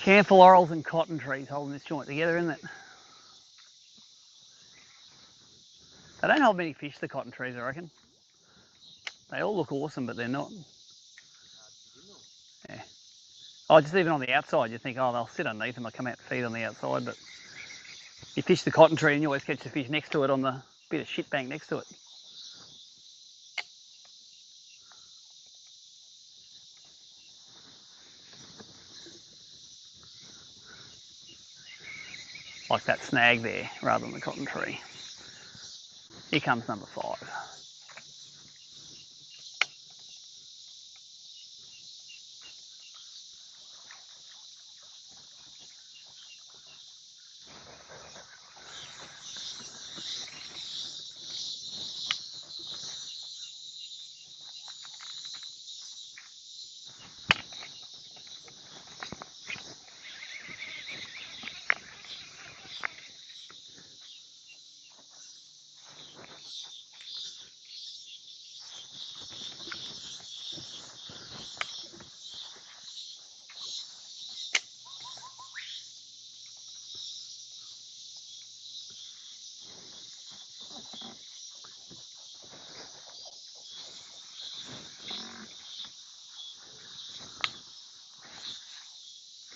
Camphor laurels and cotton trees holding this joint together, isn't it? They don't hold many fish, the cotton trees, I reckon. They all look awesome, but they're not. Yeah. Oh, just even on the outside, you think, oh, they'll sit underneath and they'll come out to feed on the outside, but you fish the cotton tree and you always catch the fish next to it on the bit of shit bank next to it. Like that snag there, rather than the cotton tree. Here comes number 5.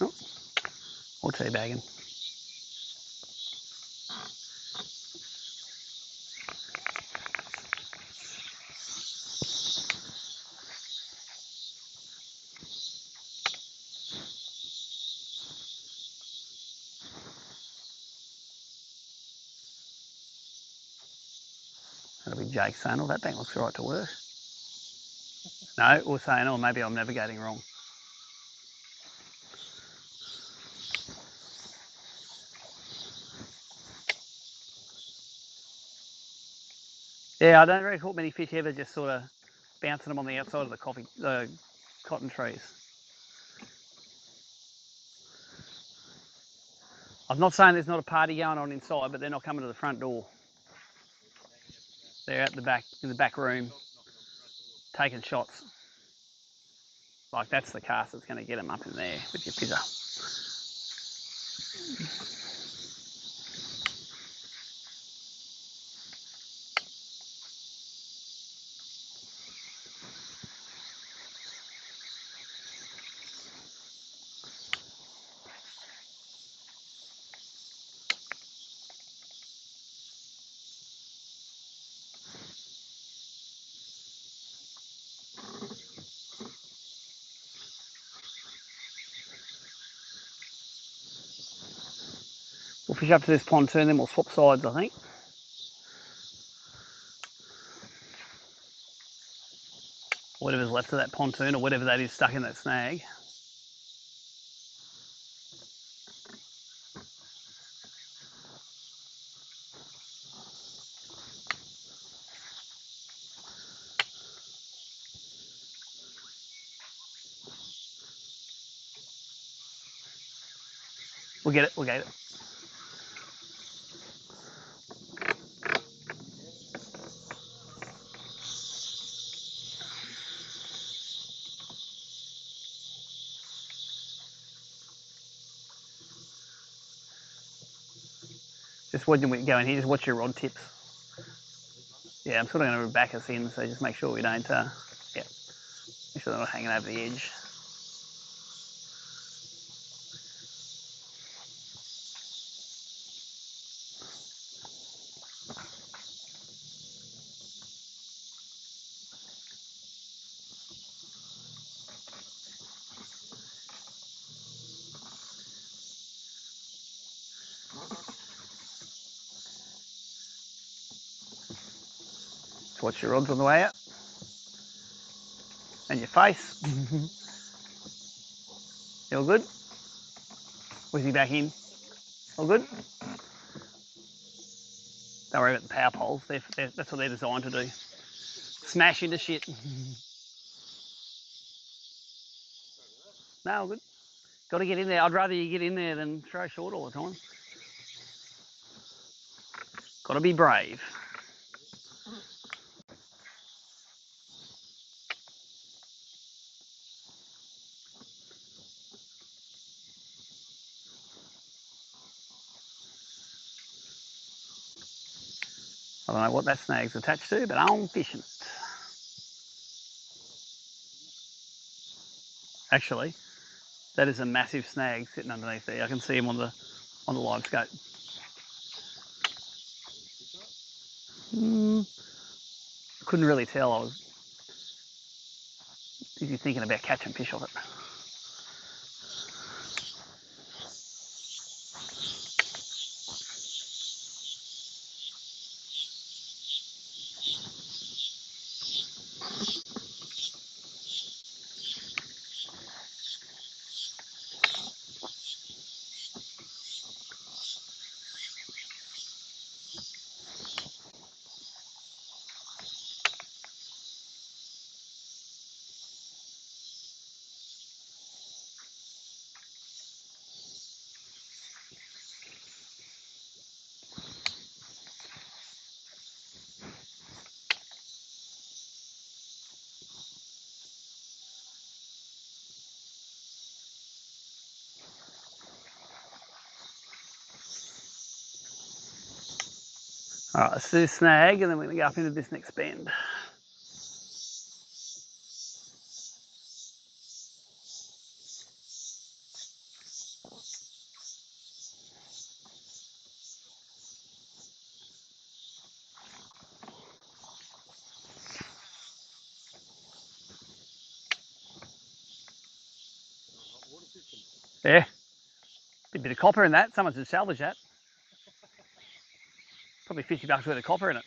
Oh, or teabagging. That'll be Jake saying, oh, that bank looks right to work. No, or saying, oh, maybe I'm navigating wrong. Yeah, I don't really caught many fish ever just sort of bouncing them on the outside of the cotton trees. I'm not saying there's not a party going on inside, but they're not coming to the front door. They're at the back, in the back room, taking shots. Like that's the cast that's going to get them up in there with your pizza. We'll fish up to this pontoon, then we'll swap sides, I think. Whatever's left of that pontoon or whatever that is stuck in that snag. We'll get it, we'll get it. Just when we go in here, just watch your rod tips. Yeah, I'm sort of going to back us in, so just make sure we don't, yeah, make sure they're not hanging over the edge. Just watch your rods on the way out. And your face. You all good? Was he back in? All good? Don't worry about the power poles. That's what they're designed to do. Smash into shit. No, all good. Got to get in there. I'd rather you get in there than throw short all the time. Got to be brave. I don't know what that snag's attached to, but I'm fishing it. Actually, that is a massive snag sitting underneath there. I can see him on the live scope. Couldn't really tell. I was busy thinking about catching fish off it. All right, let's do this snag and then we're going to go up into this next bend. Yeah, a bit of copper in that. Someone should salvage that. Probably $50 worth of copper in it.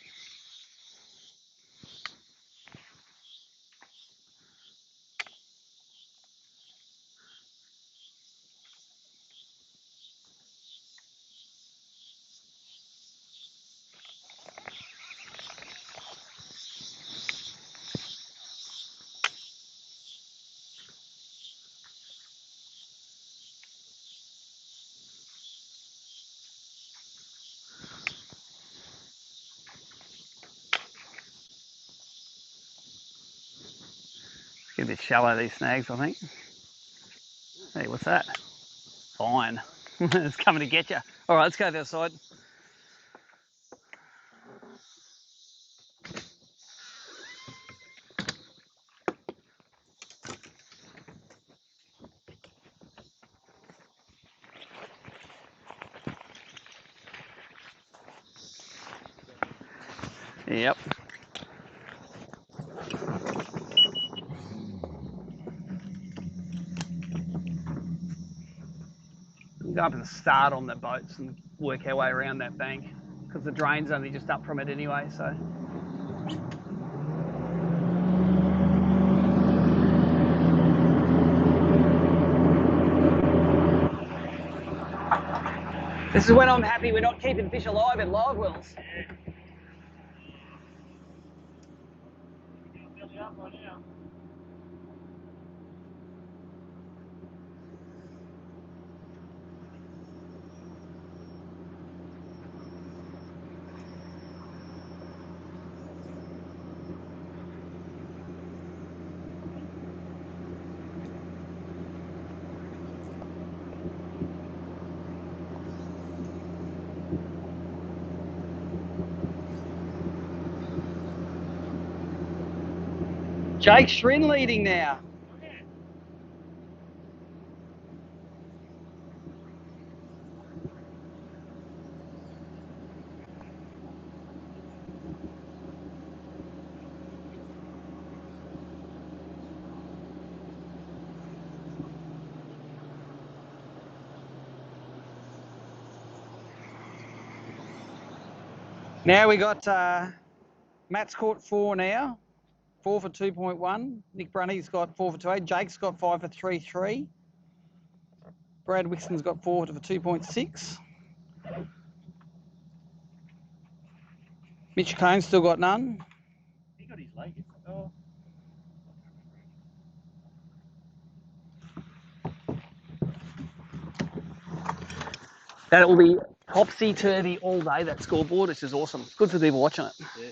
a bit shallow, these snags, I think. Hey, what's that? Fine. It's coming to get you. All right, let's go to the other side. Yep. We'll go up and start on the boats and work our way around that bank because the drain's only just up from it anyway, so. This is when I'm happy we're not keeping fish alive in live wells. Jake Shrin leading now. Now we got Matt's caught 4 now, 4 for 2.1. Nick Brunny's got 4 for 2.8. Jake's got 5 for 3.3. Brad Wixon's got 4 for 2.6. Mitch Cohn's still got none. He got his leg. Oh. That will be topsy-turvy all day, that scoreboard, which is awesome. Good for people watching it. Yeah.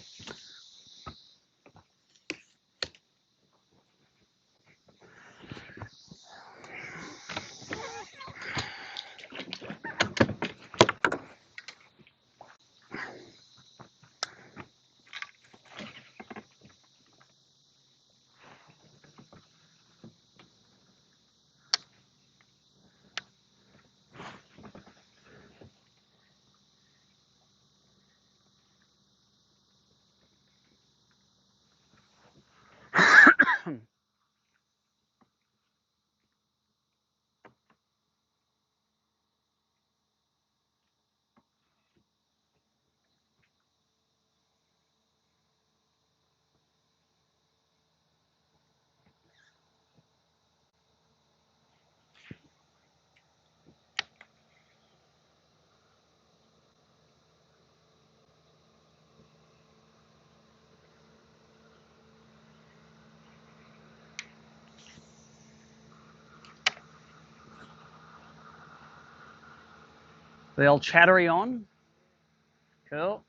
The old chattery on. Cool.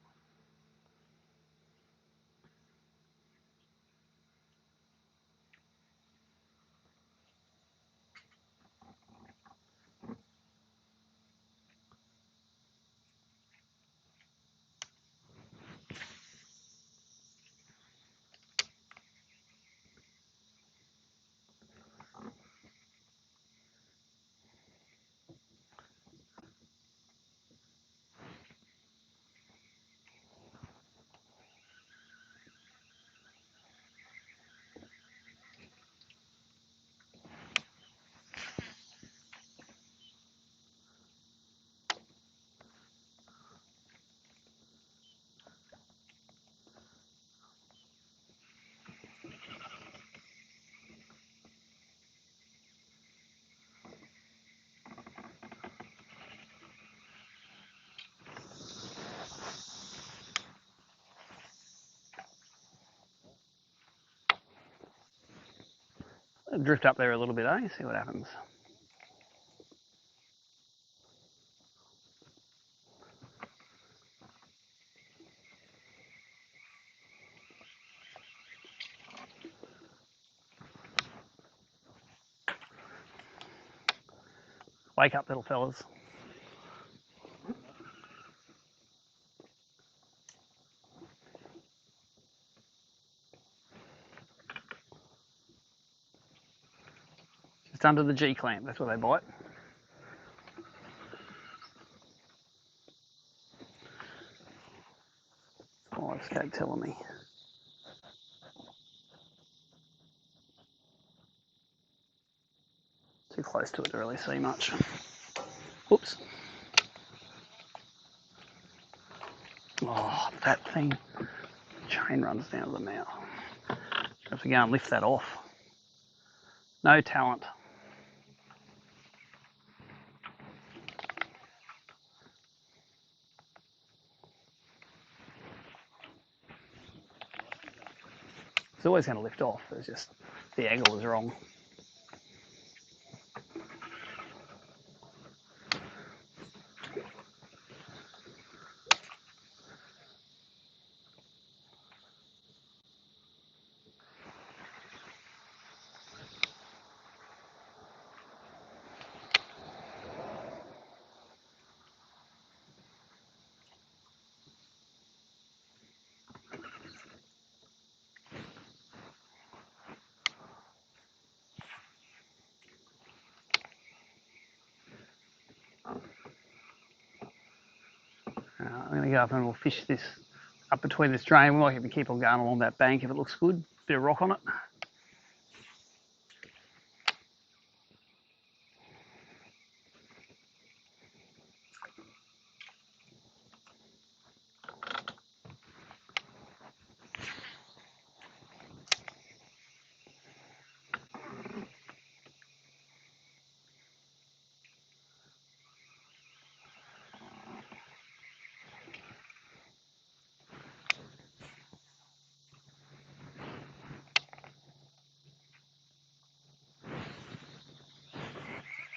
Drift up there a little bit, eh? See what happens. Wake up, little fellas. Just under the G clamp, that's where they bite. LiveScope telling me. Too close to it to really see much. Whoops. Oh, that thing. Chain runs down to the mouth. Have to go and lift that off. No talent. It's always going to lift off. It's just the angle is wrong. I'm going to go up and we'll fish this up between this drain. We might even keep on going along that bank if it looks good. Bit of rock on it.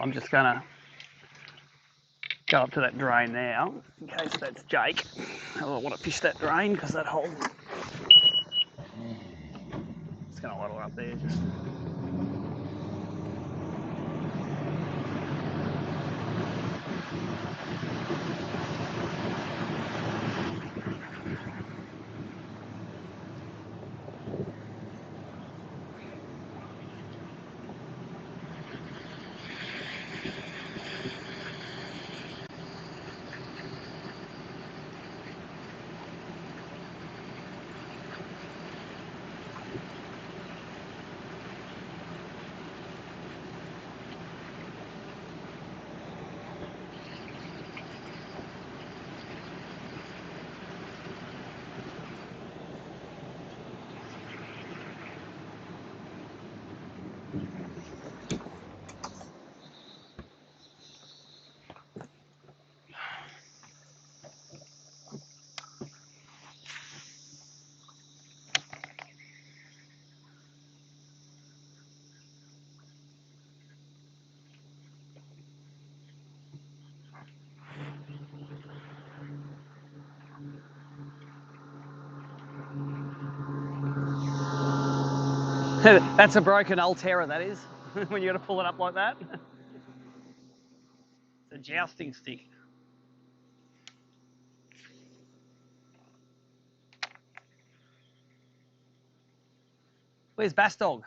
I'm just going to go up to that drain now, in case that's Jake. I want to fish that drain because that hole. It's going to waddle up there. Just. That's a broken Altera, that is, when you got to pull it up like that. It's a jousting stick. Where's Bass Dog?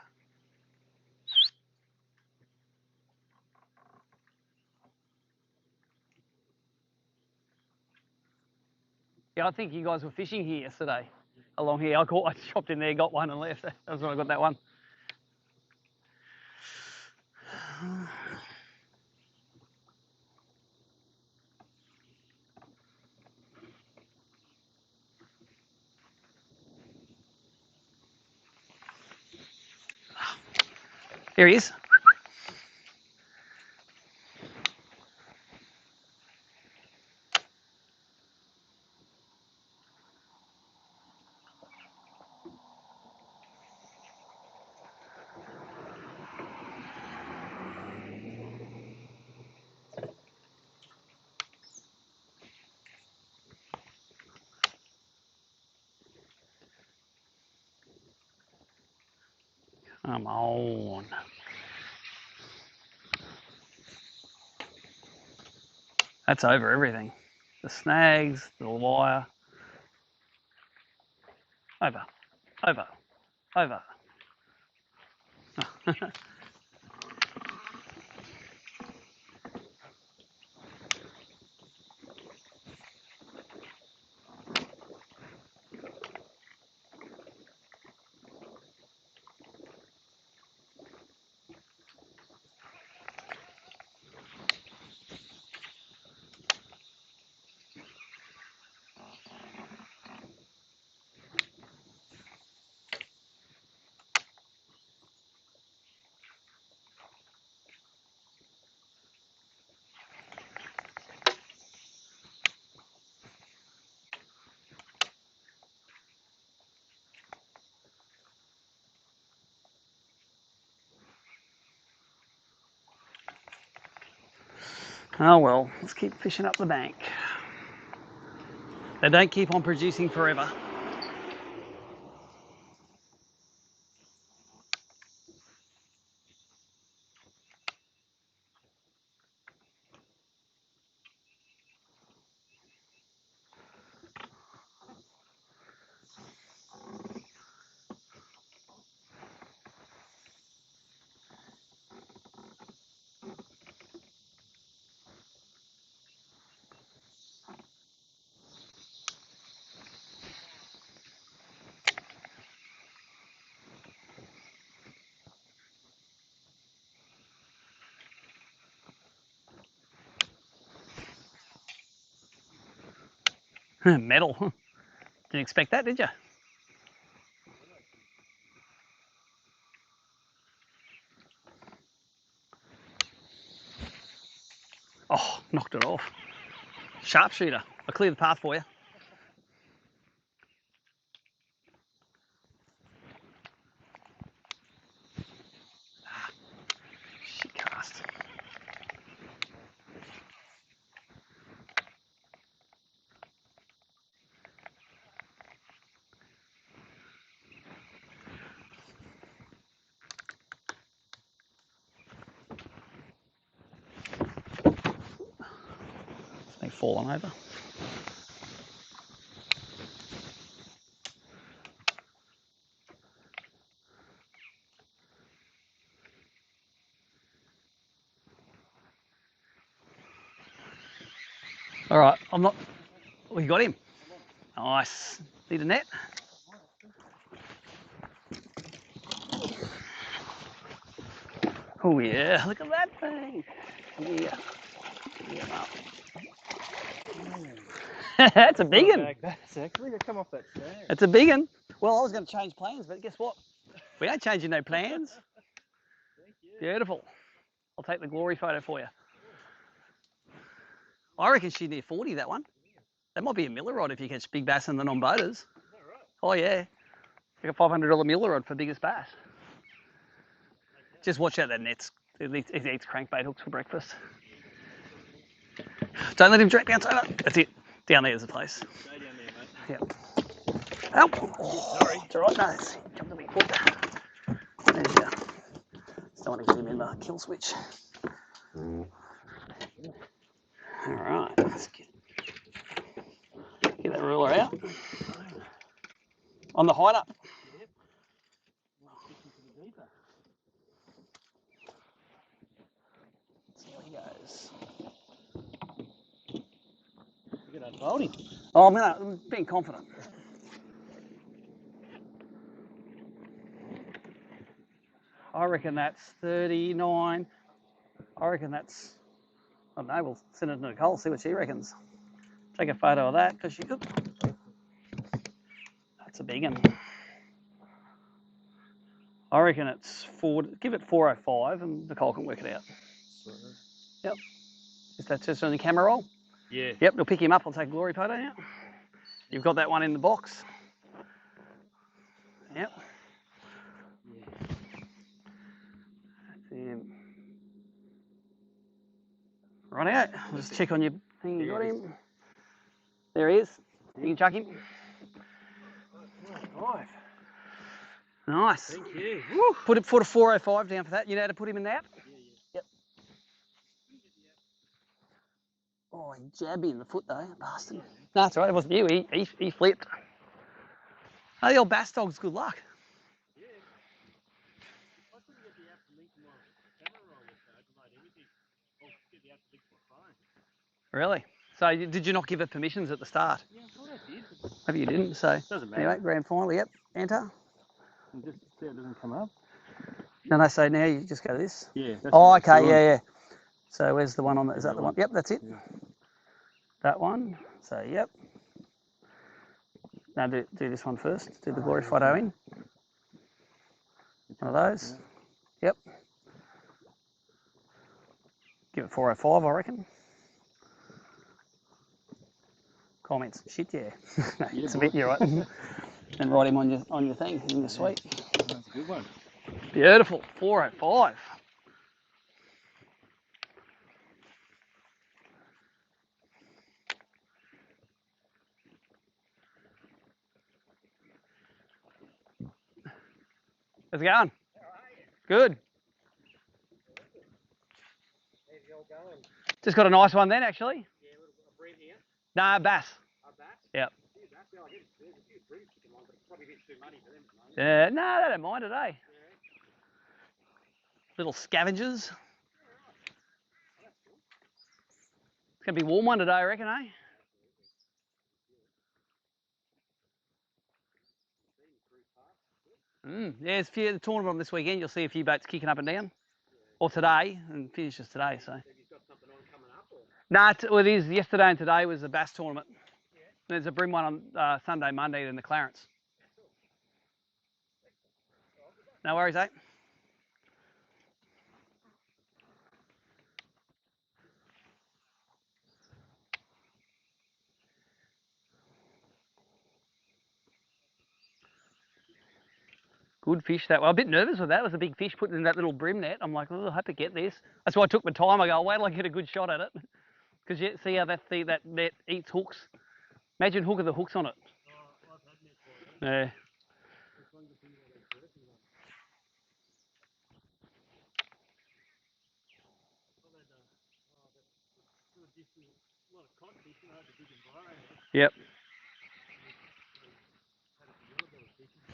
Yeah, I think you guys were fishing here yesterday, along here. I chopped in there, got one and left. That was when I got that one. Here he is. Come on. That's over everything. The snags, the wire. Over, over, over. Oh well, let's keep fishing up the bank. They don't keep on producing forever. Metal. Didn't expect that, did you? Oh, knocked it off. Sharpshooter. I'll clear the path for you. Shit cast. It's me falling over. All right, I'm not. Oh, you got him. Nice. Need a net? Oh yeah, look at that thing. Yeah. That's a big one. That's actually come off that snag. It's a big one. Well, I was going to change plans, but guess what? We ain't changing no plans. Thank you. Beautiful. I'll take the glory photo for you. I reckon she's near 40, that one. That might be a miller rod if you catch big bass in the non-boaters. Is that right? Oh yeah. Like a $500 miller rod for biggest bass. Just watch out that net's. It eats crankbait hooks for breakfast. Don't let him drag down, Taylor. That's it. Down there's the place. Stay down there, mate. Yep. Oh, Sorry. it's all right. No, it's jumped a big foot. There you go. Just don't want to get him in the kill switch. All right. Let's get that ruler out. On the hide up. Yep. Fishing for the deeper. See how he goes. You're going to unfold him. Oh, I'm being confident. I reckon that's 39. I reckon that's. I don't know. We'll send it to Nicole, see what she reckons. Take a photo of that because she could. That's a big one. I reckon it's give it 405 and Nicole can work it out. Yep. Is that just on the camera roll? Yeah. Yep, we'll pick him up. I'll take a glory photo now. You've got that one in the box. Yep. Yeah. That's him. Right out. I'll just check on your thing. You got him. There he is. You can chuck him. 5. Nice. Thank you. Woo. Put a 405 down for that. You know how to put him in the app? Yeah, yeah. Yep. Oh, he jabbed me in the foot though, bastard. No, that's all right. It wasn't you. He flipped. Oh, the old bass dog's good luck. Yeah. I couldn't get the app to link to my camera roll with that to load images. Or get the app to link to my phone. Really? So did you not give it permissions at the start? Yeah, I thought I did. Maybe you didn't. So Doesn't matter. anyway, grand final. Yep. Enter. And just see it doesn't come up. No. So now you just go to this. Yeah. That's Oh, what it's okay. doing. Yeah. So where's the one on that? Is that The the one? one. Yep, that's it. Yeah. That one. So yep. Now do this one first. Do the glory photo in. One of those. Yep. Give it 405, I reckon. Comments. Shit, yeah. No, Yeah, it's a bit, you're right. And write him on your thing, in your suite. That's a good one. Beautiful. 405. How's it going? Good. How's it all going? Just got a nice one then, actually. Yeah, a bream here. Nah, bass. A bat? Yep. Yeah, bass. Yeah, there's a few breams sticking along, but it's probably a bit too muddy for them at the moment. No, they don't mind it, eh? Little scavengers. It's going to be a warm one today, I reckon, eh? Yeah, there's a few, the tournament on this weekend, you'll see a few boats kicking up and down. Or today, and finishes today, so. Have you got something on coming up? Or? Well, it is. Yesterday and today was the bass tournament. There's a bream one on Sunday, Monday in the Clarence. No worries, eh? Good fish that. Well, I'm a bit nervous with that. It was a big fish put in that little bream net. I'm like, oh, I hope to get this. That's why I took my time. I go, wait till I get a good shot at it. Because you see how that net eats hooks. Imagine hooking the hooks on it. Oh, I've had net for it. Yeah. Which one's the thing that they dirty one? Well, they'd, that's sort of just a lot of cod fish, you know, the big environment. Yep. Had a few yellowbelly fishing,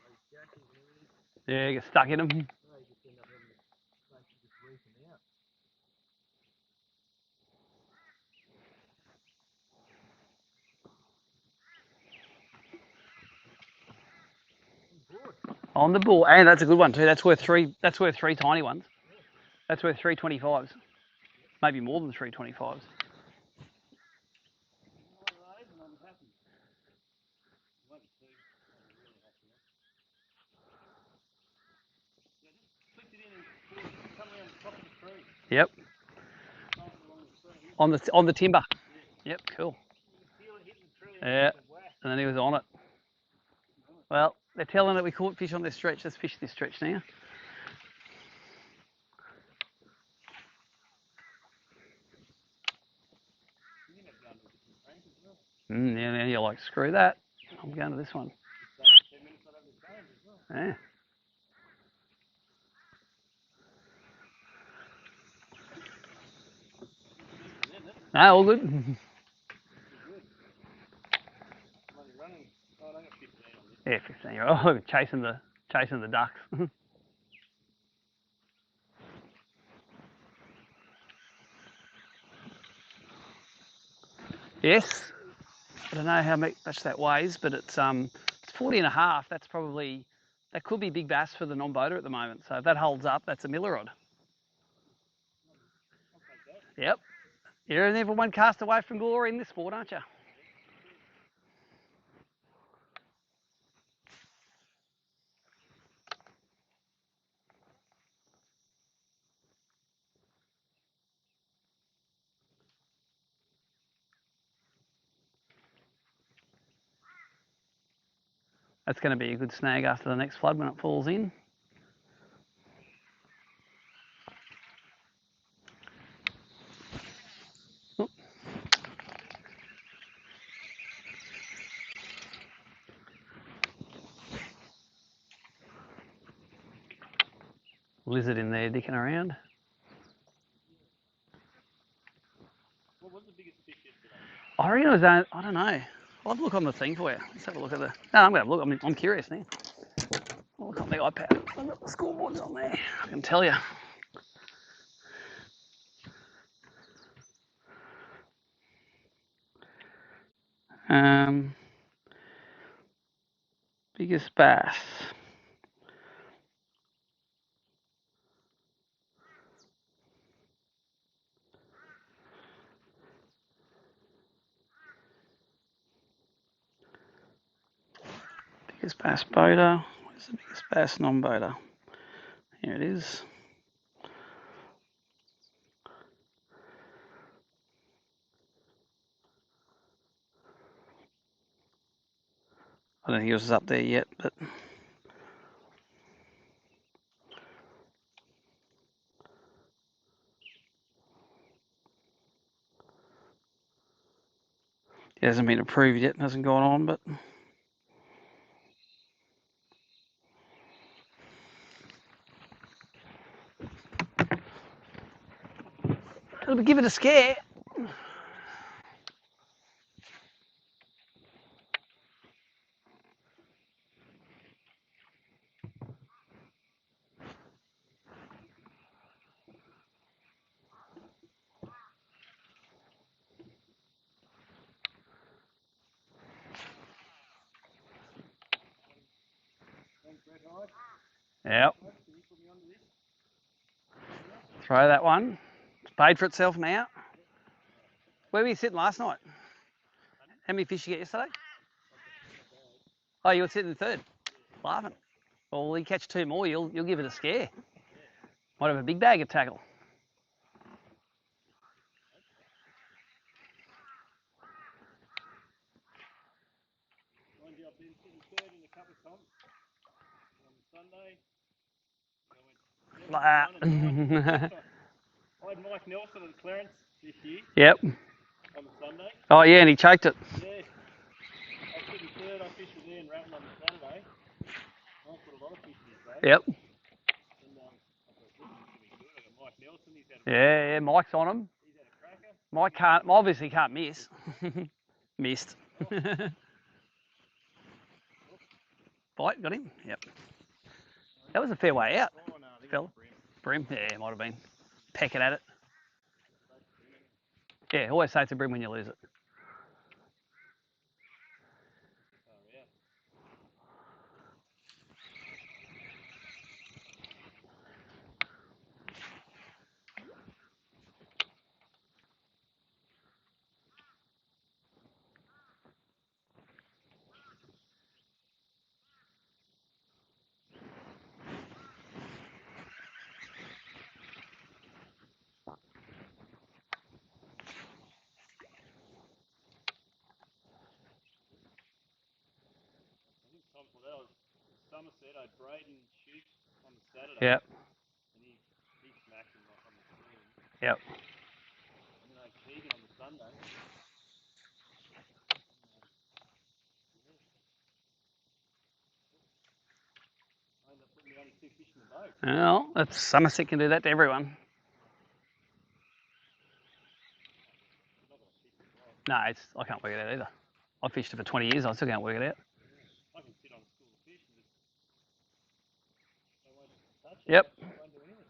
those jackals and everything. Yeah, you get stuck in them. They just end up having to basically just reef them out. On the ball, and that's a good one too. That's worth three. That's worth three tiny ones. That's worth 325s. Maybe more than 325s. Yep. On the timber. Yep. Cool. Yeah. And then he was on it. Well, they're telling that we caught fish on this stretch. Let's fish this stretch now. Yeah, now you're like, screw that. I'm going to this one. Yeah. No, all good. Yeah, 15. Oh, chasing the ducks. Yes. I don't know how much that weighs, but it's 40 and a half. That could be big bass for the non-boater at the moment. So if that holds up, that's a miller rod. Yep. You're never one cast away from glory in this sport, aren't you? That's going to be a good snag after the next flood when it falls in. Oh. Lizard in there dicking around. What was the biggest I reckon it was, I don't know. I'll have a look on the thing for you. Let's have a look at the. No, I'm going to have a look. I'm curious now. I'll look on the iPad. I've got the scoreboards on there. I can tell you. Biggest bass. Biggest bass boater. Where's the biggest bass non-boater? Here it is. I don't think yours is up there yet, but it hasn't been approved yet. It hasn't gone on, but it'll give it a scare. Yep. Throw that one. It's paid for itself now. Where were you sitting last night? How many fish did you get yesterday? Oh, you were sitting third. Laughing. Well, will you catch two more? You'll give it a scare. Might have a big bag of tackle. Mind you, I've been sitting third in a couple of comps on Sunday. Like that. I had Mike Nelson and Clarence this year Yep. on the Sunday. Oh, yeah, and he choked it. Yeah. I was sitting third. I fished with Ian Ratton on the Saturday. I put a lot of fish this day. Yep. And I thought, this is going to be good. I got Mike Nelson. He's had a Yeah, Mike's on him. He's had a cracker. Mike obviously can't miss. Missed. Bite, got him? Yep. That was a fair way out. Oh, no, I think Fella. it's Brim. Brim? Yeah, might have been. Pecking at it. Yeah, always say it's a brim when you lose it. Oh, yeah. Time for that was Somerset. I had Braden shoot on the Saturday. Yep. And he smacked him like on the screen. Yep. And then I had Keegan on the Sunday. I ended up putting the only two fish in the boat. Well, that's Somerset can do that to everyone. No, I can't work it out either. I fished it for 20 years. I still can't work it out. I can sit on a school of fish and just they won't touch it. Yep. They won't do anything.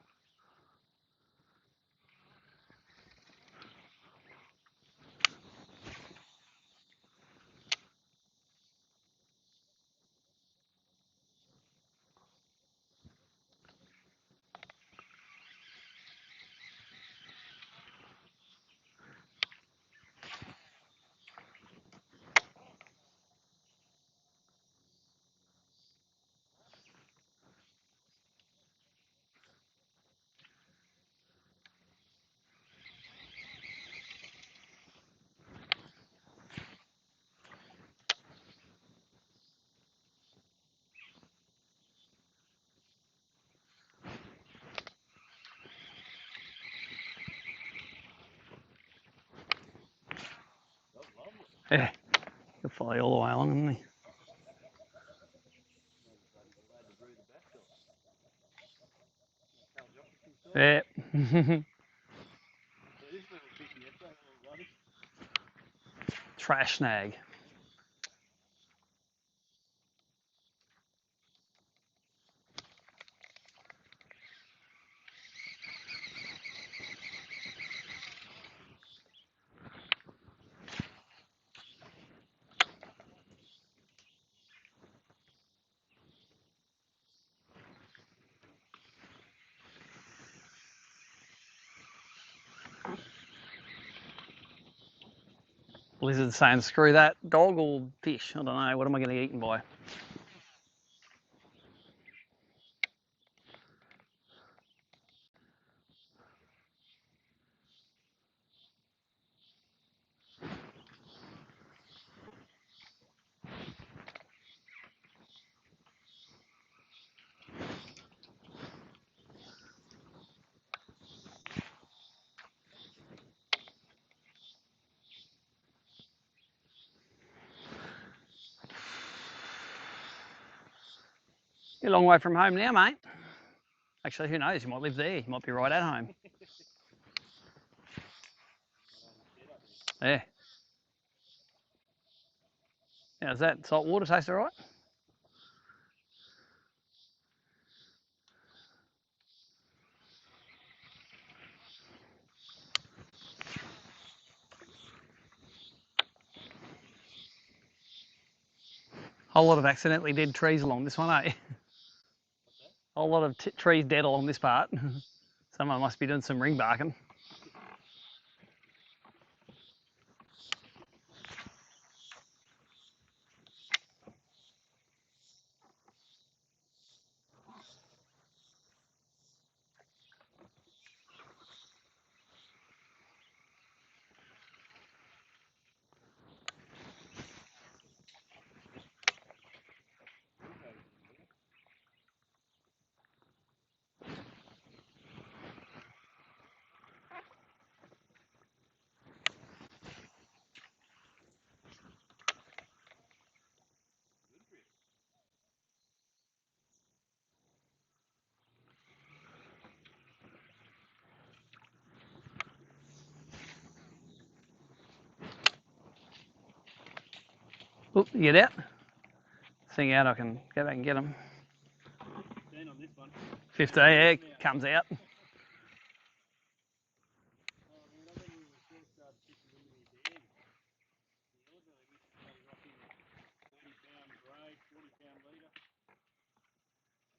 That was lovely. Yeah. He'll follow you all the way along, isn't he? Glad to brew the back door. Carl Jockey himself. Yeah. So this little fishing yesterday, little rubbish. Trash snag. Blizzard's saying, screw that, dog or fish? I don't know. What am I going to get eaten by? You're a long way from home now, mate. Actually, who knows? You might live there. You might be right at home. Yeah. How's that? Salt water taste all right? Whole lot of accidentally dead trees along this one, eh? Whole lot of trees dead along this part. Someone must be doing some ring barking. Oop, you get out? Thing out, I can go back and get them. 15 on this one. 15, yeah, comes out.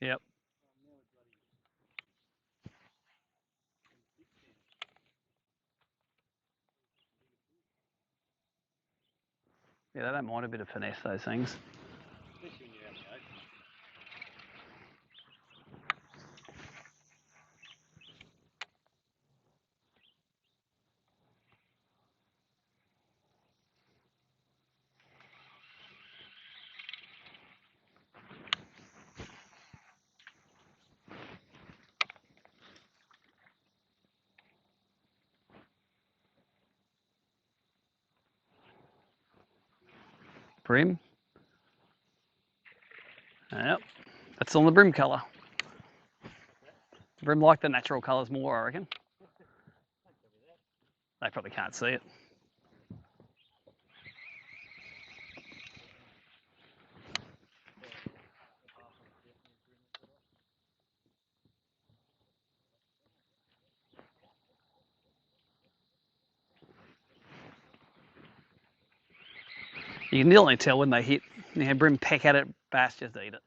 Yep. Yeah, they don't mind a bit of finesse, those things. Brim. Yep. That's on the brim colour. Brim like the natural colours more, I reckon. They probably can't see it. You can nearly tell when they hit. Brim peck at it, bass just eat it.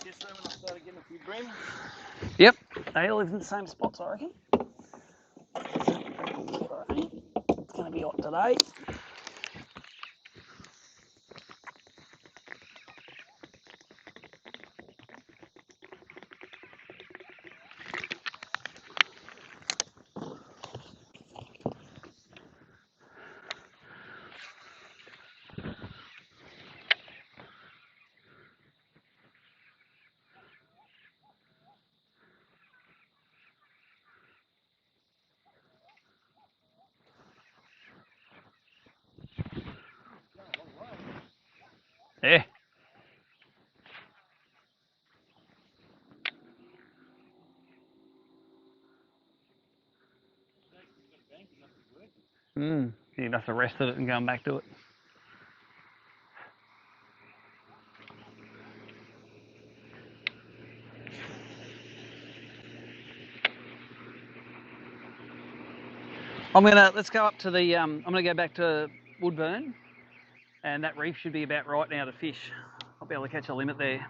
Yesterday when I started getting a few brim. Yep. They all live in the same spots, I reckon. I think it's going to be hot today. Yeah. You must have rested it and going back to it. Let's go up to the, I'm gonna go back to Woodburn, and that reef should be about right now to fish. I'll be able to catch a limit there.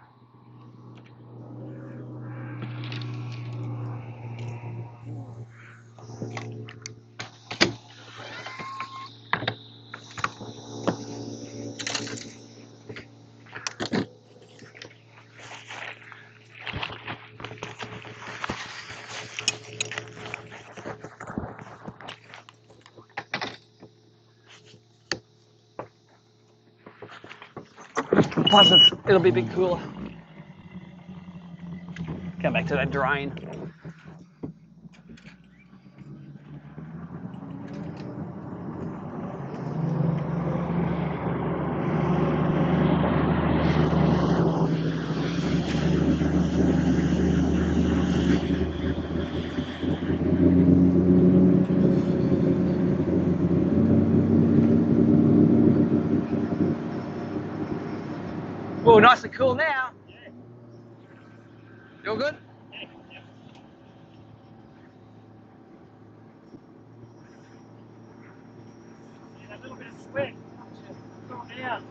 Plus, it'll be a bit cooler. Come back to that drain. Oh, nice and cool now. Yeah. You all good? Yeah. Yeah, a little bit of sweat. Gone down.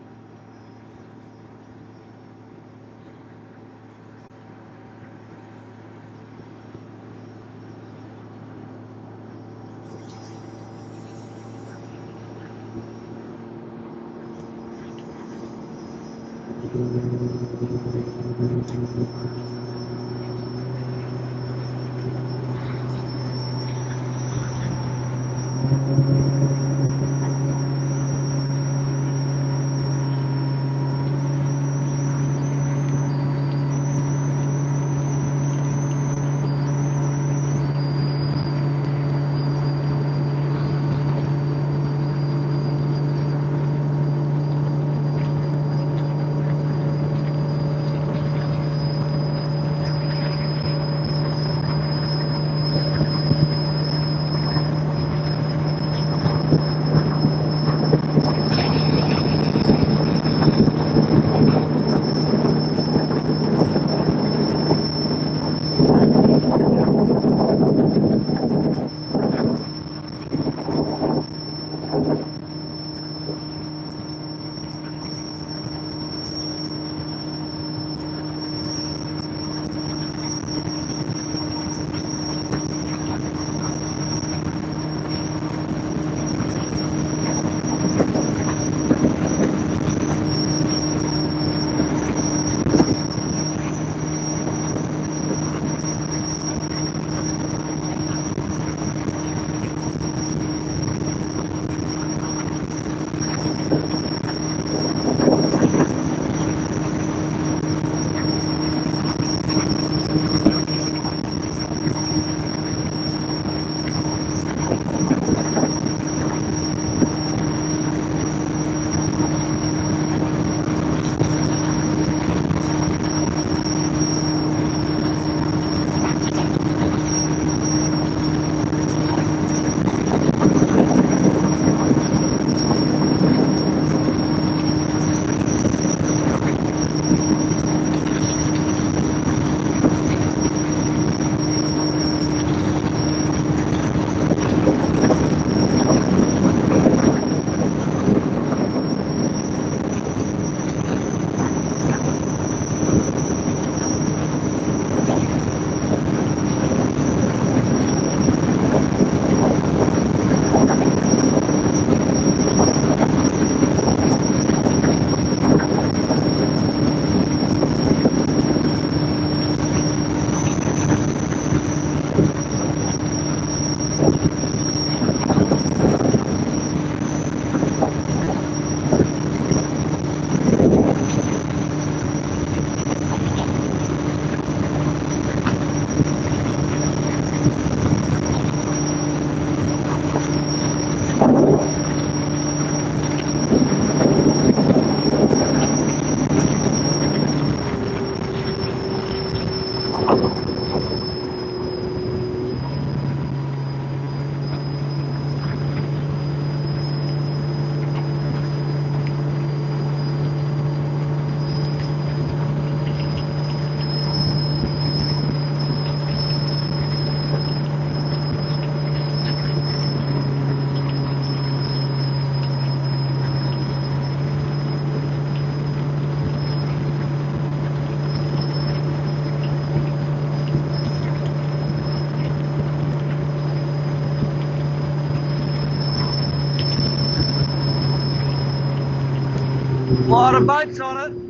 A lot of boats on it.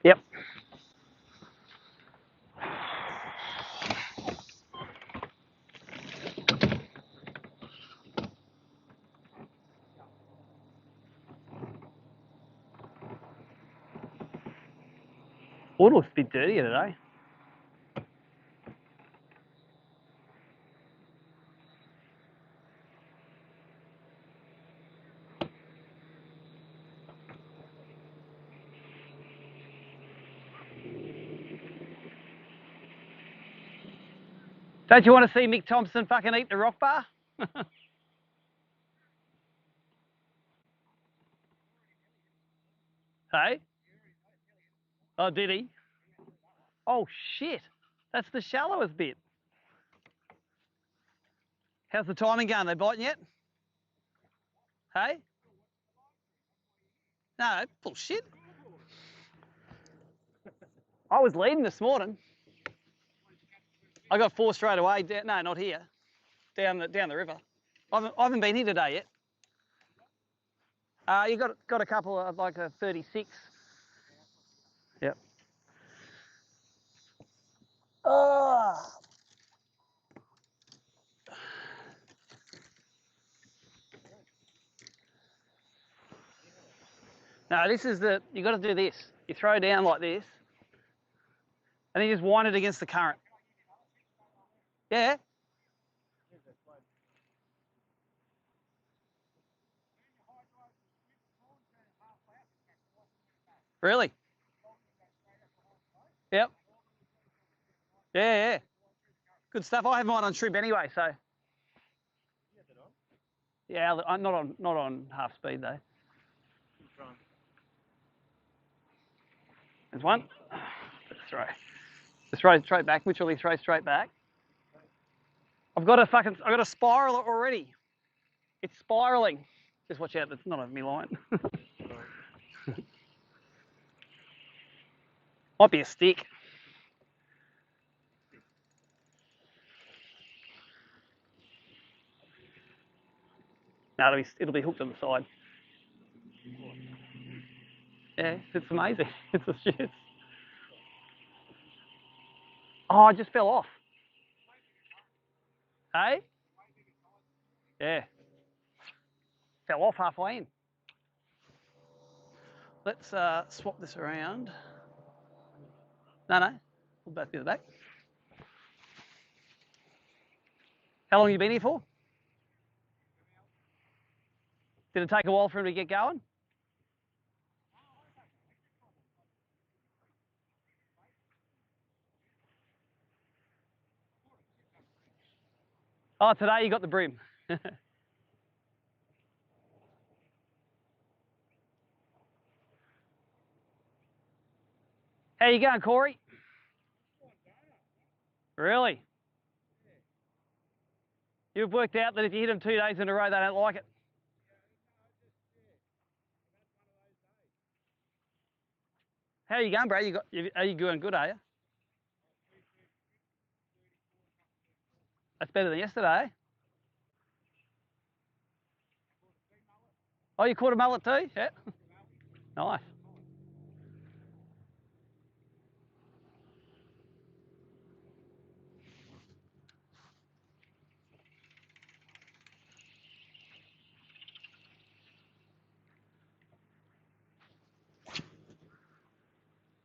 Yep. Water looks a bit dirtier today. Don't you want to see Mick Thompson fucking eat the rock bar? Hey? Oh, did he? Oh, shit. That's the shallowest bit. How's the timing going? They biting yet? Hey? No, bullshit. I was leading this morning. I got 4 straight away. No, not here. Down the river. I haven't been here today yet. You got a couple of like a 36. Yep. Oh. No, this is you got to do this. You throw down like this, and then you just wind it against the current. Yeah. Really? Yep. Yeah. Good stuff. I have mine on trip anyway, so. Yeah, I'm not on half speed though. There's one. Just throw straight back. Literally throw straight back. I've got a spiral already. It's spiraling. Just watch out. It's not over me line. Might be a stick. No, it'll be hooked on the side. Yeah, it's amazing. It's a shit. Oh, I just fell off. Hey? Yeah. Fell off halfway in. Let's swap this around. No. We'll both be the back. How long have you been here for? Did it take a while for him to get going? Oh, today you got the brim. How you going, Corey? Really? You've worked out that if you hit them 2 days in a row, they don't like it. How are you going, bro? Are you doing good, are you? That's better than yesterday. Oh, you caught a mullet too? Yeah. Nice.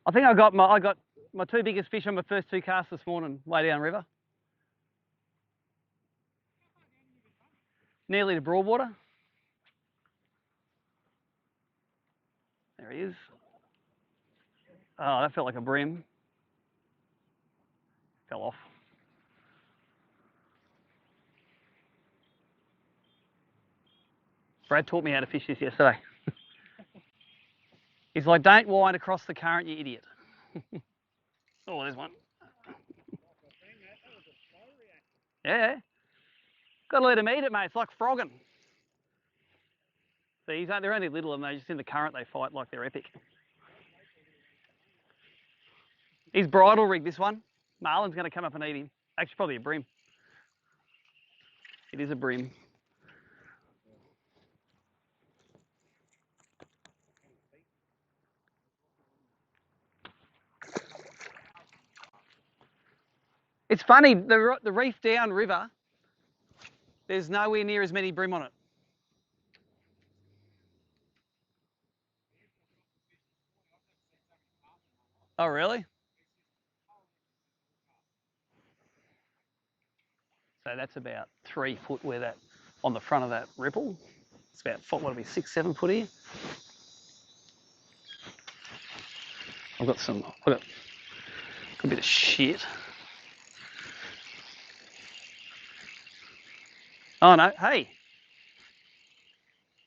I think I got my two biggest fish on my first two casts this morning, way down river. Nearly to Broadwater. There he is. Oh, that felt like a bream. Fell off. Brad taught me how to fish this yesterday. He's like, don't wind across the current, you idiot. Oh, there's one. Yeah. Got to let him eat it, mate. It's like frogging. See, they're only little and they're just in the current, they fight like they're epic. He's bridle rigged, this one. Marlin's going to come up and eat him. Actually, probably a bream. It is a bream. It's funny, the reef down river, there's nowhere near as many bream on it. Oh, really? So that's about 3 foot where that, on the front of that ripple. It's about, what would it be, 6, 7 foot here? I've got a bit of shit. Oh no, hey.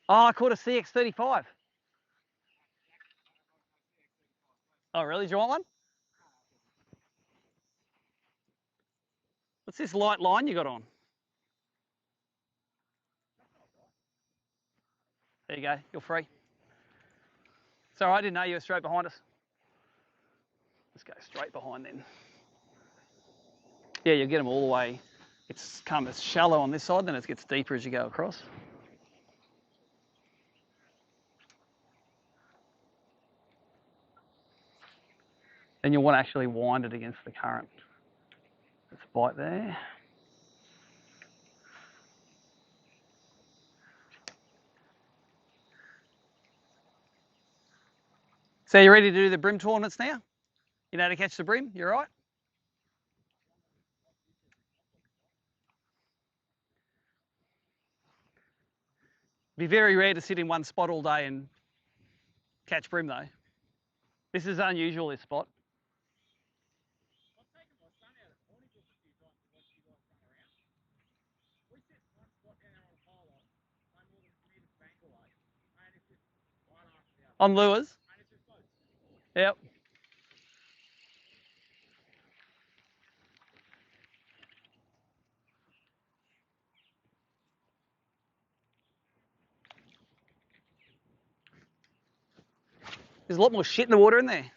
Oh, I caught a CX35. Oh really, do you want one? What's this light line you got on? There you go, you're free. Sorry, I didn't know you were straight behind us. Let's go straight behind then. Yeah, you'll get them all the way. It's shallow on this side, then it gets deeper as you go across. Then you'll want to actually wind it against the current. Let's bite there. So you ready to do the bream tournaments now? You know how to catch the bream? You all right? It'd be very rare to sit in one spot all day and catch bream though. This is unusual, this spot. On lures? Yep. There's a lot more shit in the water in there.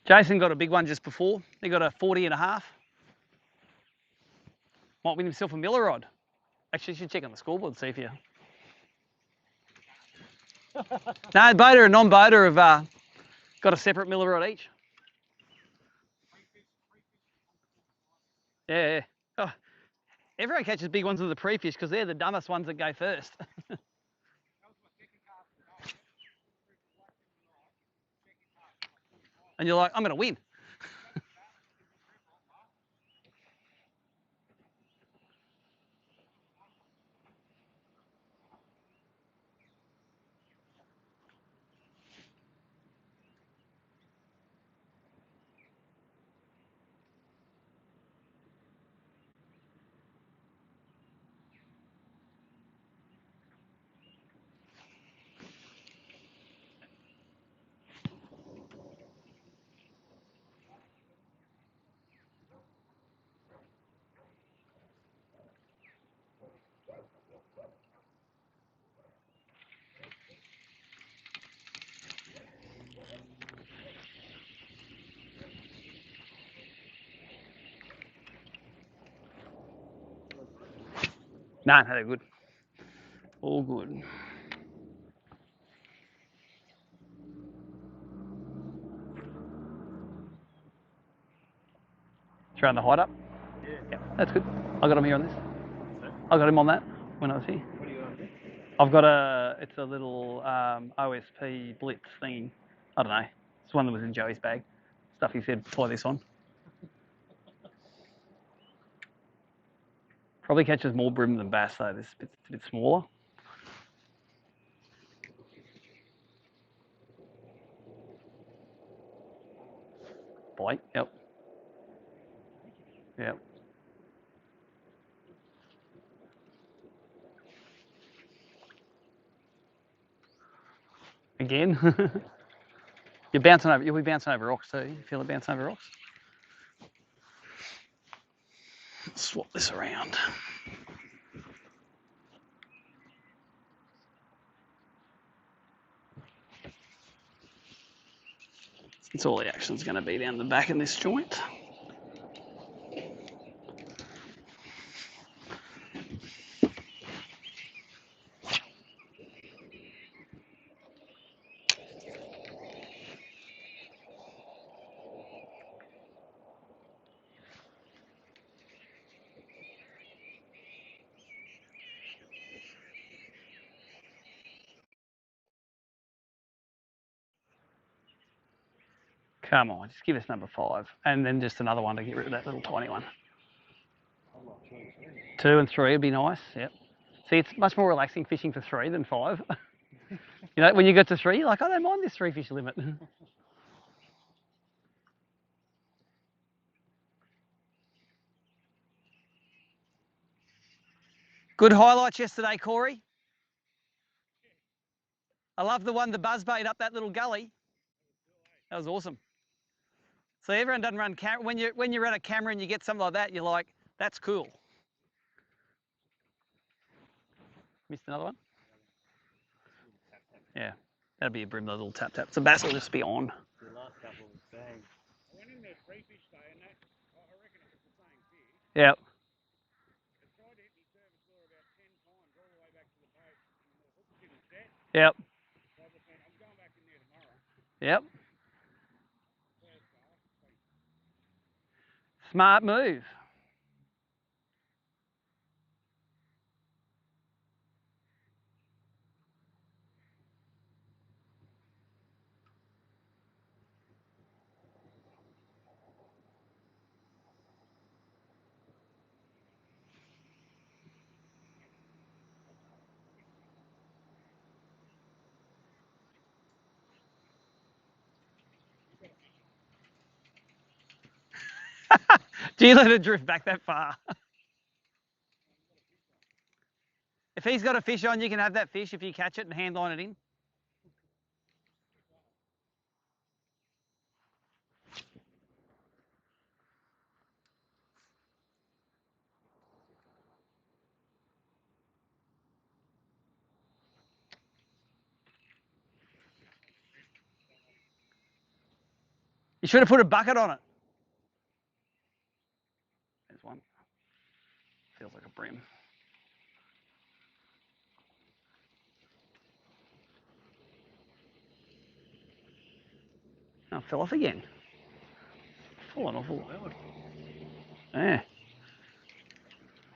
Jason got a big one just before. He got a 40 and a half. Might win himself a miller rod. Actually, you should check on the scoreboard and see if you... No, boater and non-boater have got a separate miller rod each. Yeah. Oh, everyone catches big ones with the pre-fish because they're the dumbest ones that go first. And you're like, I'm going to win. No, they're good. All good. Throwing the height up? Yeah. That's good. I got him here on this. I got him on that when I was here. What do you want to do? I've got it's a little OSP Blitz thing. I don't know. It's one that was in Joey's bag. Stuff he said, fly this on. Probably catches more bream than bass though. This it's a bit smaller. Blake, yep. Yep. Again. You'll be bouncing over rocks too. You feel it bouncing over rocks? Swap this around. That's all the action's going to be down the back in this joint. Come on, just give us number 5. And then just another one to get rid of that little tiny one. 2 and 3 would be nice, yep. See, it's much more relaxing fishing for 3 than 5. You know, when you get to 3, you're like, I don't mind this 3 fish limit. Good highlights yesterday, Corey. I love the one the buzzbait up that little gully. That was awesome. So everyone doesn't run camera. When you're at a camera and you get something like that, you're like, that's cool. Missed another one? Yeah, that'd be a brim, little tap tap. So bass will just be on. The last couple was bang. I went in there 3 fish day, and that I reckon it was the same fish. Yep. It tried to hit me service lure about 10 times all the way back to the boat, and the hook didn't set. Yep. So I just went, I'm going back in there tomorrow. Yep. First cast. Smart move. Do you let it drift back that far? If he's got a fish on, you can have that fish if you catch it and hand line it in. You should have put a bucket on it. There's one. Feels like a brim. Oh, fell off again. Falling off. Yeah.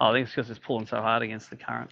Oh, I think it's because it's pulling so hard against the current.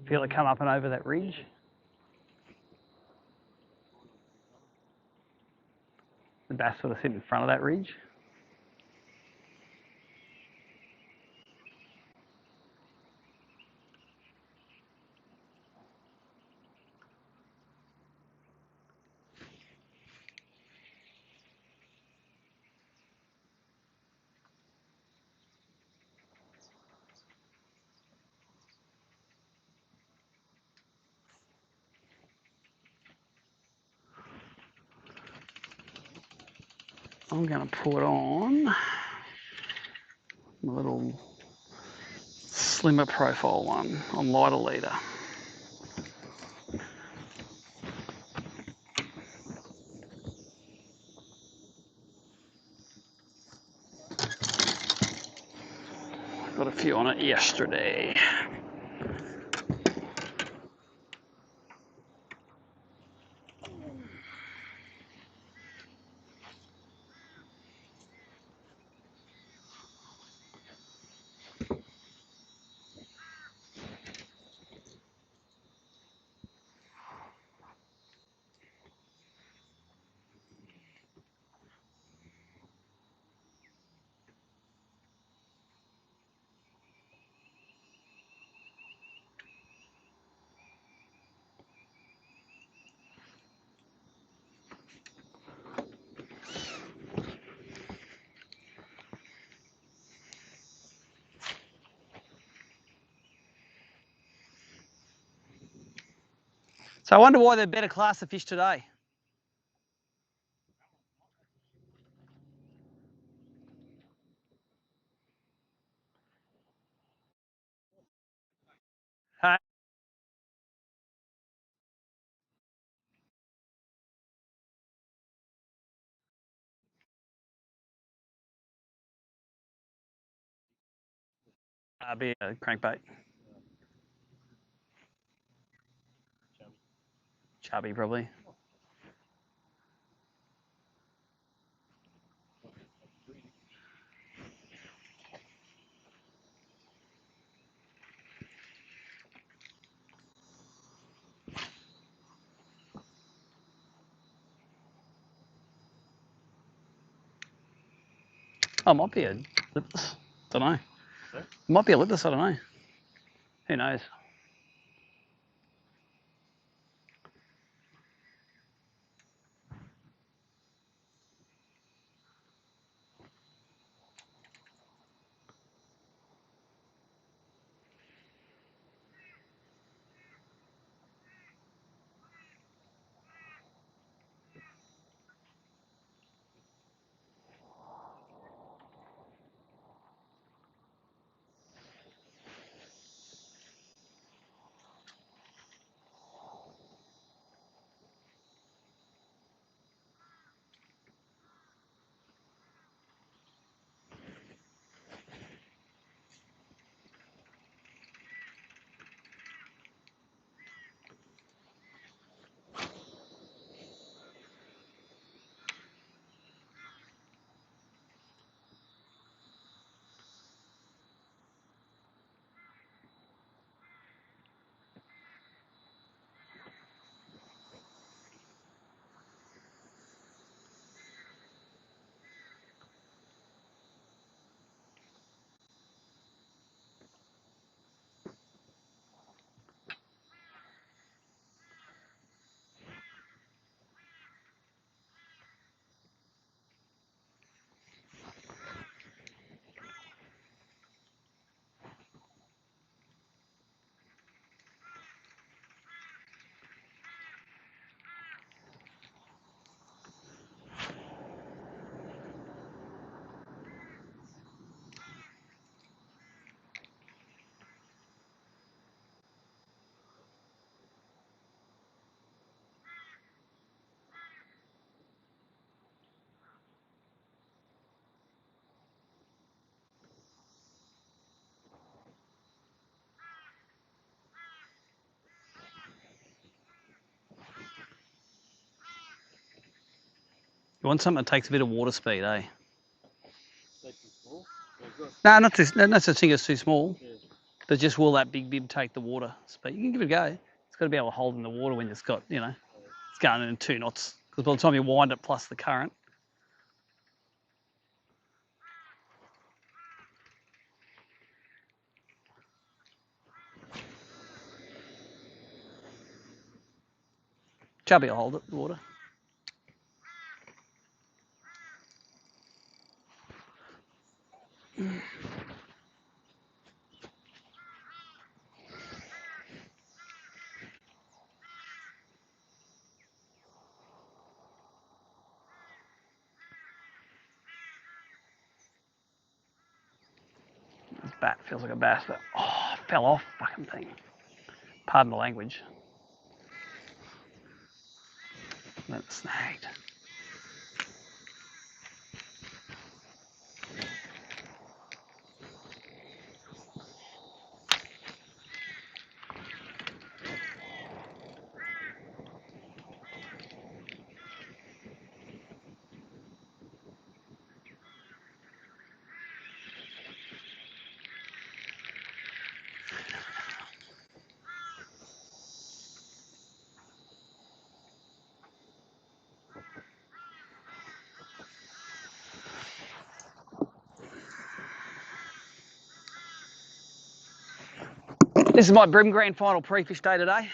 Feel it come up and over that ridge. The bass sort of sit in front of that ridge. I'm going to put on a little slimmer profile one on lighter leader. Got a few on it yesterday. So I wonder why they're better class of fish today. Hey. Be a crankbait. Chubby, probably. Oh, it might be a lipless. Don't know. It might be a lipless. I don't know. Who knows? You want something that takes a bit of water speed, eh? Is that too small? Or is that- No, not such thing as too small. Yeah. But just will that big bib take the water speed? You can give it a go. It's got to be able to hold in the water when it's got, you know, it's going in 2 knots. Because by the time you wind it plus the current. Chubby will hold it, the water. Bat feels like a bass, but oh, it fell off fucking thing. Pardon the language. Then it snagged. This is my Bream Grand Final pre-fish day today.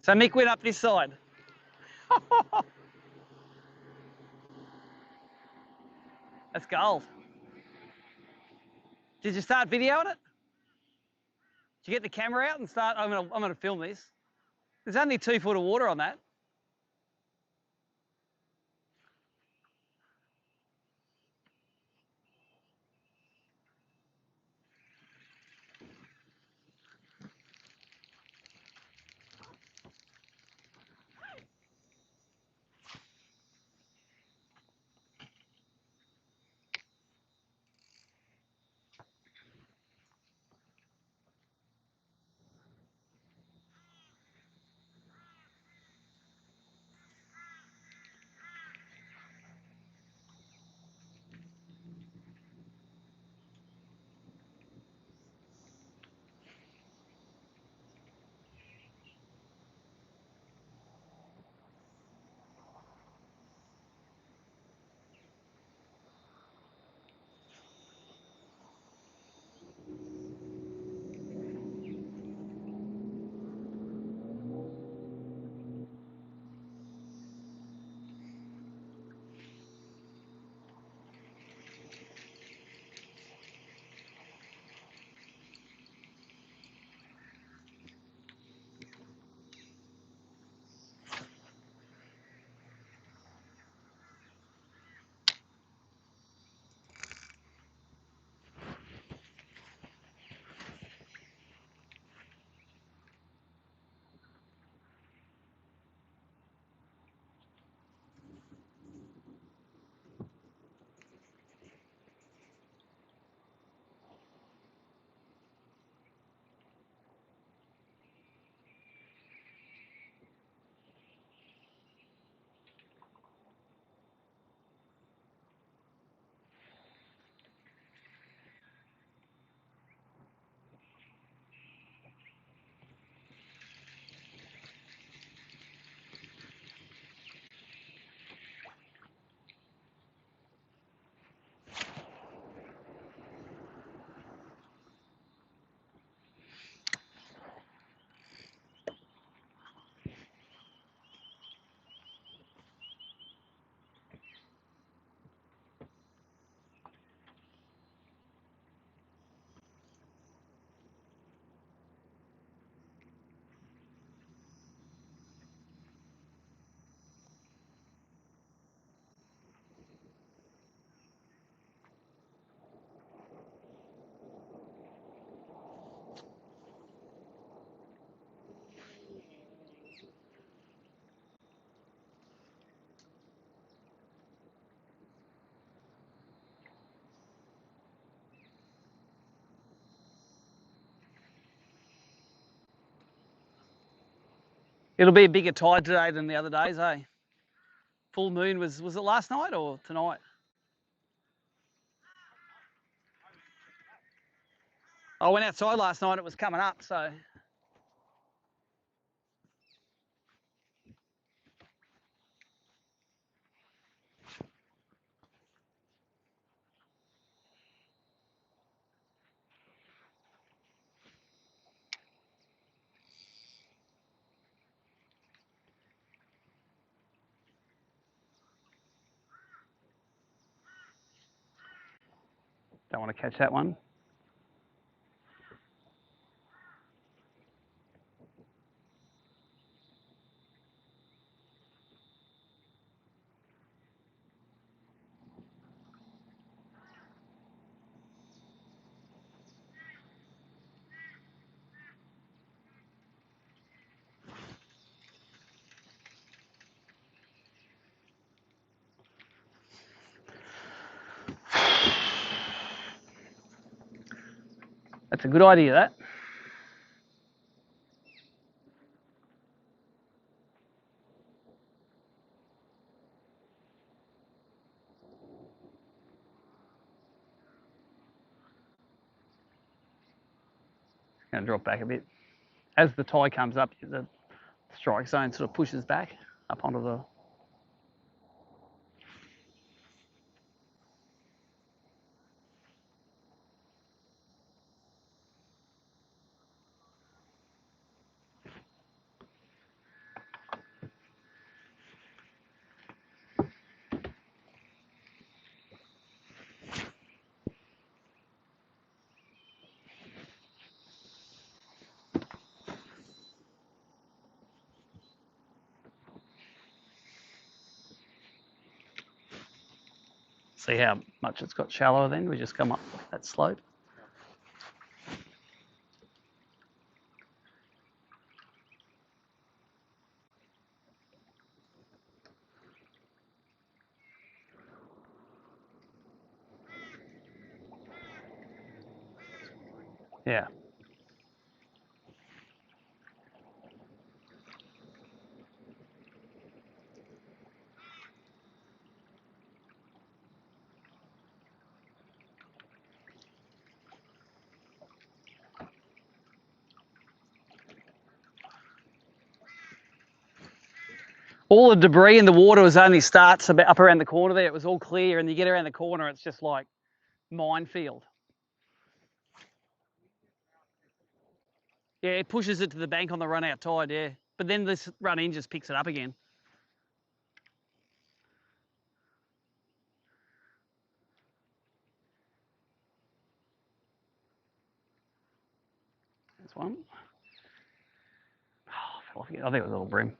So Mick went up this side. That's gold. Did you start videoing it? Did you get the camera out and start? I'm gonna film this. There's only 2 foot of water on that. It'll be a bigger tide today than the other days, eh? Full moon was it last night or tonight? I went outside last night, it was coming up, so. Don't want to catch that one. That's a good idea, that. Going to drop back a bit. As the tide comes up, the strike zone sort of pushes back up onto the. See how much it's got shallower then? We just come up that slope. Yeah. All the debris in the water was only starts about up around the corner there. It was all clear, and you get around the corner, it's just like minefield. Yeah, it pushes it to the bank on the run out tide, yeah. But then this run in just picks it up again. There's one. Oh, I think it was a little bream.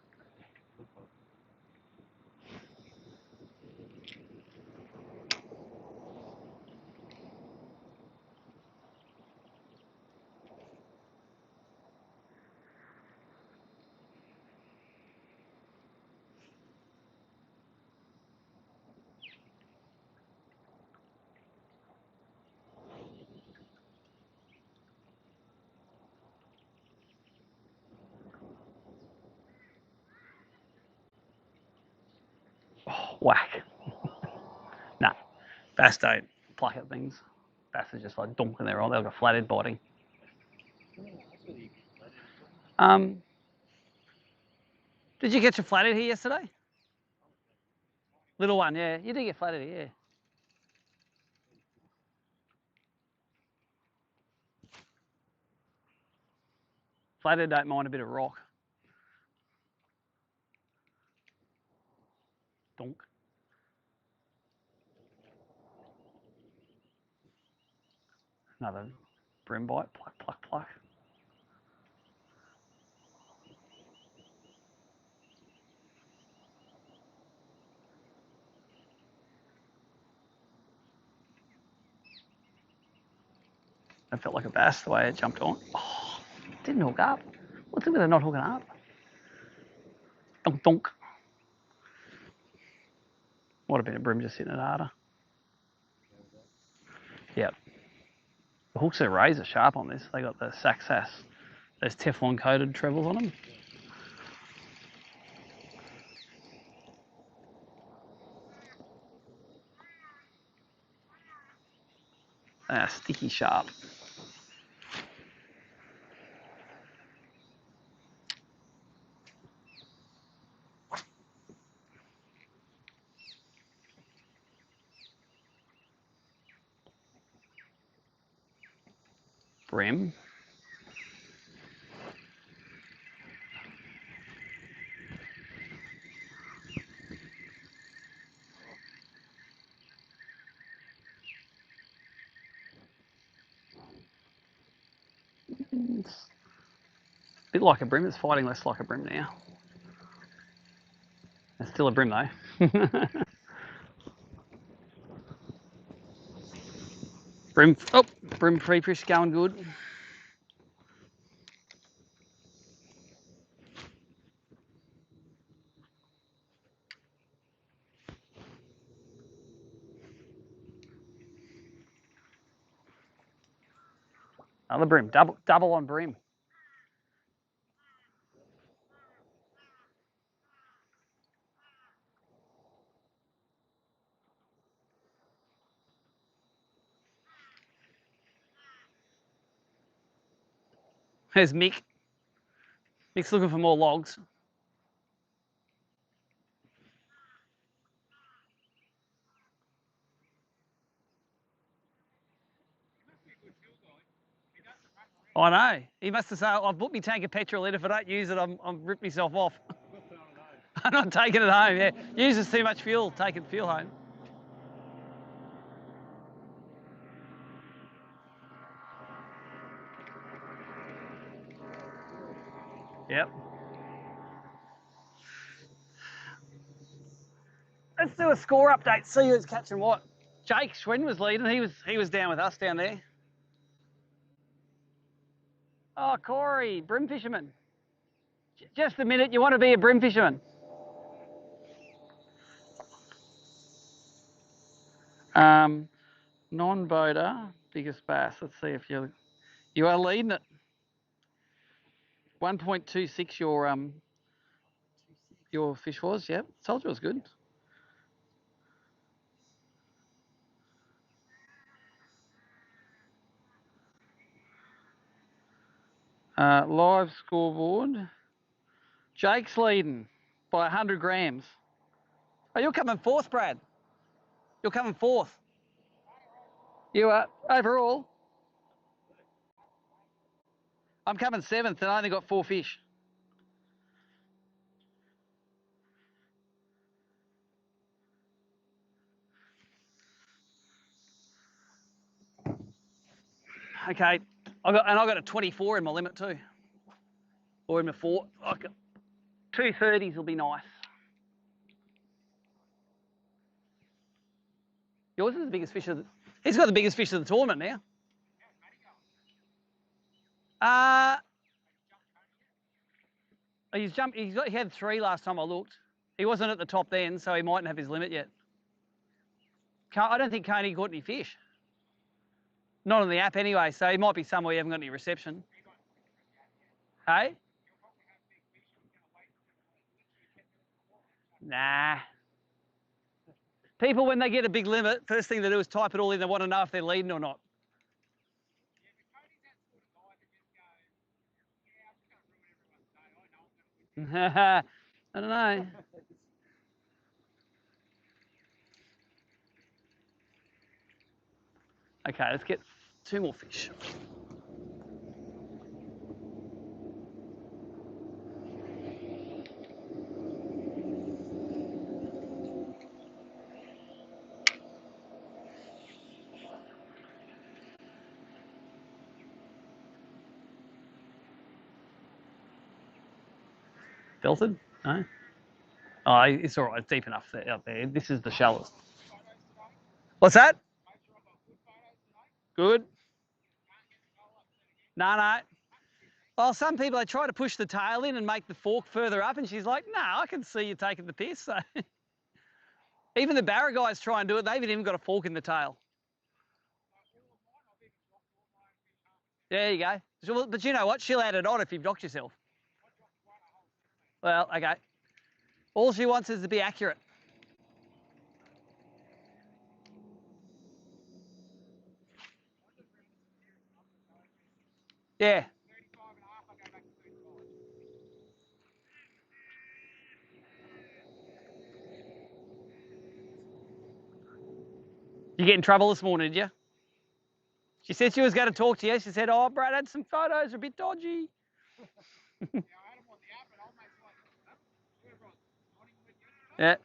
Oh, whack. Nah, bass don't pluck at things. Bass are just like donking there on. They've got a flathead biting. Did you catch a flathead here yesterday? Little one, yeah. You did get flathead here, yeah. Flathead don't mind a bit of rock. Donk. Another bream bite. Pluck, pluck, pluck. That felt like a bass the way it jumped on. Oh, didn't hook up. What's it with it not hooking up? Donk, donk. Might have been a bream just hitting it harder. Yep. The hooks are razor sharp on this. They got the Saxas, those Teflon coated trebles on them. Sticky sharp. Brim. It's a bit like a brim. It's fighting less like a brim now. It's still a brim though. Brim free fish going good. Another brim, double on brim. There's Mick. Mick's looking for more logs. I know. He must have said, I've booked me tank of petrol in. If I don't use it, I'm rip myself off. I'm not taking it home, yeah. Uses too much fuel, taking fuel home. Yep. Let's do a score update, see who's catching what. Jake Schwinn was leading. He was down with us down there. Oh, Corey, brim fisherman. Just a minute, you want to be a brim fisherman? Non-boater, biggest bass. Let's see if you are leading it. 1.26 your fish was. Yep, told you it was good. Live scoreboard. Jake's leading by 100 grams. Oh, you're coming fourth, Brad. You're coming fourth. You are overall. I'm coming seventh, and I only got 4 fish. Okay, I got a 24 in my limit too, or in my 4. 230s will be nice. Yours is the biggest fish of the. He's got the biggest fish of the tournament now. He's jumped. He had 3 last time I looked. He wasn't at the top then, so he mightn't have his limit yet. I don't think Coney caught any fish. Not on the app anyway, so he might be somewhere you haven't got any reception. Hey? Nah. People, when they get a big limit, first thing they do is type it all in. They want to know if they're leading or not. I don't know. Okay, let's get 2 more fish. Belted? No? Oh, it's all right. It's deep enough out there. This is the shallowest. What's that? Good. No. Well, some people, they try to push the tail in and make the fork further up, and she's like, no, I can see you taking the piss. So even the Barra guys try and do it. They haven't even got a fork in the tail. There you go. But you know what? She'll add it on if you've docked yourself. Well, okay. All she wants is to be accurate. Yeah. 35 and a half, I go back to 35. You get in trouble this morning, did you? She said she was going to talk to you. She said, "Oh, Brad had some photos are a bit dodgy." Yeah, I had him on the app, and old mate's like, "Huh? Whoever I was nodding with yesterday." Yeah.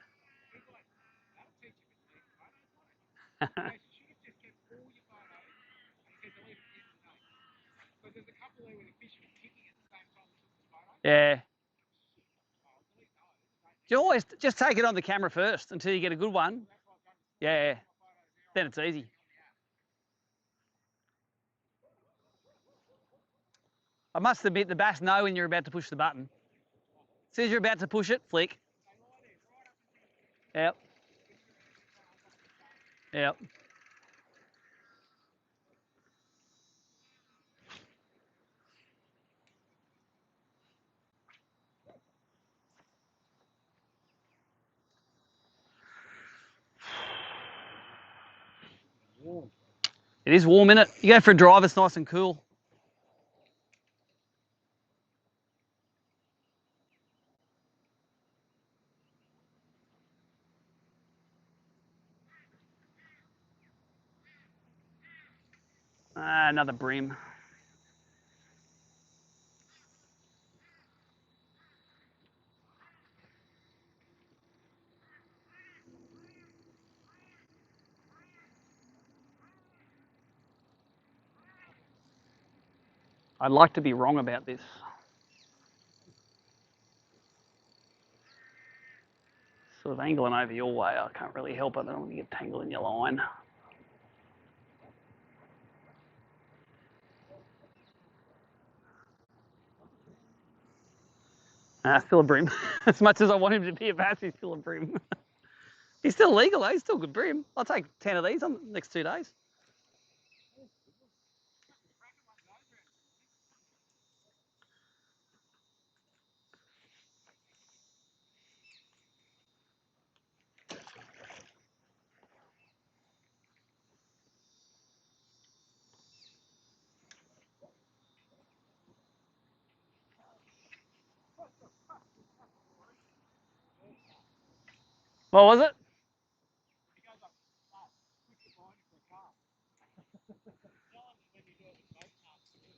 He's like, "That'll teach you to take photos, mate." He goes, "You should have just kept all your photos." And he said, "Delete it yesterday." Because there's a couple there where the fish was kicking at the same time we took the photo. Yeah. Oh, I'll delete those. You always just take it on the camera first until you get a good one. That's what I've done. Yeah. My photos there Then it's easy. on the app. I must admit, the bass know when you're about to push the button. As soon as you're about to push it, flick. They lie there right up until you Yep. when you're about to try and unlock the shark. Yep. Warm. It is warm, innit? You go for a drive, it's nice and cool. Ah, another brim. I'd like to be wrong about this. Sort of angling over your way, I can't really help it. I don't want to get tangled in your line. Still a brim. As much as I want him to be a bass, he's still a brim. He's still legal though, he's still a good brim. I'll take 10 of these on the next 2 days. What was it? He goes up, "Oh, quick to find you for a car." Tell him when you do it with boat cars too.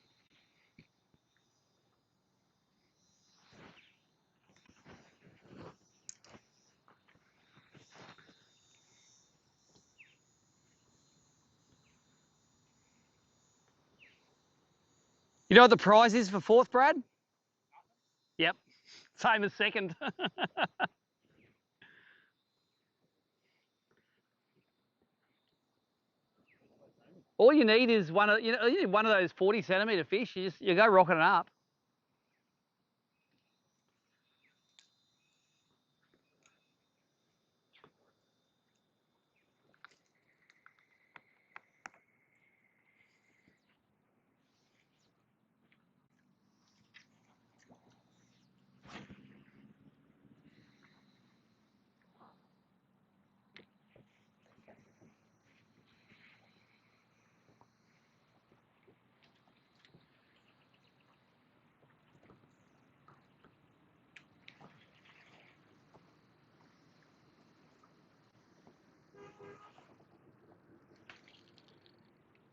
You know what the prize is for 4th, Brad? Yep, same as 2nd. All you need is one of you need one of those 40 centimetre fish. You go rocking it up.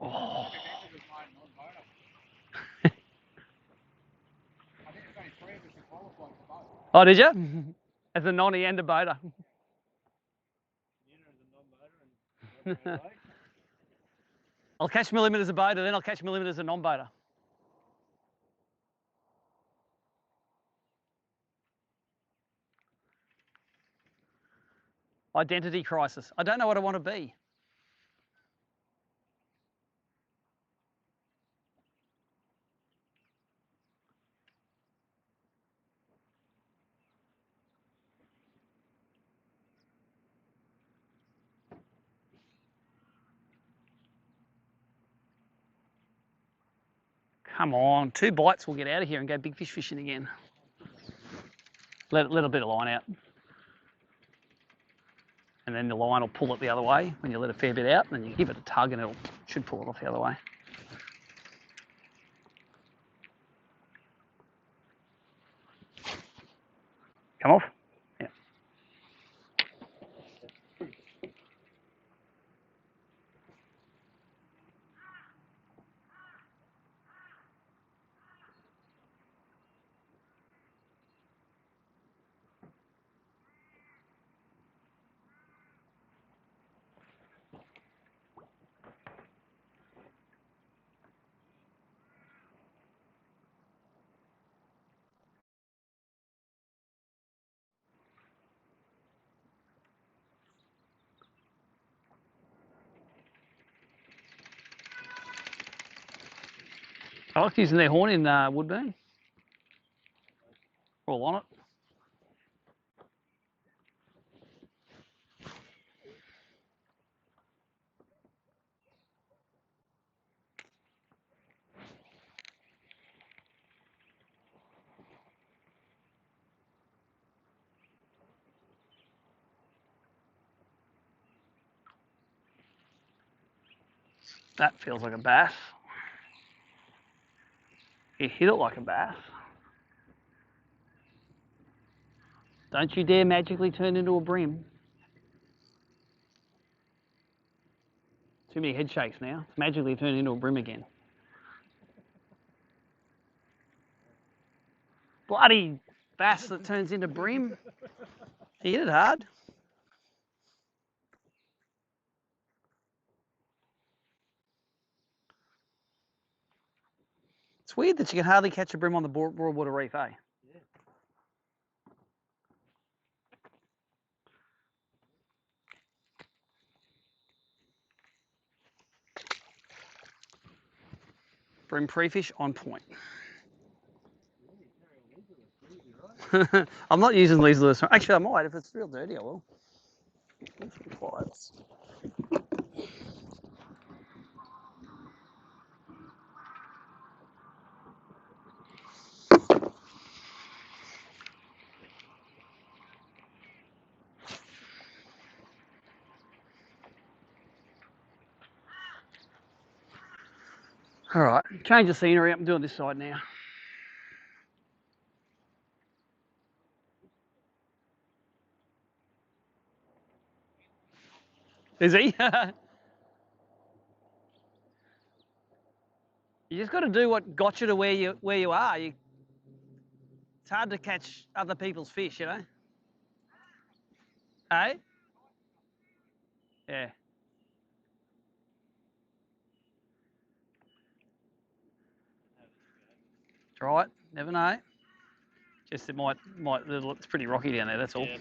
Oh. I think there's only 3 of us who qualified for both. Oh, did you? As a nonny and a boater. Nina is a non-boater and right? I'll catch my limit as a boater, then I'll catch my limit as a non-boater. Identity crisis. I don't know what I want to be. Come on, 2 bites, we'll get out of here and go big fish fishing again. Let a bit of line out. And then the line will pull it the other way when you let a fair bit out, and then you give it a tug and it should pull it off the other way. Come off. Yeah. I like using their horn in Woodburn. All on it. That feels like a bass. You hit it like a bass. Don't you dare magically turn into a brim. Too many head shakes now. It's magically turned into a brim again. Bloody bass that turns into brim. You hit it hard. It's weird that you can hardly catch a brim on the Broadwater Reef, eh? Yeah. Brim pre-fish on point. Yeah, right? I'm not using Lee's Lewis. Actually, I might. If it's real dirty, I will. All right, change the scenery. I'm doing this side now. Is he? You just got to do what got you to where you are. It's hard to catch other people's fish, you know. Hey? Yeah. Try it. Never know. Just it might. It's pretty rocky down there. That's all. Yeah.